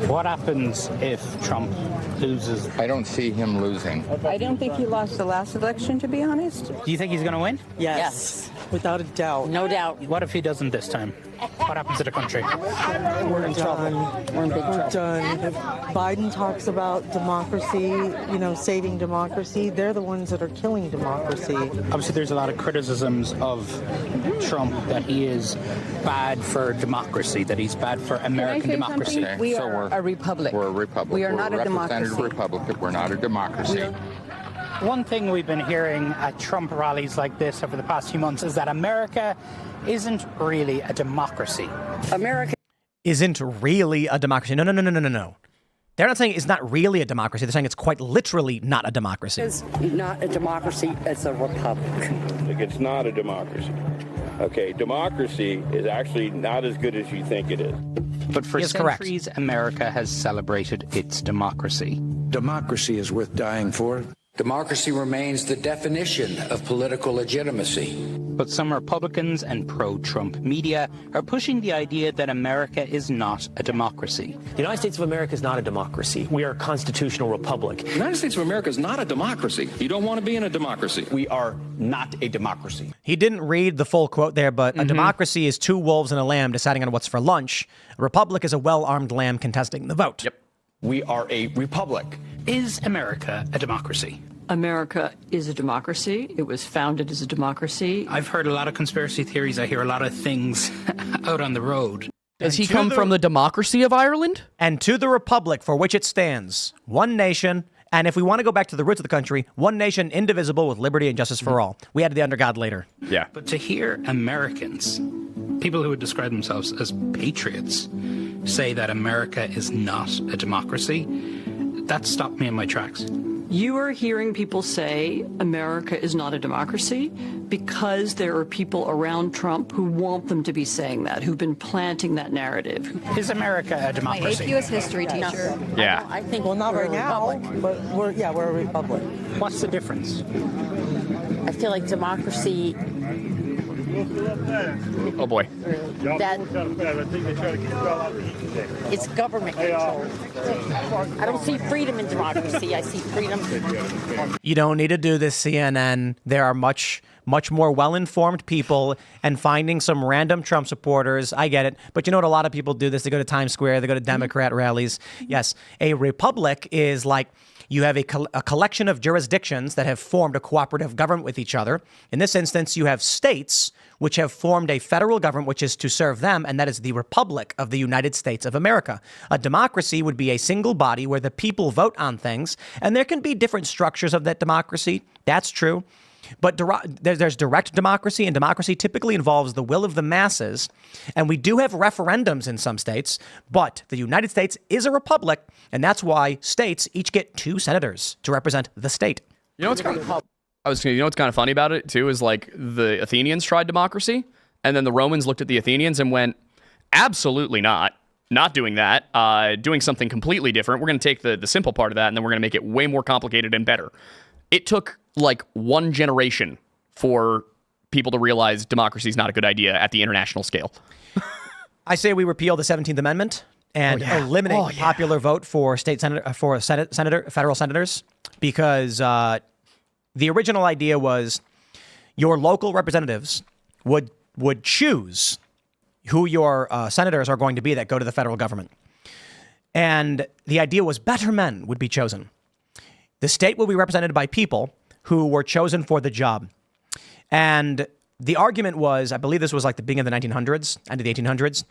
What happens if Trump loses? I don't see him losing. I don't think he lost the last election, to be honest. Do you think he's going to win? Yes. Without a doubt. No doubt. What if he doesn't this time? What happens to the country? We're in trouble. We're in big trouble. We're done. If Biden talks about democracy, saving democracy, they're the ones that are killing democracy. Obviously, there's a lot of criticisms of Trump that he is bad for democracy, that he's bad for American democracy. Okay, we are a republic. We're a republic. We are we're not a democracy. Representative republic. We're not a democracy. One thing we've been hearing at Trump rallies like this over the past few months is that America isn't really a democracy. America isn't really a democracy. No. They're not saying it's not really a democracy. They're saying it's quite literally not a democracy. is not a democracy, it's a republic. It's not a democracy. Okay, democracy is actually not as good as you think it is. But for centuries, correct. America has celebrated its democracy. Democracy is worth dying for. Democracy remains the definition of political legitimacy. But some Republicans and pro-Trump media are pushing the idea that America is not a democracy. The United States of America is not a democracy. We are a constitutional republic. The United States of America is not a democracy. You don't want to be in a democracy. We are not a democracy. He didn't read the full quote there, but a democracy is two wolves and a lamb deciding on what's for lunch. A republic is a well-armed lamb contesting the vote. Yep. We are a republic. Is America a democracy? America is a democracy. It was founded as a democracy. I've heard a lot of conspiracy theories. I hear a lot of things out on the road. Does he come from the democracy of Ireland? And to the republic for which it stands, one nation, and if we want to go back to the roots of the country, one nation indivisible with liberty and justice for all. We added the under God later. Yeah. But to hear Americans, people who would describe themselves as patriots, say that America is not a democracy, that stopped me in my tracks. You are hearing people say America is not a democracy because there are people around Trump who want them to be saying that, who've been planting that narrative. Is America a democracy? My AP US history teacher. Yeah. I think Well, not right now, but we're a republic. What's the difference? I feel like democracy, Oh boy. that it's government control. I don't see freedom in democracy. I see freedom. You don't need to do this, CNN. There are much more well-informed people, and finding some random Trump supporters, I get it. But you know what? A lot of people do this. They go to Times Square. They go to Democrat rallies. Yes, a republic is like you have a collection of jurisdictions that have formed a cooperative government with each other. In this instance, you have states which have formed a federal government which is to serve them, and that is the Republic of the United States of America. A democracy would be a single body where the people vote on things, and there can be different structures of that democracy. That's true. But there's direct democracy, and democracy typically involves the will of the masses. And we do have referendums in some states, but the United States is a republic, and that's why states each get 2 senators to represent the state. You know what's kind of funny about it too is like the Athenians tried democracy, and then the Romans looked at the Athenians and went, absolutely not doing that, doing something completely different. We're going to take the simple part of that, and then we're going to make it way more complicated and better. It took like 1 generation for people to realize democracy is not a good idea at the international scale. I say we repeal the 17th Amendment and eliminate the popular vote for federal senators, because the original idea was your local representatives would choose who your senators are going to be that go to the federal government. And the idea was better men would be chosen. The state will be represented by people who were chosen for the job. And the argument was, I believe this was like the beginning of the 1900s, end of the 1800s,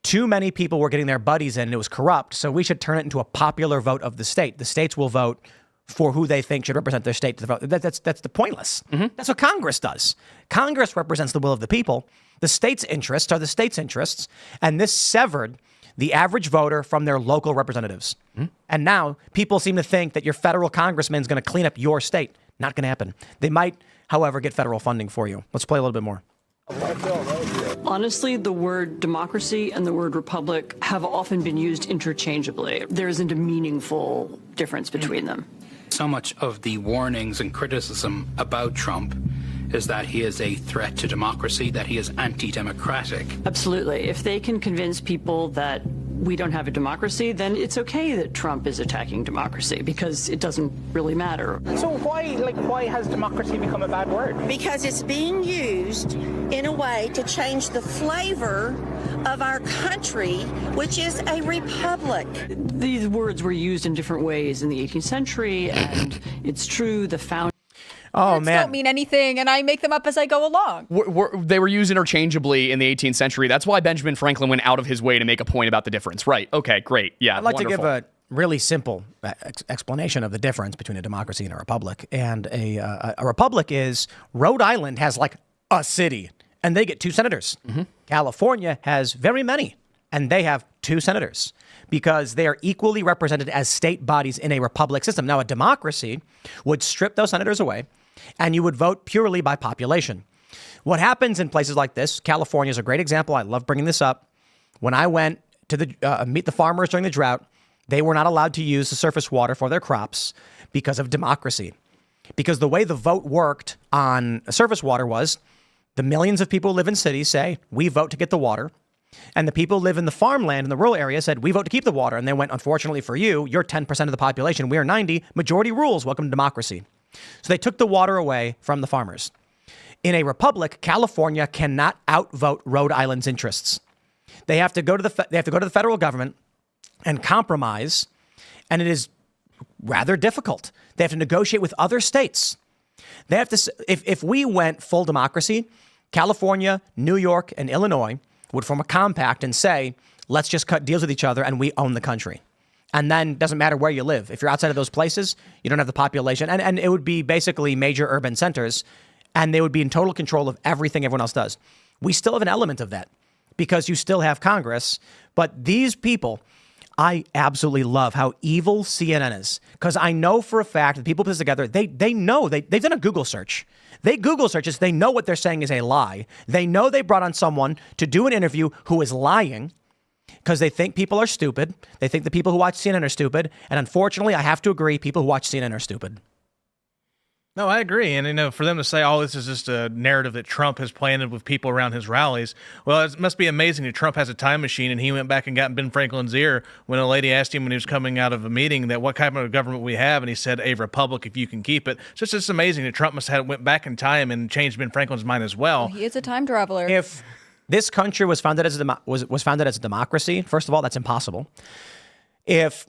too many people were getting their buddies in and it was corrupt, so we should turn it into a popular vote of the state. The states will vote for who they think should represent their state to the vote. That's the pointless. That's what Congress does. Congress represents the will of the people. The states' interests are the states' interests, and this severed the average voter from their local representatives. And now people seem to think that your federal congressman is going to clean up your state. Not going to happen. They might, however, get federal funding for you. Let's play a little bit more. Honestly, the word democracy and the word republic have often been used interchangeably. There isn't a meaningful difference between them. So much of the warnings and criticism about Trump is that he is a threat to democracy, that he is anti-democratic. Absolutely. If they can convince people that we don't have a democracy, then it's okay that Trump is attacking democracy, because it doesn't really matter. So why has democracy become a bad word? Because it's being used in a way to change the flavor of our country, which is a republic. These words were used in different ways in the 18th century, and it's true, the founding words don't mean anything, and I make them up as I go along. They were used interchangeably in the 18th century. That's why Benjamin Franklin went out of his way to make a point about the difference. Right. Okay, great. Yeah, I'd like to give a really simple explanation of the difference between a democracy and a republic. And a republic is, Rhode Island has like a city, and they get 2 senators. California has very many, and they have 2 senators, because they are equally represented as state bodies in a republic system. Now, a democracy would strip those senators away, and you would vote purely by population. What happens in places like this, California is a great example. I love bringing this up. When I went to meet the farmers during the drought, they were not allowed to use the surface water for their crops because of democracy. Because the way the vote worked on surface water was the millions of people who live in cities say, we vote to get the water. And the people who live in the farmland in the rural area said, we vote to keep the water. And they went, unfortunately for you, you're 10% of the population. We are 90. Majority rules. Welcome to democracy. So they took the water away from the farmers. In a republic, California cannot outvote Rhode Island's interests. They have to go to the federal government and compromise, and it is rather difficult. They have to negotiate with other states. They have to. If we went full democracy, California, New York, and Illinois would form a compact and say, let's just cut deals with each other and we own the country. And then it doesn't matter where you live. If you're outside of those places, you don't have the population. And it would be basically major urban centers, and they would be in total control of everything everyone else does. We still have an element of that because you still have Congress. But these people, I absolutely love how evil CNN is, because I know for a fact that people put this together. They know, they've done a Google search. They Google searches. They know what they're saying is a lie. They know they brought on someone to do an interview who is lying, because they think people are stupid. They think the people who watch CNN are stupid. And unfortunately, I have to agree, people who watch CNN are stupid. No, I agree. And, for them to say, oh, this is just a narrative that Trump has planted with people around his rallies. Well, it must be amazing that Trump has a time machine and he went back and got Ben Franklin's ear when a lady asked him when he was coming out of a meeting that what kind of government we have. And he said, a republic if you can keep it. So it's just amazing that Trump must have went back in time and changed Ben Franklin's mind as well. He is a time traveler. If this country was founded as a democracy, first of all, that's impossible. If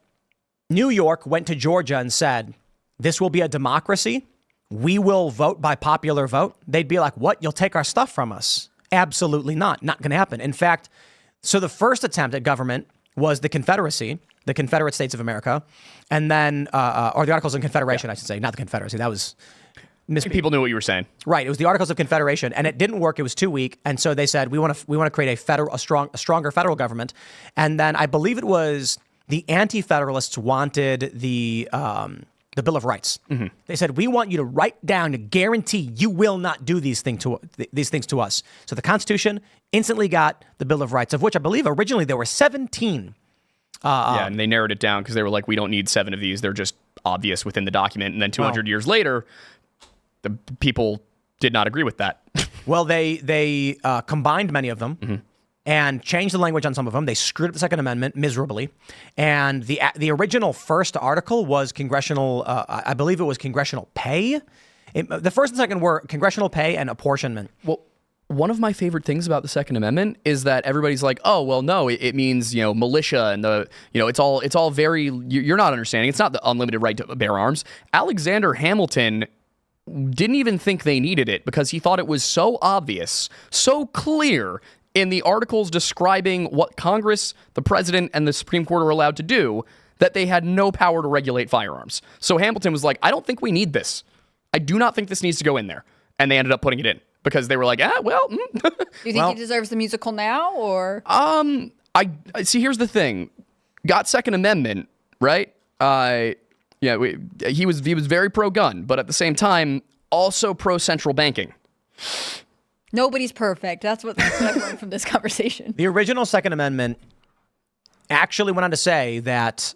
New York went to Georgia and said, this will be a democracy, we will vote by popular vote, they'd be like, what? You'll take our stuff from us? Absolutely not. Not going to happen. In fact, so the first attempt at government was the Confederacy, the Confederate States of America, and then, or the Articles of Confederation, I should say, not the Confederacy. That was People knew what you were saying. Right. It was the Articles of Confederation, and it didn't work. It was too weak, and so they said we want to create a stronger federal government. And then I believe it was the Anti-Federalists wanted the Bill of Rights. Mm-hmm. They said we want you to write down to guarantee you will not do these things to us. So the Constitution instantly got the Bill of Rights, of which I believe originally there were 17. And they narrowed it down because they were like, we don't need 7 of these. They're just obvious within the document. And then 200 years later, the people did not agree with that. Well, they combined many of them and changed the language on some of them. They screwed up the Second Amendment miserably. And the original first article was congressional, I believe it was congressional pay. The first and second were congressional pay and apportionment. Well, one of my favorite things about the Second Amendment is that everybody's like, oh, well, no, it means, militia and it's all very, you're not understanding. It's not the unlimited right to bear arms. Alexander Hamilton didn't even think they needed it because he thought it was so obvious, so clear in the articles describing what Congress, the president, and the Supreme Court are allowed to do that they had no power to regulate firearms. So Hamilton was like, I don't think we need this. I do not think this needs to go in there. And they ended up putting it in because they were like, Do you think he deserves the musical now, or? I see. Here's the thing. Got Second Amendment, right? He was very pro-gun, but at the same time, also pro-central banking. Nobody's perfect. That's what I've learned from this conversation. The original Second Amendment actually went on to say that,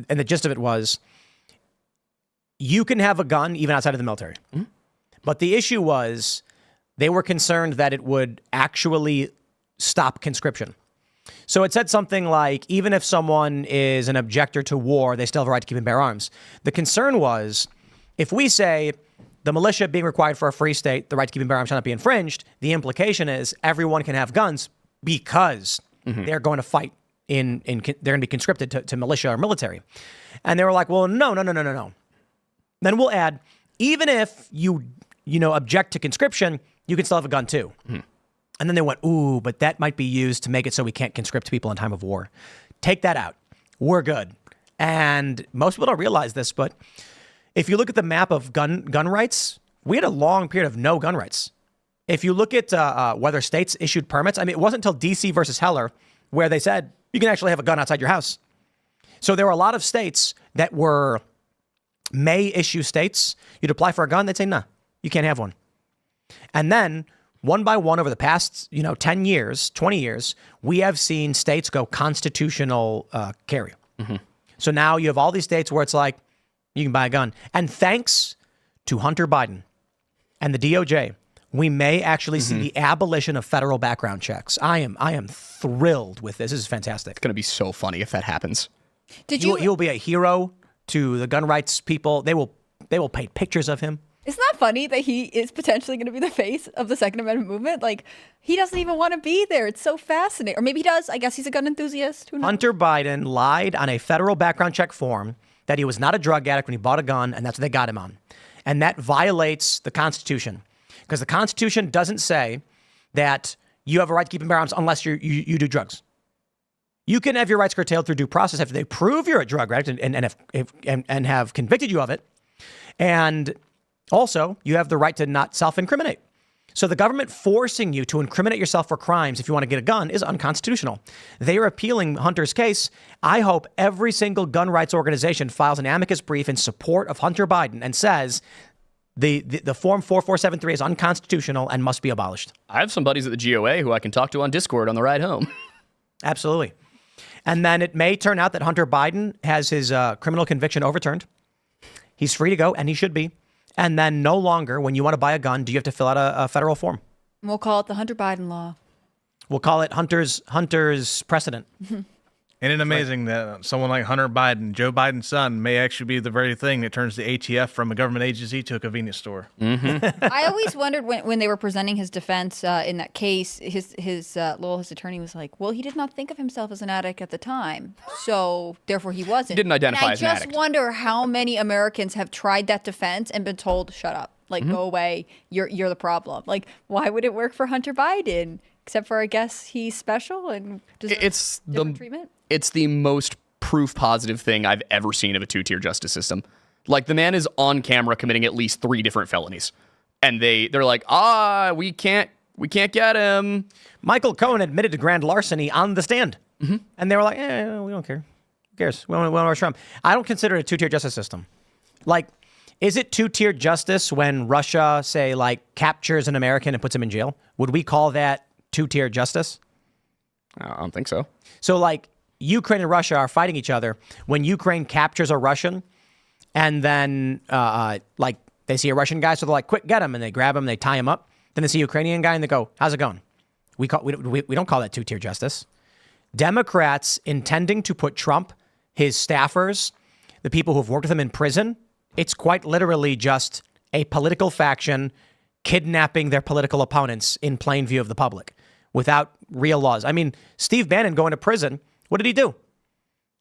and the gist of it was, you can have a gun even outside of the military. Mm-hmm. But the issue was, they were concerned that it would actually stop conscription. So it said something like, even if someone is an objector to war, they still have a right to keep and bear arms. The concern was, if we say the militia being required for a free state, the right to keep and bear arms shall not be infringed, the implication is everyone can have guns because they're going to fight they're going to be conscripted to militia or military. And they were like, well, no. Then we'll add, even if you object to conscription, you can still have a gun too. And then they went, ooh, but that might be used to make it so we can't conscript people in time of war. Take that out. We're good. And most people don't realize this, but if you look at the map of gun rights, we had a long period of no gun rights. If you look at whether states issued permits, it wasn't until DC versus Heller where they said you can actually have a gun outside your house. So there were a lot of states that were may issue states. You'd apply for a gun, they'd say, no, you can't have one. And then one by one over the past, 10 years, 20 years, we have seen states go constitutional carry. So now you have all these states where it's like, you can buy a gun. And thanks to Hunter Biden and the DOJ, we may actually see the abolition of federal background checks. I am thrilled with this. This is fantastic. It's going to be so funny if that happens. You'll be a hero to the gun rights people. They will paint pictures of him. Isn't that funny that he is potentially going to be the face of the Second Amendment movement? Like, he doesn't even want to be there. It's so fascinating. Or maybe he does. I guess he's a gun enthusiast. Who knows? Hunter Biden lied on a federal background check form that he was not a drug addict when he bought a gun, and that's what they got him on. And that violates the Constitution. Because the Constitution doesn't say that you have a right to keep and bear arms unless you do drugs. You can have your rights curtailed through due process after they prove you're a drug addict and have convicted you of it. And also, you have the right to not self-incriminate. So the government forcing you to incriminate yourself for crimes if you want to get a gun is unconstitutional. They are appealing Hunter's case. I hope every single gun rights organization files an amicus brief in support of Hunter Biden and says the Form 4473 is unconstitutional and must be abolished. I have some buddies at the GOA who I can talk to on Discord on the ride home. Absolutely. And then it may turn out that Hunter Biden has his criminal conviction overturned. He's free to go, and he should be. And then no longer, when you want to buy a gun, do you have to fill out a federal form? We'll call it the Hunter Biden law. We'll call it Hunter's precedent. Isn't it amazing that someone like Hunter Biden, Joe Biden's son, may actually be the very thing that turns the ATF from a government agency to a convenience store? I always wondered when they were presenting his defense in that case, his attorney was like, well, he did not think of himself as an addict at the time, so therefore he wasn't. He didn't identify as an addict. I just wonder how many Americans have tried that defense and been told, shut up, go away, you're the problem. Like, why would it work for Hunter Biden? Except for, I guess, he's special and deserves different treatment? It's the most proof positive thing I've ever seen of a two-tier justice system. Like, the man is on camera committing at least 3 different felonies. And they're like, we can't get him. Michael Cohen admitted to grand larceny on the stand. Mm-hmm. And they were like, we don't care. Who cares? We don't want Trump. I don't consider it a two-tier justice system. Like, is it two-tier justice when Russia, say, like, captures an American and puts him in jail? Would we call that two-tier justice? I don't think so. So, like, Ukraine and Russia are fighting each other. When Ukraine captures a Russian and then, like, they see a Russian guy, so they're like, quick, get him. And they grab him, they tie him up. Then they see a Ukrainian guy and they go, how's it going? We don't call that two-tier justice. Democrats intending to put Trump, his staffers, the people who've worked with him in prison, it's quite literally just a political faction kidnapping their political opponents in plain view of the public without real laws. I mean, Steve Bannon going to prison, what did he do?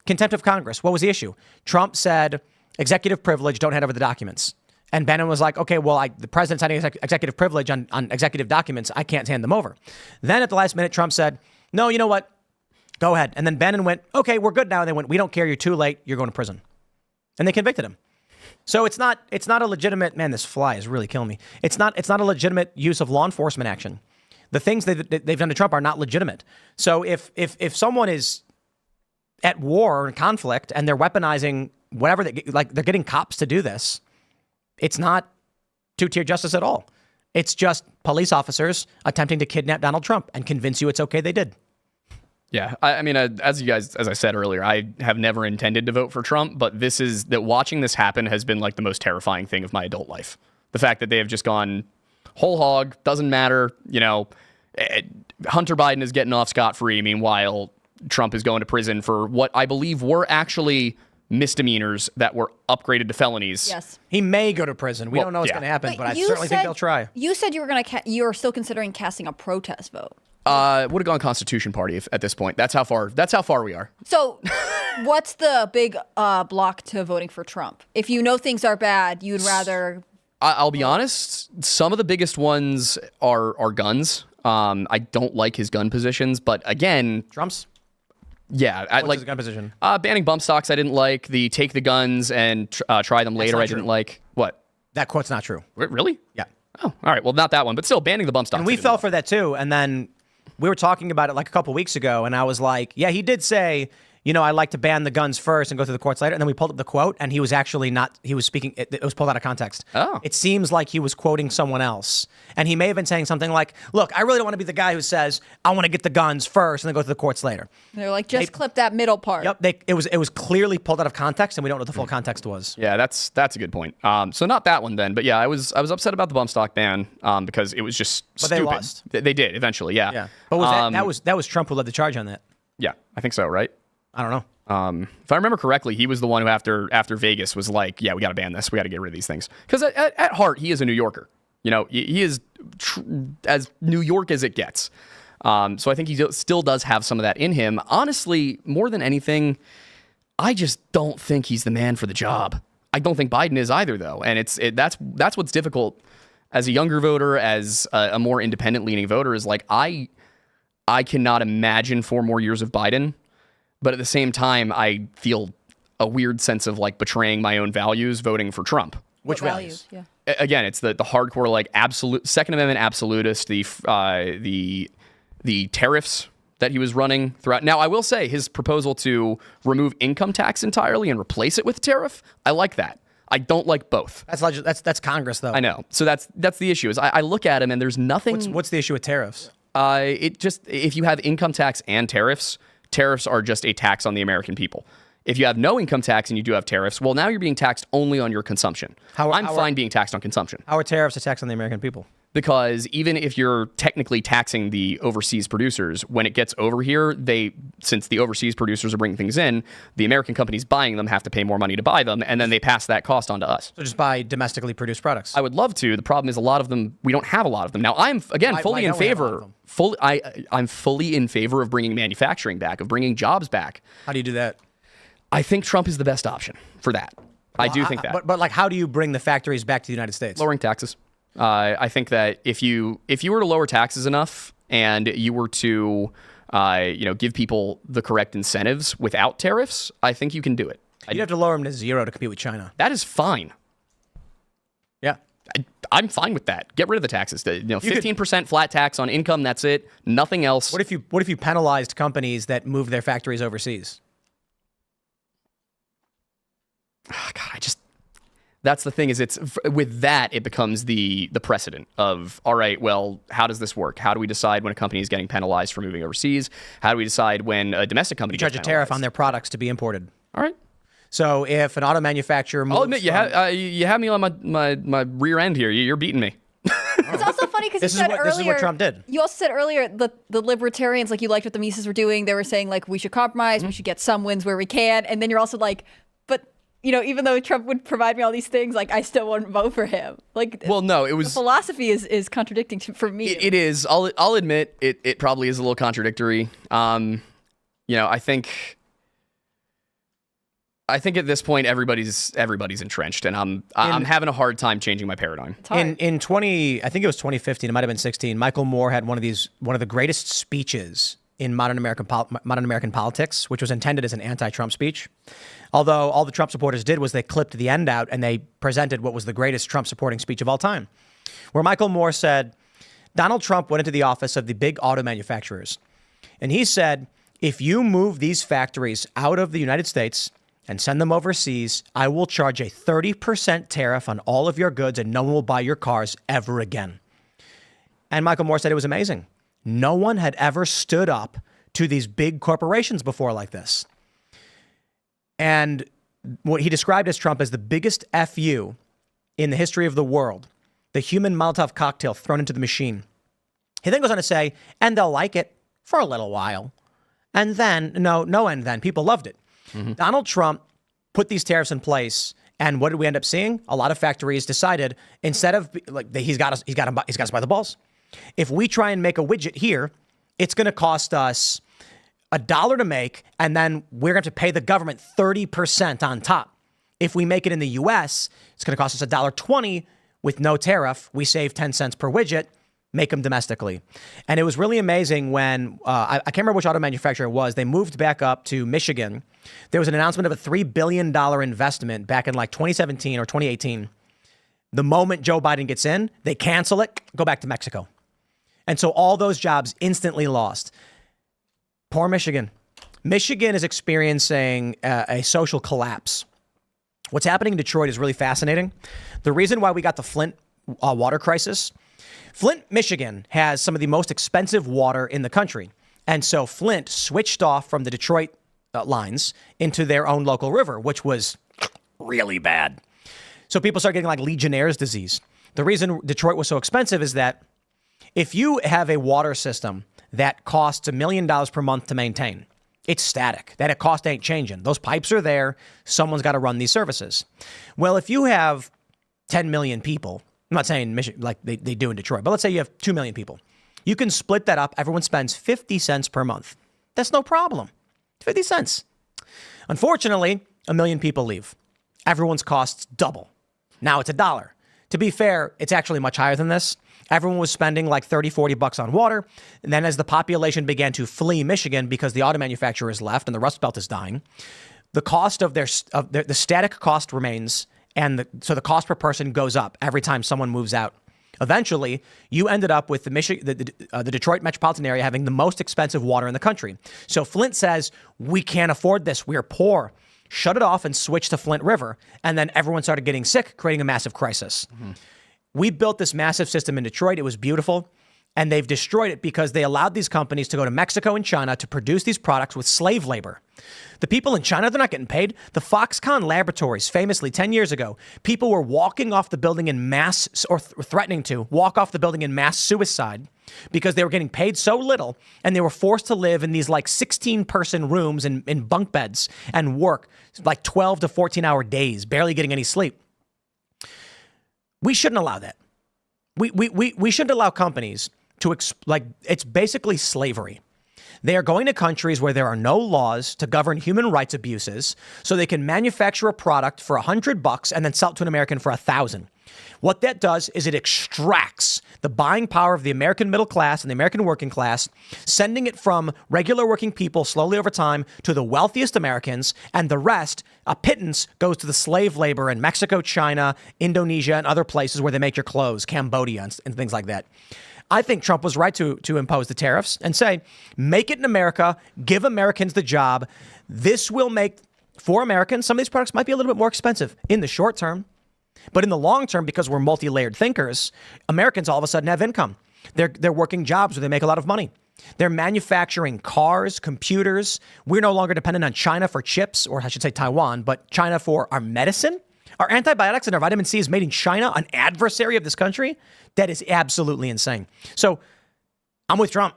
Contempt of Congress. What was the issue? Trump said, executive privilege, don't hand over the documents. And Bannon was like, okay, well, the president's having executive privilege on executive documents. I can't hand them over. Then at the last minute, Trump said, no, you know what? Go ahead. And then Bannon went, okay, we're good now. And they went, we don't care. You're too late. You're going to prison. And they convicted him. So it's not a legitimate, man, this fly is really killing me. It's not a legitimate use of law enforcement action. The things they've done to Trump are not legitimate. So if someone is at war or in conflict and they're weaponizing whatever, they're getting cops to do this, it's not two-tier justice at all. It's just police officers attempting to kidnap Donald Trump and convince you it's okay they did. Yeah, I mean, as I said earlier, I have never intended to vote for Trump, but watching this happen has been like the most terrifying thing of my adult life. The fact that they have just gone whole hog, doesn't matter, Hunter Biden is getting off scot-free. Meanwhile, Trump is going to prison for what I believe were actually misdemeanors that were upgraded to felonies. Yes. He may go to prison. We don't know what's going to happen, but I certainly think they'll try. You said you were still considering casting a protest vote. Would have gone Constitution Party at this point. That's how far we are. So what's the big block to voting for Trump? If you know things are bad, you'd rather... I'll be honest, some of the biggest ones are guns. I don't like his gun positions, but again... Trump's? Yeah. What's his gun position? Banning bump stocks, I didn't like. The take the guns and try them later, I didn't like. What? That quote's not true. Really? Yeah. Oh, all right. Well, not that one, but still banning the bump stocks. And we fell for that too, and then... We were talking about it like a couple weeks ago, and I was like, yeah, he did say, I'd like to ban the guns first and go through the courts later. And then we pulled up the quote, and he was actually not, he was speaking, it was pulled out of context. Oh. It seems like he was quoting someone else. And he may have been saying something like, look, I really don't want to be the guy who says, I want to get the guns first and then go through the courts later. They're like, clip that middle part. Yep, it was clearly pulled out of context, and we don't know what the full context was. Yeah, that's a good point. So not that one then, but yeah, I was upset about the bump stock ban because it was just stupid. But they lost. They did eventually, yeah. Yeah, but that was Trump who led the charge on that. Yeah, I think so, right? I don't know. If I remember correctly, he was the one who after Vegas was like, yeah, we got to ban this. We got to get rid of these things. Because at heart, he is a New Yorker. He is as New York as it gets. So I think he still does have some of that in him. Honestly, more than anything, I just don't think he's the man for the job. I don't think Biden is either, though. And that's what's difficult as a younger voter, as a more independent-leaning voter, is like, I cannot imagine 4 more years of Biden. But at the same time, I feel a weird sense of like betraying my own values voting for Trump. Which values? Yeah. Again, it's the hardcore like absolute Second Amendment absolutist, the tariffs that he was running throughout. Now, I will say his proposal to remove income tax entirely and replace it with tariff, I like that. I don't like both. That's Congress though. I know. So that's the issue. Is I look at him and there's nothing. What's the issue with tariffs? If you have income tax and tariffs are just a tax on the American people. If you have no income tax and you do have tariffs, well, now you're being taxed only on your consumption. I'm fine being taxed on consumption. How are tariffs a tax on the American people? Because even if you're technically taxing the overseas producers, when it gets over here, since the overseas producers are bringing things in, the American companies buying them have to pay more money to buy them, and then they pass that cost on to us. So just buy domestically produced products. I would love to. The problem is a lot of them, we don't have a lot of them. Now, I'm, again, fully in favor. I'm fully in favor of bringing manufacturing back, of bringing jobs back. How do you do that? I think Trump is the best option for that. I do think that. But like, how do you bring the factories back to the United States? Lowering taxes. I think that if you were to lower taxes enough and you were to give people the correct incentives without tariffs, I think you can do it. You'd have to lower them to 0 to compete with China. That is fine. Yeah. I'm fine with that. Get rid of the taxes. 15% flat tax on income. That's it. Nothing else. What if you penalized companies that move their factories overseas? Oh, God, that's the thing is with that, it becomes the precedent of, all right, well, how does this work? How do we decide when a company is getting penalized for moving overseas? How do we decide when a domestic company charge a tariff on their products to be imported? All right. So if an auto manufacturer moves I'll admit, you have me on my rear end here. You're beating me. It's also funny because this is what Trump did. You also said earlier the libertarians, like, you liked what the Mises were doing. They were saying, like, we should compromise, we should get some wins where we can. And then you're also like, but, even though Trump would provide me all these things, like, I still wouldn't vote for him. Like, well, no, it was the philosophy is contradicting for me. It is. I'll admit it probably is a little contradictory. I think at this point everybody's entrenched, and I'm having a hard time changing my paradigm. In I think it was 2015, it might have been 16. Michael Moore had one of the greatest speeches in modern American politics, which was intended as an anti-Trump speech. Although all the Trump supporters did was they clipped the end out and they presented what was the greatest Trump supporting speech of all time, where Michael Moore said, Donald Trump went into the office of the big auto manufacturers, and he said, if you move these factories out of the United States and send them overseas, I will charge a 30% tariff on all of your goods and no one will buy your cars ever again. And Michael Moore said it was amazing. No one had ever stood up to these big corporations before like this. And what he described as Trump as the biggest FU in the history of the world, the human Molotov cocktail thrown into the machine. He then goes on to say, and they'll like it for a little while. And then, then, people loved it. Mm-hmm. Donald Trump put these tariffs in place, and what did we end up seeing? A lot of factories decided, instead of he's got us by the balls. If we try and make a widget here, it's going to cost us $1 to make, and then we're going to pay the government 30% on top. If we make it in the U.S., it's going to cost us $1.20 with no tariff. We save 10 cents per widget. Make them domestically. And it was really amazing when, I can't remember which auto manufacturer it was, they moved back up to Michigan. There was an announcement of a $3 billion investment back in like 2017 or 2018. The moment Joe Biden gets in, they cancel it, go back to Mexico. And so all those jobs instantly lost. Poor Michigan. Michigan is experiencing a social collapse. What's happening in Detroit is really fascinating. The reason why we got the Flint water crisis, Flint, Michigan has some of the most expensive water in the country. And so Flint switched off from the Detroit lines into their own local river, which was really bad. So people started getting like Legionnaire's disease. The reason Detroit was so expensive is that if you have a water system that costs $1 million per month to maintain, it's static. That cost ain't changing. Those pipes are there. Someone's got to run these services. Well, if you have 10 million people, I'm not saying Michigan like they do in Detroit, but let's say you have 2 million people. You can split that up. Everyone spends 50 cents per month. That's no problem. 50 cents. Unfortunately, 1 million people leave. Everyone's costs double. Now it's $1. To be fair, it's actually much higher than this. Everyone was spending like $30-40 on water. And then as the population began to flee Michigan because the auto manufacturers left and the Rust Belt is dying, the cost of the static cost remains. And so the cost per person goes up every time someone moves out. Eventually, you ended up with the Detroit metropolitan area having the most expensive water in the country. So Flint says, we can't afford this. We're poor. Shut it off and switch to Flint River. And then everyone started getting sick, creating a massive crisis. Mm-hmm. We built this massive system in Detroit. It was beautiful. And they've destroyed it because they allowed these companies to go to Mexico and China to produce these products with slave labor. The people in China, they're not getting paid. The Foxconn laboratories, famously 10 years ago, people were walking off the building in mass, or threatening to walk off the building in mass suicide because they were getting paid so little and they were forced to live in these like 16-person rooms in bunk beds and work like 12 to 14-hour days, barely getting any sleep. We shouldn't allow that. We shouldn't allow companies to, it's basically slavery. They are going to countries where there are no laws to govern human rights abuses, so they can manufacture a product for $100 and then sell it to an American for $1,000. What that does is it extracts the buying power of the American middle class and the American working class, sending it from regular working people slowly over time to the wealthiest Americans, and the rest, a pittance, goes to the slave labor in Mexico, China, Indonesia, and other places where they make your clothes, Cambodia, and things like that. I think Trump was right to impose the tariffs and say, make it in America, give Americans the job. This will make, for Americans, some of these products might be a little bit more expensive in the short term. But in the long term, because we're multi-layered thinkers, Americans all of a sudden have income. They're working jobs where they make a lot of money. They're manufacturing cars, computers. We're no longer dependent on China for chips, or I should say Taiwan, but China for our medicine. Our antibiotics and our vitamin C is made in China, an adversary of this country. That is absolutely insane. So I'm with Trump.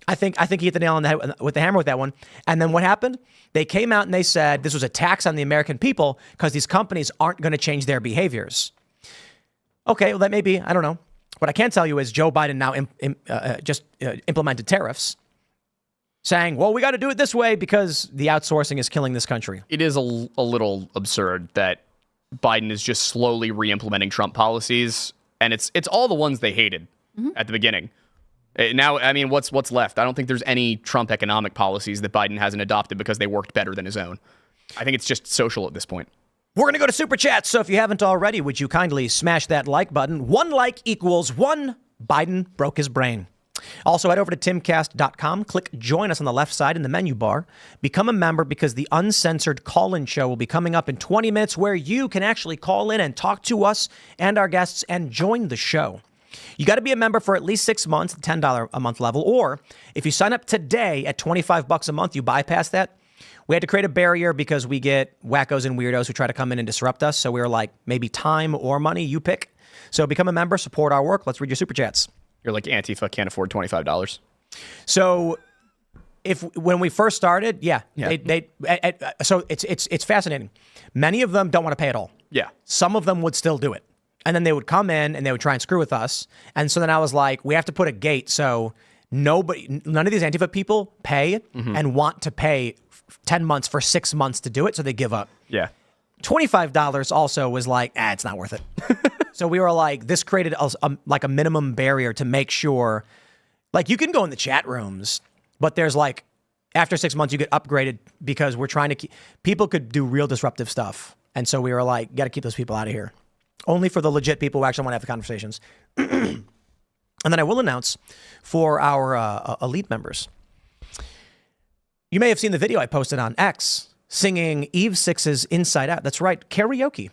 I think he hit the nail on the head with the hammer with that one. And then what happened? They came out and they said this was a tax on the American people because these companies aren't going to change their behaviors. Okay, well, that may be, I don't know. What I can tell you is Joe Biden now implemented tariffs, saying, well, we got to do it this way because the outsourcing is killing this country. It is a little absurd that Biden is just slowly re-implementing Trump policies, and it's all the ones they hated at the beginning. Now, I mean, what's left? I don't think there's any Trump economic policies that Biden hasn't adopted because they worked better than his own. I think it's just social at this point. We're going to go to Super Chats, so if you haven't already, would you kindly smash that like button? 1 like equals 1 Biden broke his brain. Also, head over to timcast.com, click join us on the left side in the menu bar. Become a member because the uncensored call-in show will be coming up in 20 minutes where you can actually call in and talk to us and our guests and join the show. You got to be a member for at least 6 months, $10 a month level, or if you sign up today at $25 a month, you bypass that. We had to create a barrier because we get wackos and weirdos who try to come in and disrupt us. So we were like, maybe time or money, you pick. So become a member, support our work. Let's read your Super Chats. You're like Antifa can't afford $25. So when we first started, so it's fascinating. Many of them don't want to pay at all. Yeah. Some of them would still do it. And then they would come in and they would try and screw with us. And so then I was like, we have to put a gate so none of these Antifa people pay and want to pay 10 months for 6 months to do it. So they give up. Yeah. $25 also was like, it's not worth it. So we were like, this created a minimum barrier to make sure, like, you can go in the chat rooms, but there's like, after 6 months, you get upgraded because we're trying to keep, people could do real disruptive stuff. And so we were like, got to keep those people out of here. Only for the legit people who actually want to have the conversations. And then I will announce for our elite members. You may have seen the video I posted on X singing Eve Six's Inside Out. That's right, karaoke.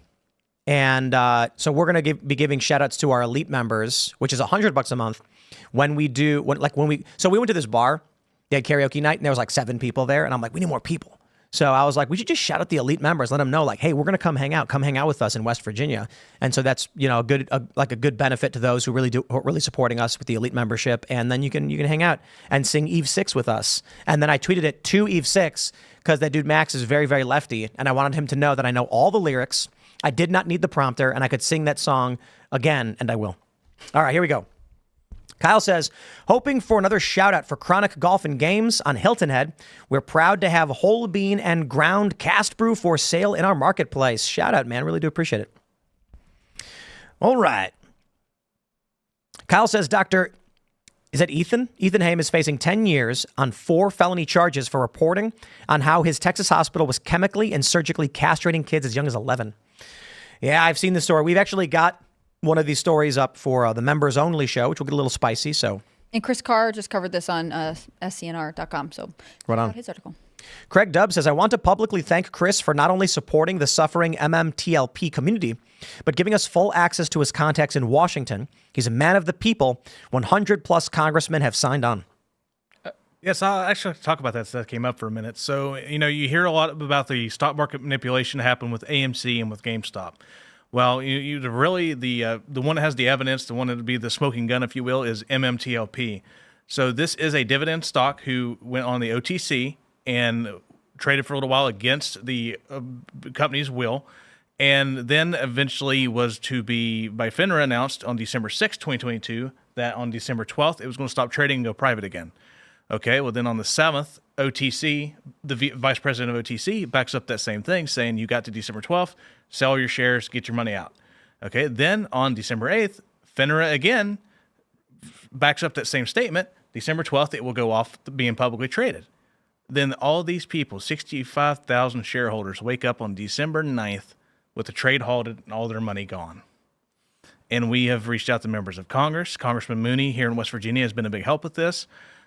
And so we're going to be giving shout outs to our elite members, which is $100 a month. So we went to this bar, they had karaoke night, and there was like 7 people there. And I'm like, we need more people. So I was like, we should just shout out the elite members, let them know, like, hey, we're going to come hang out with us in West Virginia. And so that's, a good benefit to those who are really supporting us with the elite membership. And then you can hang out and sing Eve 6 with us. And then I tweeted it to Eve 6 because that dude Max is very, very lefty. And I wanted him to know that I know all the lyrics. I did not need the prompter and I could sing that song again, and I will. All right, here we go. Kyle says, hoping for another shout out for Chronic Golf and Games on Hilton Head. We're proud to have whole bean and ground cast brew for sale in our marketplace. Shout out, man. Really do appreciate it. All right. Kyle says, is that Ethan? Ethan Haim is facing 10 years on 4 felony charges for reporting on how his Texas hospital was chemically and surgically castrating kids as young as 11. Yeah, I've seen this story. We've actually got one of these stories up for the members only show, which will get a little spicy. So, and Chris Carr just covered this on scnr.com. So, right on his article. Craig Dubb says, I want to publicly thank Chris for not only supporting the suffering MMTLP community, but giving us full access to his contacts in Washington. He's a man of the people. 100 plus congressmen have signed on. Yes, I'll actually talk about that. So that came up for a minute. So, you hear a lot about the stock market manipulation that happened with AMC and with GameStop. Well, the one that has the evidence, the one that would be the smoking gun, if you will, is MMTLP. So this is a dividend stock who went on the OTC and traded for a little while against the company's will, and then eventually was to be, by FINRA, announced on December 6, 2022, that on December 12th, it was going to stop trading and go private again. Okay, well, then on the 7th, OTC, the vice president of OTC, backs up that same thing, saying you got to December 12th, sell your shares, get your money out. Okay, then on December 8th, FINRA again backs up that same statement. December 12th, it will go off being publicly traded. Then all these people, 65,000 shareholders, wake up on December 9th with the trade halted and all their money gone. And we have reached out to members of Congress. Congressman Mooney here in West Virginia has been a big help with this.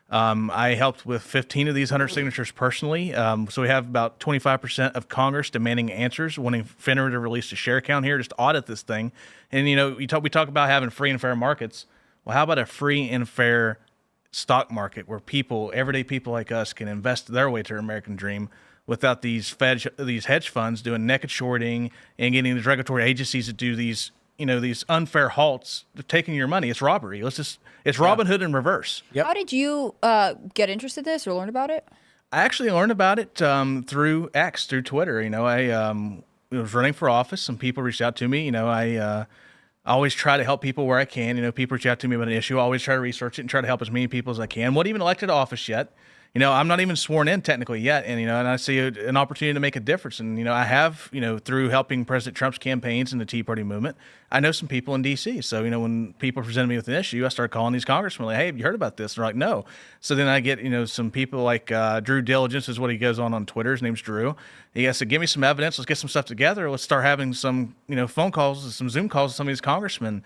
I helped with 15 of these 100 signatures personally. So we have about 25% of Congress demanding answers, wanting FINRA to release a share count here, just audit this thing. And, we talk about having free and fair markets. Well, how about a free and fair stock market where everyday people like us can invest their way to our American dream without these hedge funds doing naked shorting and getting these regulatory agencies to do these unfair halts, taking your money. It's robbery. It's Robin Hood in reverse. How did you get interested in this or learn about it? I actually learned about it through X, through Twitter. I was running for office. Some people reached out to me. I always try to help people where I can. People reach out to me about an issue. I always try to research it and try to help as many people as I can. Wasn't even elected to office yet. I'm not even sworn in technically yet. And I see an opportunity to make a difference. And, I have, through helping President Trump's campaigns and the Tea Party movement, I know some people in D.C. So, when people presented me with an issue, I started calling these congressmen like, hey, have you heard about this? And they're like, no. So then I get, some people like Drew Diligence is what he goes on Twitter. His name's Drew. He has to give me some evidence. Let's get some stuff together. Let's start having some, phone calls, some Zoom calls with some of these congressmen.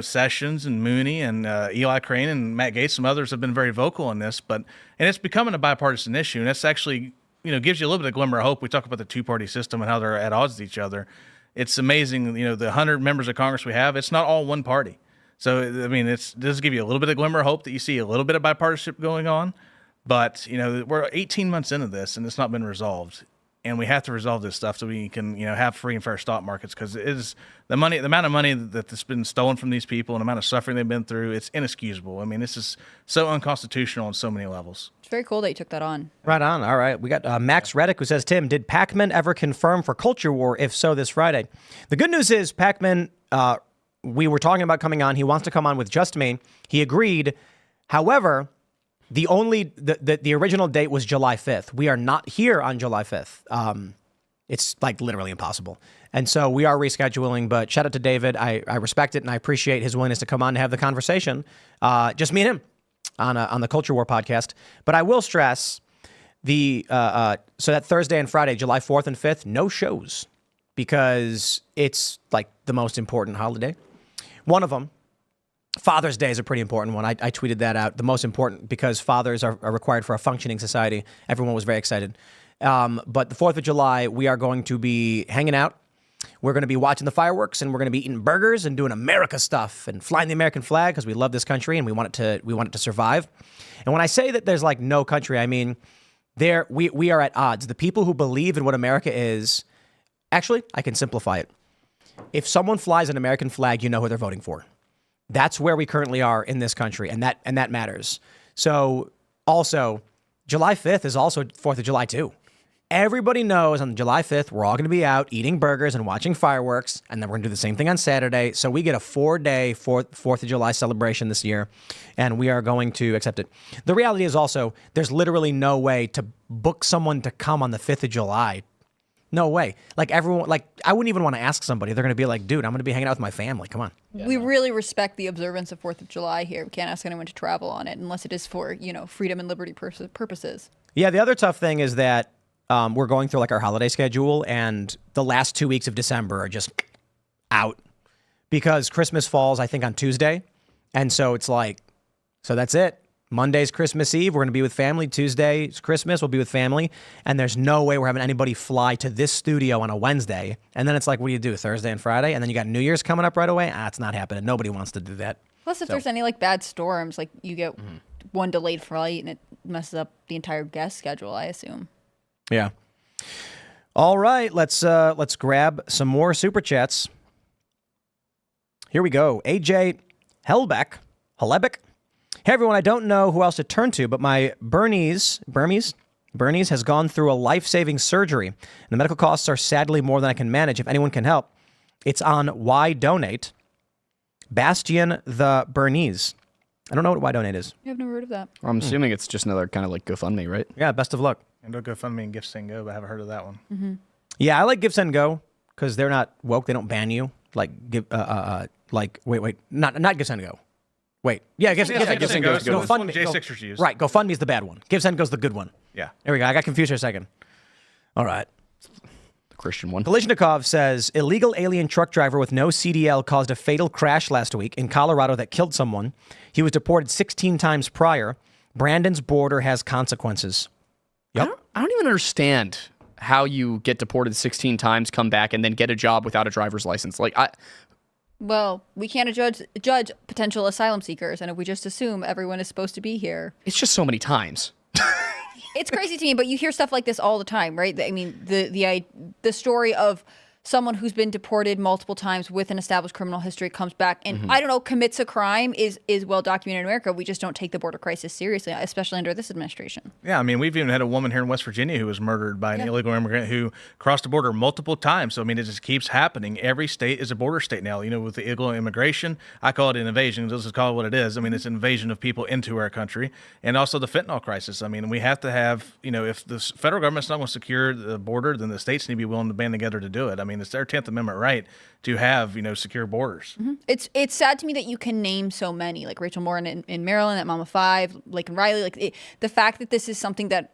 Sessions and Mooney and Eli Crane and Matt Gaetz, some others have been very vocal on this, and it's becoming a bipartisan issue. And that's actually, gives you a little bit of glimmer of hope. We talk about the two-party system and how they're at odds with each other. It's amazing, the 100 members of Congress we have, it's not all one party. So, it does give you a little bit of glimmer of hope that you see a little bit of bipartisanship going on. But, we're 18 months into this and it's not been resolved. And we have to resolve this stuff so we can, have free and fair stock markets, because it is the amount of money that's been stolen from these people and the amount of suffering they've been through. It's inexcusable. This is so unconstitutional on so many levels. It's very cool that you took that on. Right on. All right. We got Max Reddick who says, Tim, did Pacman ever confirm for Culture War? If so, this Friday. The good news is Pacman, we were talking about coming on. He wants to come on with Just Me. He agreed. However, the original date was July 5th. We are not here on July 5th. It's like literally impossible. And so we are rescheduling, but shout out to David. I respect it and I appreciate his willingness to come on and have the conversation. Just me and him on the Culture War podcast. But I will stress so that Thursday and Friday, July 4th and 5th, no shows because it's like the most important holiday. One of them, Father's Day, is a pretty important one. I tweeted that out. The most important because fathers are required for a functioning society. Everyone was very excited. But the 4th of July, we are going to be hanging out. We're going to be watching the fireworks and we're going to be eating burgers and doing America stuff and flying the American flag because we love this country and we want it to survive. And when I say that there's like no country, I mean, we are at odds. The people who believe in what America is, actually, I can simplify it. If someone flies an American flag, you know who they're voting for. That's where we currently are in this country, and that matters. So also, July 5th is also 4th of July too. Everybody knows on July 5th, we're all going to be out eating burgers and watching fireworks, and then we're going to do the same thing on Saturday. So we get a 4-day 4th of July celebration this year, and we are going to accept it. The reality is also, there's literally no way to book someone to come on the 5th of July. No way. Like everyone, I wouldn't even want to ask somebody. They're going to be like, dude, I'm going to be hanging out with my family. Come on. Yeah, we really respect the observance of 4th of July here. We can't ask anyone to travel on it unless it is for, freedom and liberty purposes. Yeah, the other tough thing is that we're going through our holiday schedule and the last 2 weeks of December are just out because Christmas falls, I think, on Tuesday. And so it's so that's it. Monday's Christmas Eve. We're going to be with family. Tuesday's Christmas. We'll be with family. And there's no way we're having anybody fly to this studio on a Wednesday. And then it's like, what do you do? Thursday and Friday? And then you got New Year's coming up right away? It's not happening. Nobody wants to do that. Plus, if there's any bad storms, you get one delayed flight and it messes up the entire guest schedule, I assume. Yeah. All right. Let's grab some more super chats. Here we go. AJ Helbeck. Hey, everyone, I don't know who else to turn to, but my Bernice has gone through a life-saving surgery. And the medical costs are sadly more than I can manage. If anyone can help, it's on Why Donate. Bastian the Bernice. I don't know what Why Donate is. I've never heard of that. I'm assuming it's just another kind of GoFundMe, right? Yeah, best of luck. And GoFundMe and Gifts and Go, but I haven't heard of that one. Mm-hmm. Yeah, I like Gifts and Go because they're not woke. They don't ban you. Like give wait, not Give Send Go. Wait, yeah, Give Send Go. GoFundMe. J6ers use. Right, GoFundMe is the bad one. Give Send Go's the good one. Yeah. There we go. I got confused for a second. All right. The Christian one. Kolishnikov says illegal alien truck driver with no CDL caused a fatal crash last week in Colorado that killed someone. He was deported 16 times prior. Brandon's border has consequences. Yep. I don't even understand how you get deported 16 times, come back, and then get a job without a driver's license. Well, we can't judge potential asylum seekers, and if we just assume everyone is supposed to be here. It's just so many times. It's crazy to me, but you hear stuff like this all the time, right? I mean, the story of someone who's been deported multiple times with an established criminal history comes back and, I don't know, commits a crime is well documented in America. We just don't take the border crisis seriously, especially under this administration. Yeah, I mean, we've even had a woman here in West Virginia who was murdered by an illegal immigrant who crossed the border multiple times. So, I mean, it just keeps happening. Every state is a border state now. You know, with the illegal immigration, I call it an invasion. Let's just call it what it is. I mean, it's an invasion of people into our country. And also the fentanyl crisis. I mean, we have to have, you know, if the federal government's not going to secure the border, then the states need to be willing to band together to do it. I mean, it's their 10th Amendment right to have, you know, secure borders. It's sad to me that you can name so many, like Rachel Morin in Maryland, at Mama 5, Laken Riley. The fact that this is something that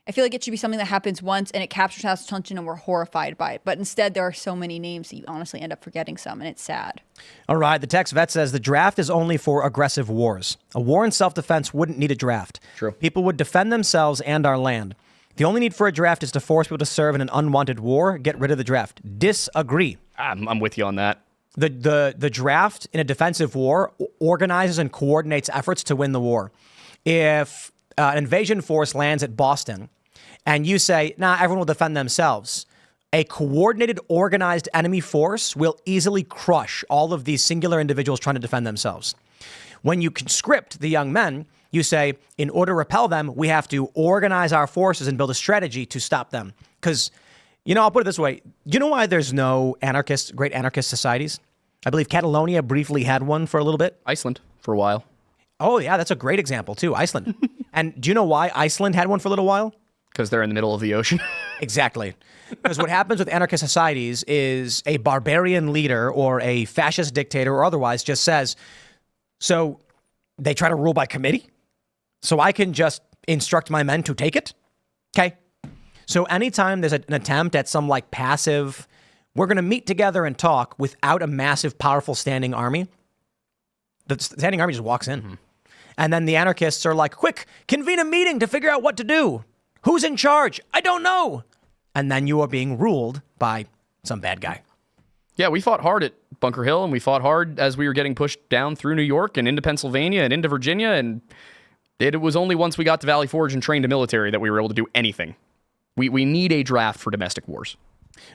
I feel like it should be something that happens once and it captures our attention and we're horrified by it. But instead, there are so many names that you honestly end up forgetting some, and it's sad. All right. The text vet says the draft is only for aggressive wars. A war in self-defense wouldn't need a draft. True. People would defend themselves and our land. The only need for a draft is to force people to serve in an unwanted war. Get rid of the draft. Disagree. I'm with you on that. The draft in a defensive war organizes and coordinates efforts to win the war. If an invasion force lands at Boston and you say, nah, everyone will defend themselves, a coordinated, organized enemy force will easily crush all of these singular individuals trying to defend themselves. When you conscript the young men, you say, in order to repel them, we have to organize our forces and build a strategy to stop them. Because, you know, I'll put it this way. You know why there's no great anarchist societies? I believe Catalonia briefly had one for a little bit. Iceland for a while. Oh, yeah, that's a great example, too. Iceland. And do you know why Iceland had one for a little while? Because they're in the middle of the ocean. Exactly. Because what happens with anarchist societies is a barbarian leader or a fascist dictator or otherwise just says, so they try to rule by committee? So I can just instruct my men to take it? Okay. So anytime there's an attempt at some like passive, we're going to meet together and talk without a massive, powerful standing army, the standing army just walks in. And then the anarchists are like, quick, convene a meeting to figure out what to do. Who's in charge? I don't know. And then you are being ruled by some bad guy. Yeah, we fought hard at Bunker Hill, and we fought hard as we were getting pushed down through New York and into Pennsylvania and into Virginia, and it was only once we got to Valley Forge and trained a military that we were able to do anything. We need a draft for domestic wars.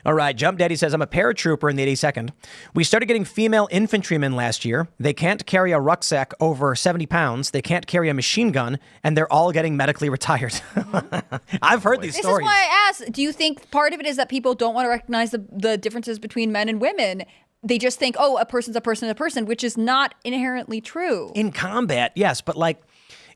All right, Jump Daddy says, I'm a paratrooper in the 82nd. We started getting female infantrymen last year. They can't carry a rucksack over 70 pounds. They can't carry a machine gun, and they're all getting medically retired. I've heard these stories. This is why I asked, do you think part of it is that people don't want to recognize the differences between men and women? They just think, oh, a person's a person, which is not inherently true. In combat, yes, but like,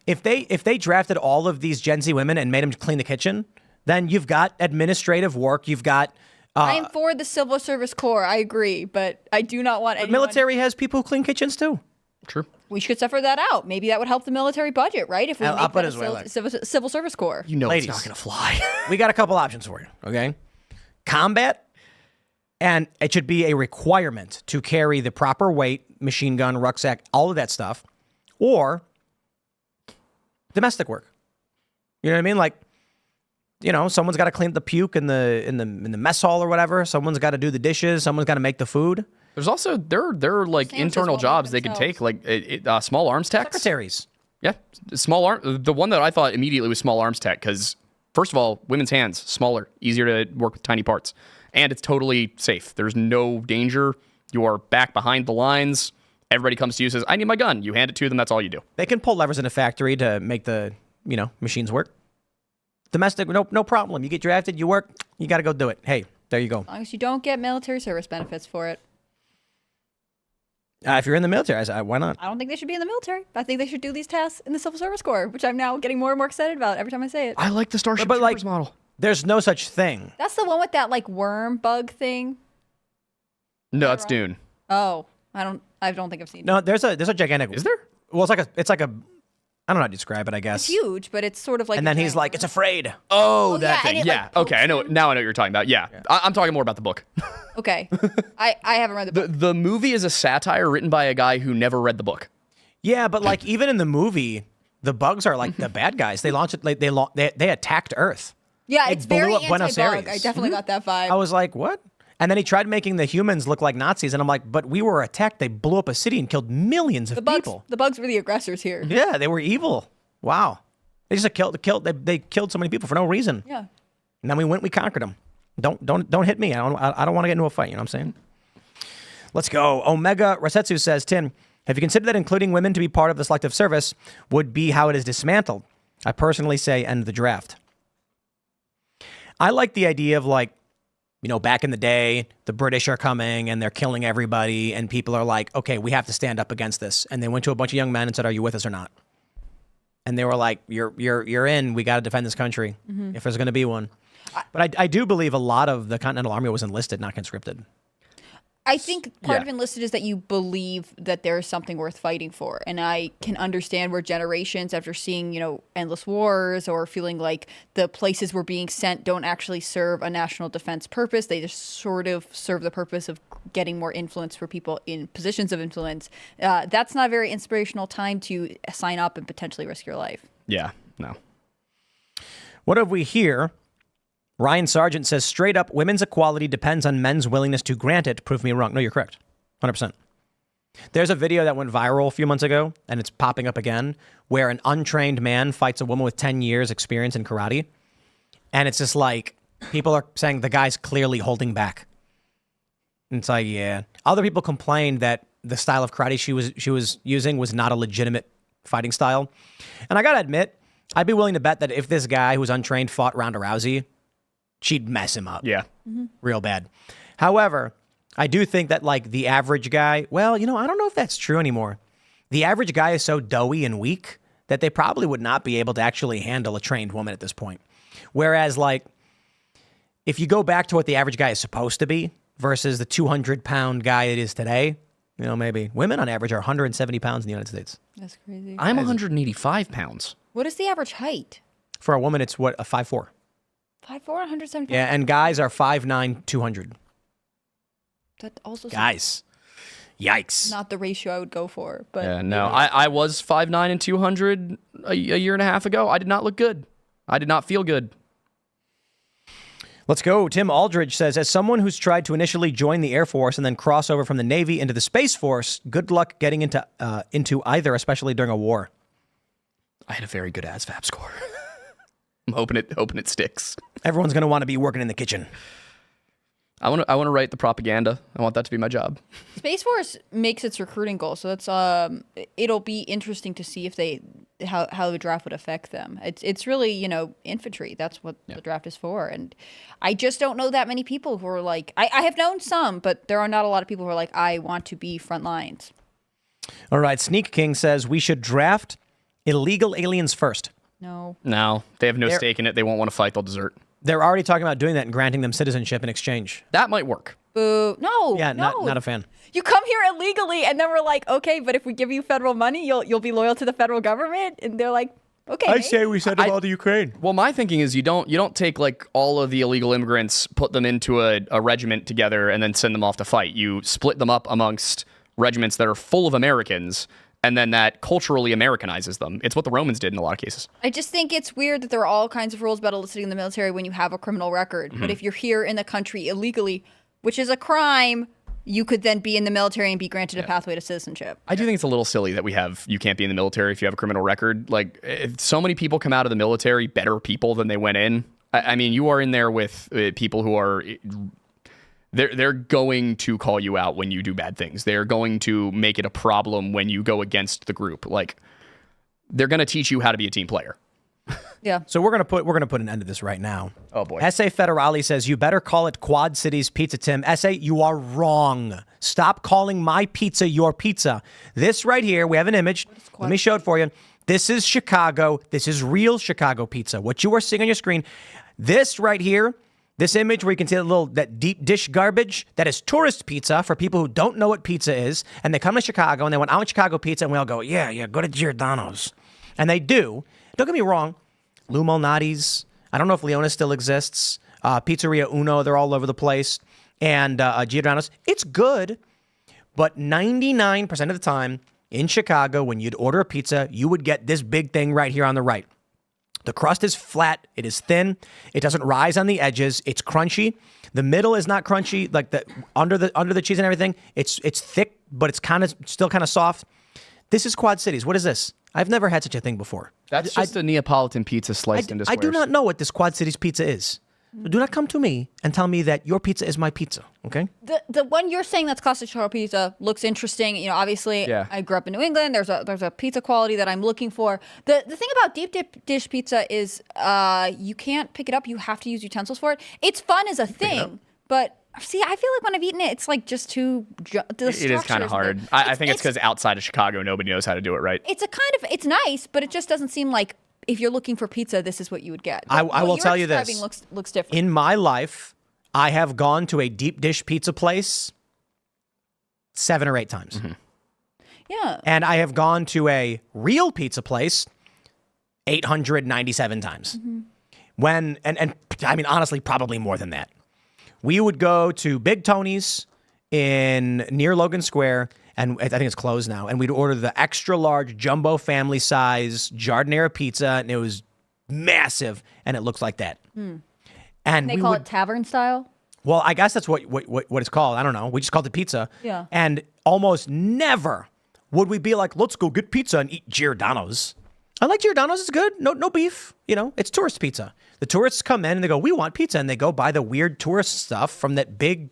if they drafted all of these Gen Z women and made them clean the kitchen, then you've got administrative work. You've got. I am for the Civil Service Corps. I agree, but I do not want anyone. Military has people who clean kitchens too. True. We should separate that out. Maybe that would help the military budget, right? If we I'll make put that it this way, a Civil Service Corps. You know, ladies, it's not going to fly. We got a couple options for you. Okay, combat, and it should be a requirement to carry the proper weight, machine gun, rucksack, all of that stuff, or domestic work. You know what I mean? Like, you know, someone's got to clean up the puke in the mess hall or whatever. Someone's got to do the dishes. Someone's got to make the food. There's also there are like internal jobs they could take, like small arms tech. Secretaries. Yeah, the one that I thought immediately was small arms tech because first of all, women's hands smaller, easier to work with tiny parts, and it's totally safe. There's no danger. You're back behind the lines. Everybody comes to you and says, "I need my gun." You hand it to them. That's all you do. They can pull levers in a factory to make the machines work. Domestic, no problem. You get drafted, you work, you got to go do it. Hey, there you go. As long as you don't get military service benefits for it. If you're in the military, I said, why not? I don't think they should be in the military. I think they should do these tasks in the Civil Service Corps, which I'm now getting more and more excited about every time I say it. I like the Starship Troopers model. There's no such thing. That's the one with that like worm bug thing. No, that's Dune. Oh, I don't think I've seen it. No, there's a gigantic. Is there? Well, it's like a. I don't know how to describe it. I guess It's huge, but it's sort of like. And then he's like, "It's afraid." Oh, that yeah, and thing. it, Yeah. like, Okay. I know. Now I know what you're talking about. Yeah. I'm talking more about the book. Okay. I haven't read the book. The movie is a satire written by a guy who never read the book. Yeah, but like even in the movie, the bugs are like the bad guys. They launched it. Like, they attacked Earth. Yeah, They it's very blew up Buenos anti-bug. Aires. I definitely got that vibe. I was like, what? And then he tried making the humans look like Nazis, and I'm like, but we were attacked. They blew up a city and killed millions of people. The bugs were the aggressors here. Yeah, they were evil. Wow. They just killed. They killed so many people for no reason. Yeah. And then we conquered them. Don't hit me. I don't want to get into a fight. You know what I'm saying? Let's go. Omega Rasetsu says, Tim, have you considered that including women to be part of the selective service would be how it is dismantled? I personally say end the draft. I like the idea of like, back in the day, the British are coming and they're killing everybody, and people are like, okay, we have to stand up against this. And they went to a bunch of young men and said, are you with us or not? And they were like, you're in. We got to defend this country if there's going to be one. But I do believe a lot of the Continental Army was enlisted, not conscripted. I think part of enlisted is that you believe that there is something worth fighting for. And I can understand where generations, after seeing, endless wars or feeling like the places we're being sent don't actually serve a national defense purpose. They just sort of serve the purpose of getting more influence for people in positions of influence. That's not a very inspirational time to sign up and potentially risk your life. Yeah, no. What have we here? Ryan Sargent says, straight up, women's equality depends on men's willingness to grant it. Prove me wrong. No, you're correct. 100%. There's a video that went viral a few months ago, and it's popping up again, where an untrained man fights a woman with 10 years experience in karate. And it's just like, people are saying the guy's clearly holding back. And it's like, yeah. Other people complained that the style of karate she was using was not a legitimate fighting style. And I got to admit, I'd be willing to bet that if this guy who's untrained fought Ronda Rousey, she'd mess him up. Yeah. Real bad. However, I do think that like the average guy, well, I don't know if that's true anymore. The average guy is so doughy and weak that they probably would not be able to actually handle a trained woman at this point. Whereas like, if you go back to what the average guy is supposed to be versus the 200-pound guy it is today, maybe women on average are 170 pounds in the United States. That's crazy. I'm 185 pounds. What is the average height? For a woman, it's what, a 5'4". 5'4", 170. Yeah, and guys are 5'9", 200. That also guys, yikes. Not the ratio I would go for. But yeah, no, I was 5'9" and 200 a year and a half ago. I did not look good. I did not feel good. Let's go. Tim Aldridge says, as someone who's tried to initially join the Air Force and then cross over from the Navy into the Space Force, good luck getting into either, especially during a war. I had a very good ASVAB score. I'm hoping it sticks. Everyone's going to want to be working in the kitchen. I want to write the propaganda. I want that to be my job. Space Force makes its recruiting goal, so that's it'll be interesting to see if how the draft would affect them. It's really infantry. That's what the draft is for, and I just don't know that many people who are like I have known some, but there are not a lot of people who are like I want to be front lines. All right, Sneak King says we should draft illegal aliens first. No, they have no stake in it. They won't want to fight. They'll desert. They're already talking about doing that and granting them citizenship in exchange. That might work. Boo. No. Yeah, no. Not a fan. You come here illegally, and then we're like, okay, but if we give you federal money, you'll be loyal to the federal government, and they're like, okay. I say we send them all to Ukraine. Well, my thinking is you don't take like all of the illegal immigrants, put them into a regiment together, and then send them off to fight. You split them up amongst regiments that are full of Americans, and then that culturally Americanizes them. It's what the Romans did in a lot of cases. I just think it's weird that there are all kinds of rules about eliciting in the military when you have a criminal record. But if you're here in the country illegally, which is a crime, you could then be in the military and be granted a pathway to citizenship. I do think it's a little silly that you can't be in the military if you have a criminal record. Like, so many people come out of the military better people than they went in. I mean, you are in there with people who are... They're going to call you out when you do bad things. They're going to make it a problem when you go against the group. Like, they're going to teach you how to be a team player. Yeah. So we're gonna put an end to this right now. Oh boy. S.A. Federale says you better call it Quad Cities Pizza, Tim. S.A. you are wrong. Stop calling my pizza your pizza. This right here, we have an image. Let me show it for you. This is Chicago. This is real Chicago pizza. What you are seeing on your screen. This right here This image where you can see that deep dish garbage, that is tourist pizza for people who don't know what pizza is. And they come to Chicago and they want, I want Chicago pizza. And we all go, yeah, go to Giordano's. And they do. Don't get me wrong. Lou Malnati's. I don't know if Leona still exists. Pizzeria Uno, they're all over the place. And Giordano's. It's good. But 99% of the time in Chicago, when you'd order a pizza, you would get this big thing right here on the right. The crust is flat. It is thin. It doesn't rise on the edges. It's crunchy. The middle is not crunchy, like the under the cheese and everything. It's thick, but it's still kind of soft. This is Quad Cities. What is this? I've never had such a thing before. That's just a Neapolitan pizza sliced into squares. I do not know what this Quad Cities pizza is. Do not come to me and tell me that your pizza is my pizza, okay? The one you're saying that's classic Chicago pizza looks interesting. You know, obviously, I grew up in New England. There's a pizza quality that I'm looking for. The thing about deep dish pizza is you can't pick it up. You have to use utensils for it. It's fun as a thing, but see, I feel like when I've eaten it, it's like just too. It is kind of hard. I think it's because outside of Chicago, nobody knows how to do it right. It's nice, but it just doesn't seem like. If you're looking for pizza, this is what you would get. I will tell you this. Looks different. In my life, I have gone to a deep dish pizza place 7 or 8 times. Mm-hmm. Yeah. And I have gone to a real pizza place 897 times. Mm-hmm. And I mean, honestly, probably more than that. We would go to Big Tony's near Logan Square, and I think it's closed now, and we'd order the extra large jumbo family size giardiniera pizza, and it was massive, and it looks like that. And they call it tavern style? Well, I guess that's what it's called. I don't know. We just called it pizza. Yeah. And almost never would we be like, let's go get pizza and eat Giordano's. I like Giordano's. It's good. No beef. You know, it's tourist pizza. The tourists come in and they go, we want pizza. And they go buy the weird tourist stuff from that big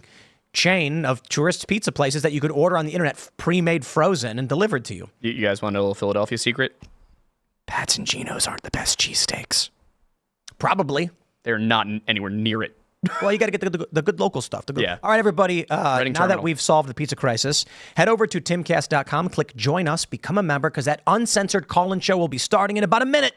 chain of tourist pizza places that you could order on the internet, pre-made, frozen, and delivered to you. You guys want to know a little Philadelphia secret? Pat's and Geno's aren't the best cheesesteaks. Probably. They're not anywhere near it. Well, you got to get the good local stuff. Yeah. All right, everybody. Now that we've solved the pizza crisis, head over to timcast.com, click join us, become a member, because that uncensored call-in show will be starting in about a minute.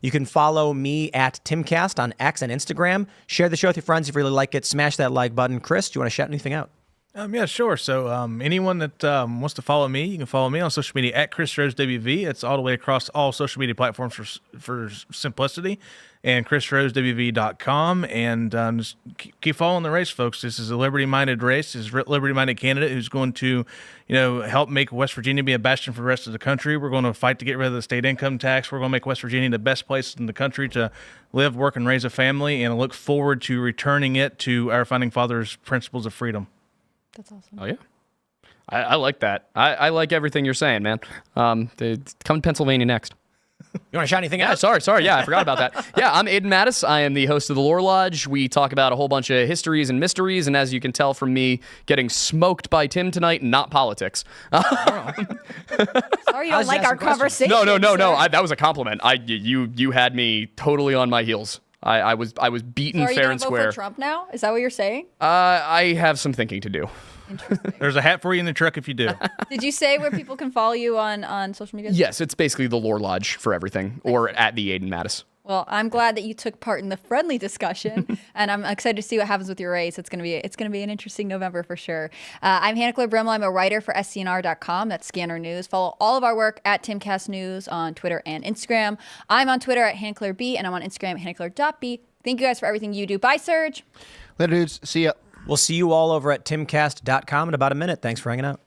You can follow me at Timcast on X and Instagram. Share the show with your friends if you really like it. Smash that like button. Chris, do you want to shout anything out? Yeah, sure. So anyone that wants to follow me, you can follow me on social media at Chris Rose WV. It's all the way across all social media platforms for simplicity. And ChrisRoseWV.com. And just keep following the race, folks. This is a liberty-minded race. This is a liberty-minded candidate who's going to, help make West Virginia be a bastion for the rest of the country. We're going to fight to get rid of the state income tax. We're going to make West Virginia the best place in the country to live, work, and raise a family. And I look forward to returning it to our founding fathers' principles of freedom. That's awesome. Oh, yeah. I like that. I like everything you're saying, man. Come to Pennsylvania next. You want to shout anything out? Sorry. Yeah, I forgot about that. Yeah, I'm Aidan Mattis. I am the host of the Lore Lodge. We talk about a whole bunch of histories and mysteries, and as you can tell from me getting smoked by Tim tonight, not politics. Sorry you don't like our conversation. No. That was a compliment. You had me totally on my heels. I was beaten fair and square. Vote for Trump now? Is that what you're saying? I have some thinking to do. Interesting. There's a hat for you in the truck if you do. Did you say where people can follow you on social media? Yes, it's basically the Lore Lodge for everything, or at the Aidan Mattis. Well, I'm glad that you took part in the friendly discussion, and I'm excited to see what happens with your race. It's gonna be an interesting November for sure. I'm Hannah Claire Brimley. I'm a writer for SCNR.com. That's Scanner News. Follow all of our work at Timcast News on Twitter and Instagram. I'm on Twitter at Hannah Claire B, and I'm on Instagram at HannahClaire.B. Thank you guys for everything you do. Bye, Serge. Later, dudes. See ya. We'll see you all over at timcast.com in about a minute. Thanks for hanging out.